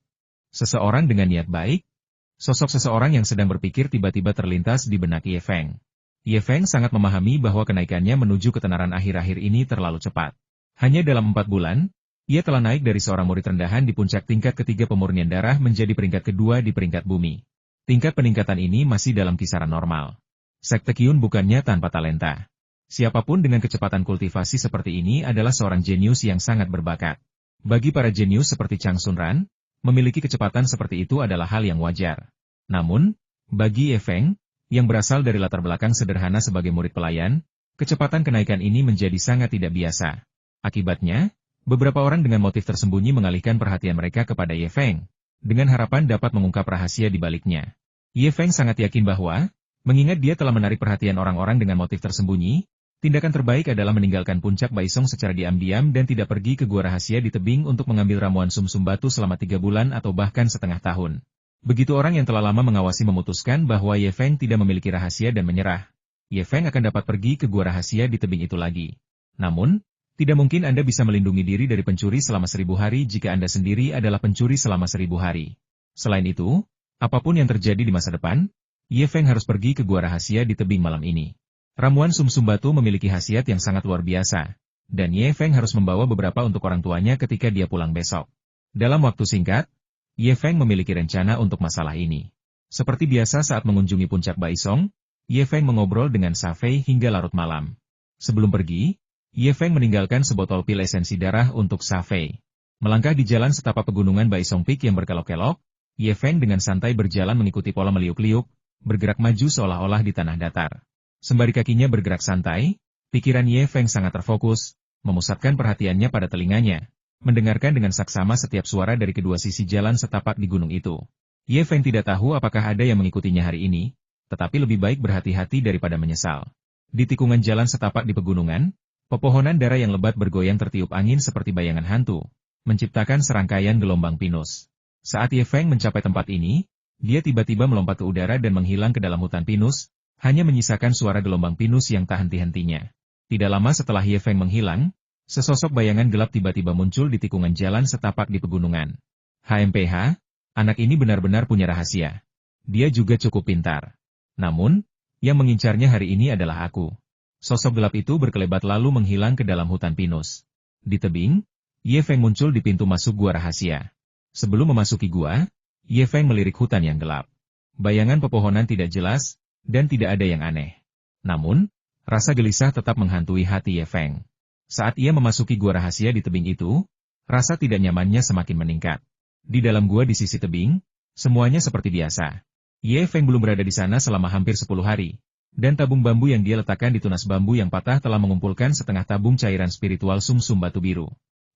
Seseorang dengan niat baik? Sosok seseorang yang sedang berpikir tiba-tiba terlintas di benak Ye Feng. Ye Feng sangat memahami bahwa kenaikannya menuju ketenaran akhir-akhir ini terlalu cepat. Hanya dalam 4 bulan, ia telah naik dari seorang murid rendahan di puncak tingkat ketiga pemurnian darah menjadi peringkat kedua di peringkat bumi. Tingkat peningkatan ini masih dalam kisaran normal. Sekte Qun bukannya tanpa talenta. Siapapun dengan kecepatan kultivasi seperti ini adalah seorang jenius yang sangat berbakat. Bagi para jenius seperti Chang Sunran, memiliki kecepatan seperti itu adalah hal yang wajar. Namun, bagi Ye Feng, yang berasal dari latar belakang sederhana sebagai murid pelayan, kecepatan kenaikan ini menjadi sangat tidak biasa. Akibatnya, beberapa orang dengan motif tersembunyi mengalihkan perhatian mereka kepada Ye Feng, dengan harapan dapat mengungkap rahasia di baliknya. Ye Feng sangat yakin bahwa, mengingat dia telah menarik perhatian orang-orang dengan motif tersembunyi, tindakan terbaik adalah meninggalkan puncak Baisong secara diam-diam dan tidak pergi ke gua rahasia di tebing untuk mengambil ramuan sumsum batu selama 3 bulan atau bahkan setengah tahun. Begitu orang yang telah lama mengawasi memutuskan bahwa Ye Feng tidak memiliki rahasia dan menyerah, Ye Feng akan dapat pergi ke gua rahasia di tebing itu lagi. Namun, tidak mungkin Anda bisa melindungi diri dari pencuri selama 1000 hari jika Anda sendiri adalah pencuri selama 1000 hari. Selain itu, apapun yang terjadi di masa depan, Ye Feng harus pergi ke gua rahasia di tebing malam ini. Ramuan sumsum batu memiliki khasiat yang sangat luar biasa, dan Ye Feng harus membawa beberapa untuk orang tuanya ketika dia pulang besok. Dalam waktu singkat, Ye Feng memiliki rencana untuk masalah ini. Seperti biasa saat mengunjungi puncak Baisong, Ye Feng mengobrol dengan Sa Fei hingga larut malam. Sebelum pergi, Ye Feng meninggalkan sebotol pil esensi darah untuk Sa Fei. Melangkah di jalan setapak pegunungan Baisong Peak yang berkelok-kelok, Ye Feng dengan santai berjalan mengikuti pola meliuk-liuk, bergerak maju seolah-olah di tanah datar. Sembari kakinya bergerak santai, pikiran Ye Feng sangat terfokus, memusatkan perhatiannya pada telinganya, mendengarkan dengan saksama setiap suara dari kedua sisi jalan setapak di gunung itu. Ye Feng tidak tahu apakah ada yang mengikutinya hari ini, tetapi lebih baik berhati-hati daripada menyesal. Di tikungan jalan setapak di pegunungan, pepohonan dara yang lebat bergoyang tertiup angin seperti bayangan hantu, menciptakan serangkaian gelombang pinus. Saat Ye Feng mencapai tempat ini, dia tiba-tiba melompat ke udara dan menghilang ke dalam hutan pinus, hanya menyisakan suara gelombang pinus yang tak henti-hentinya. Tidak lama setelah Ye Feng menghilang, sesosok bayangan gelap tiba-tiba muncul di tikungan jalan setapak di pegunungan. HMPH, anak ini benar-benar punya rahasia. Dia juga cukup pintar. Namun, yang mengincarnya hari ini adalah aku. Sosok gelap itu berkelebat lalu menghilang ke dalam hutan pinus. Di tebing, Ye Feng muncul di pintu masuk gua rahasia. Sebelum memasuki gua, Ye Feng melirik hutan yang gelap. Bayangan pepohonan tidak jelas, dan tidak ada yang aneh. Namun, rasa gelisah tetap menghantui hati Ye Feng. Saat ia memasuki gua rahasia di tebing itu, rasa tidak nyamannya semakin meningkat. Di dalam gua di sisi tebing, semuanya seperti biasa. Ye Feng belum berada di sana selama hampir 10 hari, dan tabung bambu yang dia letakkan di tunas bambu yang patah telah mengumpulkan setengah tabung cairan spiritual sumsum batu biru.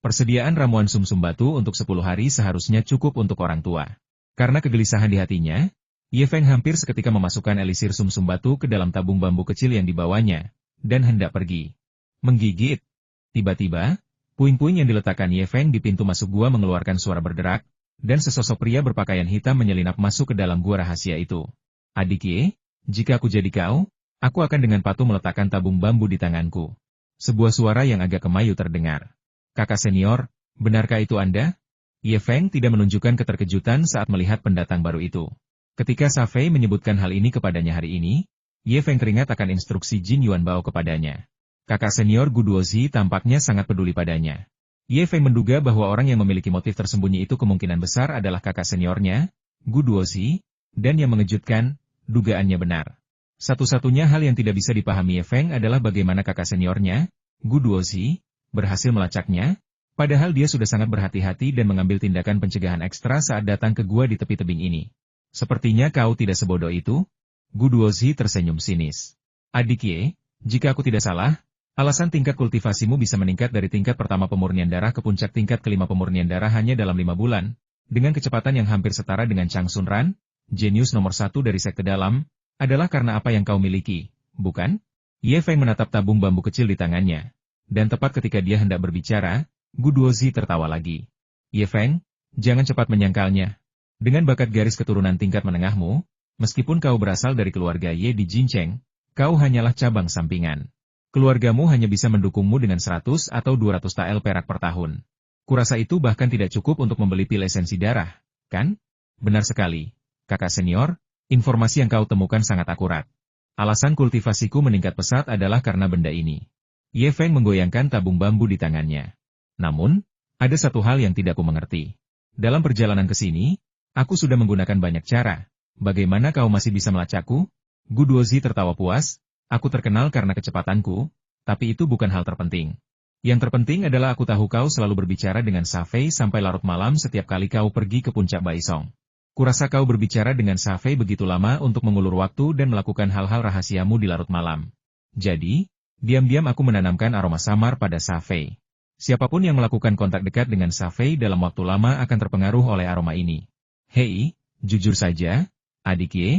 Persediaan ramuan sumsum batu untuk 10 hari seharusnya cukup untuk orang tua. Karena kegelisahan di hatinya, Ye Feng hampir seketika memasukkan elisir sumsum batu ke dalam tabung bambu kecil yang dibawanya, dan hendak pergi. Menggigit. Tiba-tiba, Puing-puing yang diletakkan Ye Feng di pintu masuk gua mengeluarkan suara berderak, dan sesosok pria berpakaian hitam menyelinap masuk ke dalam gua rahasia itu. Adik Ye, jika aku jadi kau, aku akan dengan patuh meletakkan tabung bambu di tanganku. Sebuah suara yang agak kemayu terdengar. Kakak senior, benarkah itu Anda? Ye Feng tidak menunjukkan keterkejutan saat melihat pendatang baru itu. Ketika Sa Fei menyebutkan hal ini kepadanya hari ini, Ye Feng teringat akan instruksi Jin Yuan Bao kepadanya. Kakak senior Gu Duozi tampaknya sangat peduli padanya. Ye Feng menduga bahwa orang yang memiliki motif tersembunyi itu kemungkinan besar adalah kakak seniornya, Gu Duozi, dan yang mengejutkan, dugaannya benar. Satu-satunya hal yang tidak bisa dipahami Ye Feng adalah bagaimana kakak seniornya, Gu Duozi, berhasil melacaknya, padahal dia sudah sangat berhati-hati dan mengambil tindakan pencegahan ekstra saat datang ke gua di tepi tebing ini. Sepertinya kau tidak sebodoh itu? Gu Duozi tersenyum sinis. Adik Ye, jika aku tidak salah, alasan tingkat kultivasimu bisa meningkat dari tingkat pertama pemurnian darah ke puncak tingkat kelima pemurnian darah hanya dalam 5 bulan, dengan kecepatan yang hampir setara dengan Chang Sun Ran, jenius nomor 1 dari sekte dalam, adalah karena apa yang kau miliki, bukan? Ye Feng menatap tabung bambu kecil di tangannya. Dan tepat ketika dia hendak berbicara, Gu Duozi tertawa lagi. Ye Feng, jangan cepat menyangkalnya. Dengan bakat garis keturunan tingkat menengahmu, meskipun kau berasal dari keluarga Ye di Jincheng, kau hanyalah cabang sampingan. Keluargamu hanya bisa mendukungmu dengan 100 atau 200 tael perak per tahun. Kurasa itu bahkan tidak cukup untuk membeli pil esensi darah, kan? Benar sekali. Kakak senior, informasi yang kau temukan sangat akurat. Alasan kultivasiku meningkat pesat adalah karena benda ini. Ye Feng menggoyangkan tabung bambu di tangannya. Namun, ada satu hal yang tidak ku mengerti. Dalam perjalanan ke sini, aku sudah menggunakan banyak cara. Bagaimana kau masih bisa melacakku? Gu Duozi tertawa puas. Aku terkenal karena kecepatanku, tapi itu bukan hal terpenting. Yang terpenting adalah aku tahu kau selalu berbicara dengan Sa Fei sampai larut malam setiap kali kau pergi ke puncak Baisong. Kurasa kau berbicara dengan Sa Fei begitu lama untuk mengulur waktu dan melakukan hal-hal rahasiamu di larut malam. Jadi, diam-diam aku menanamkan aroma samar pada Sa Fei. Siapapun yang melakukan kontak dekat dengan Sa Fei dalam waktu lama akan terpengaruh oleh aroma ini. Hei, jujur saja, adik Ye,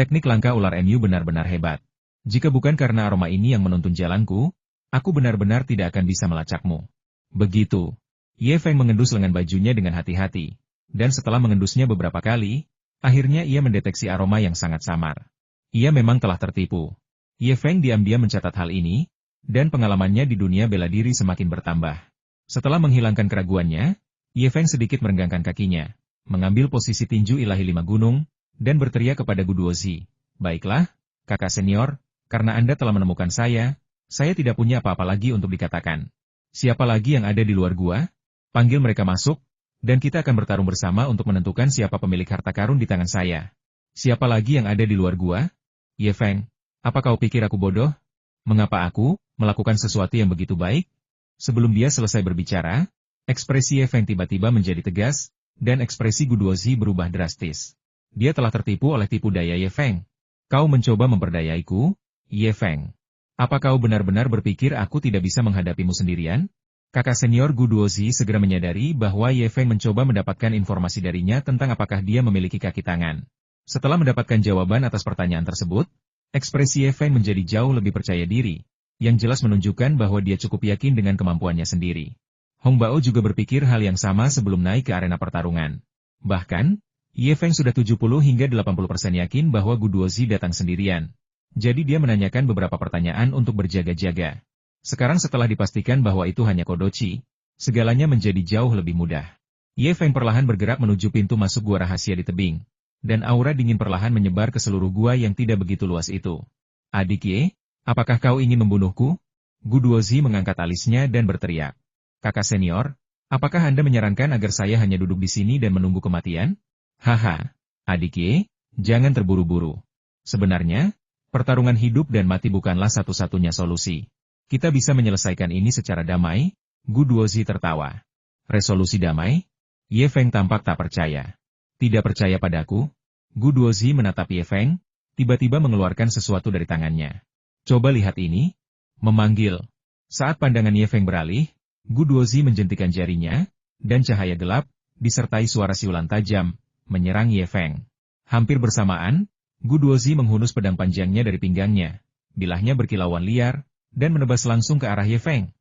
teknik langkah ular MU benar-benar hebat. Jika bukan karena aroma ini yang menuntun jalanku, aku benar-benar tidak akan bisa melacakmu. Begitu. Ye Feng mengendus lengan bajunya dengan hati-hati. Dan setelah mengendusnya beberapa kali, akhirnya ia mendeteksi aroma yang sangat samar. Ia memang telah tertipu. Ye Feng diam-diam mencatat hal ini, dan pengalamannya di dunia bela diri semakin bertambah. Setelah menghilangkan keraguannya, Ye Feng sedikit merenggangkan kakinya, mengambil posisi tinju ilahi 5 gunung, dan berteriak kepada Gu Duozi. Baiklah, kakak senior, karena Anda telah menemukan saya tidak punya apa-apa lagi untuk dikatakan. Siapa lagi yang ada di luar gua? Panggil mereka masuk, dan kita akan bertarung bersama untuk menentukan siapa pemilik harta karun di tangan saya. Siapa lagi yang ada di luar gua? Ye Feng, apa kau pikir aku bodoh? Mengapa aku melakukan sesuatu yang begitu baik? Sebelum dia selesai berbicara, ekspresi Ye Feng tiba-tiba menjadi tegas, dan ekspresi Gu Duozi berubah drastis. Dia telah tertipu oleh tipu daya Ye Feng. Kau mencoba memperdayaiku? Ye Feng, apa kau benar-benar berpikir aku tidak bisa menghadapimu sendirian? Kakak senior Gu Duozi segera menyadari bahwa Ye Feng mencoba mendapatkan informasi darinya tentang apakah dia memiliki kaki tangan. Setelah mendapatkan jawaban atas pertanyaan tersebut, ekspresi Ye Feng menjadi jauh lebih percaya diri, yang jelas menunjukkan bahwa dia cukup yakin dengan kemampuannya sendiri. Hong Bao juga berpikir hal yang sama sebelum naik ke arena pertarungan. Bahkan, Ye Feng sudah 70 hingga 80% yakin bahwa Gu Duozi datang sendirian. Jadi dia menanyakan beberapa pertanyaan untuk berjaga-jaga. Sekarang setelah dipastikan bahwa itu hanya kodochi, segalanya menjadi jauh lebih mudah. Ye Feng perlahan bergerak menuju pintu masuk gua rahasia di tebing, dan aura dingin perlahan menyebar ke seluruh gua yang tidak begitu luas itu. Adik Ye, apakah kau ingin membunuhku? Gu Duozi mengangkat alisnya dan berteriak. Kakak senior, apakah Anda menyarankan agar saya hanya duduk di sini dan menunggu kematian? Haha, adik Ye, jangan terburu-buru. Sebenarnya, pertarungan hidup dan mati bukanlah satu-satunya solusi. Kita bisa menyelesaikan ini secara damai. Gu Duozi tertawa. Resolusi damai? Ye Feng tampak tak percaya. Tidak percaya padaku? Gu Duozi menatap Ye Feng, tiba-tiba mengeluarkan sesuatu dari tangannya. Coba lihat ini. Memanggil. Saat pandangan Ye Feng beralih, Gu Duozi menjentikan jarinya, dan cahaya gelap, disertai suara siulan tajam, menyerang Ye Feng. Hampir bersamaan, Gu Duozi menghunus pedang panjangnya dari pinggangnya. Bilahnya berkilauan liar, dan menebas langsung ke arah Ye Feng.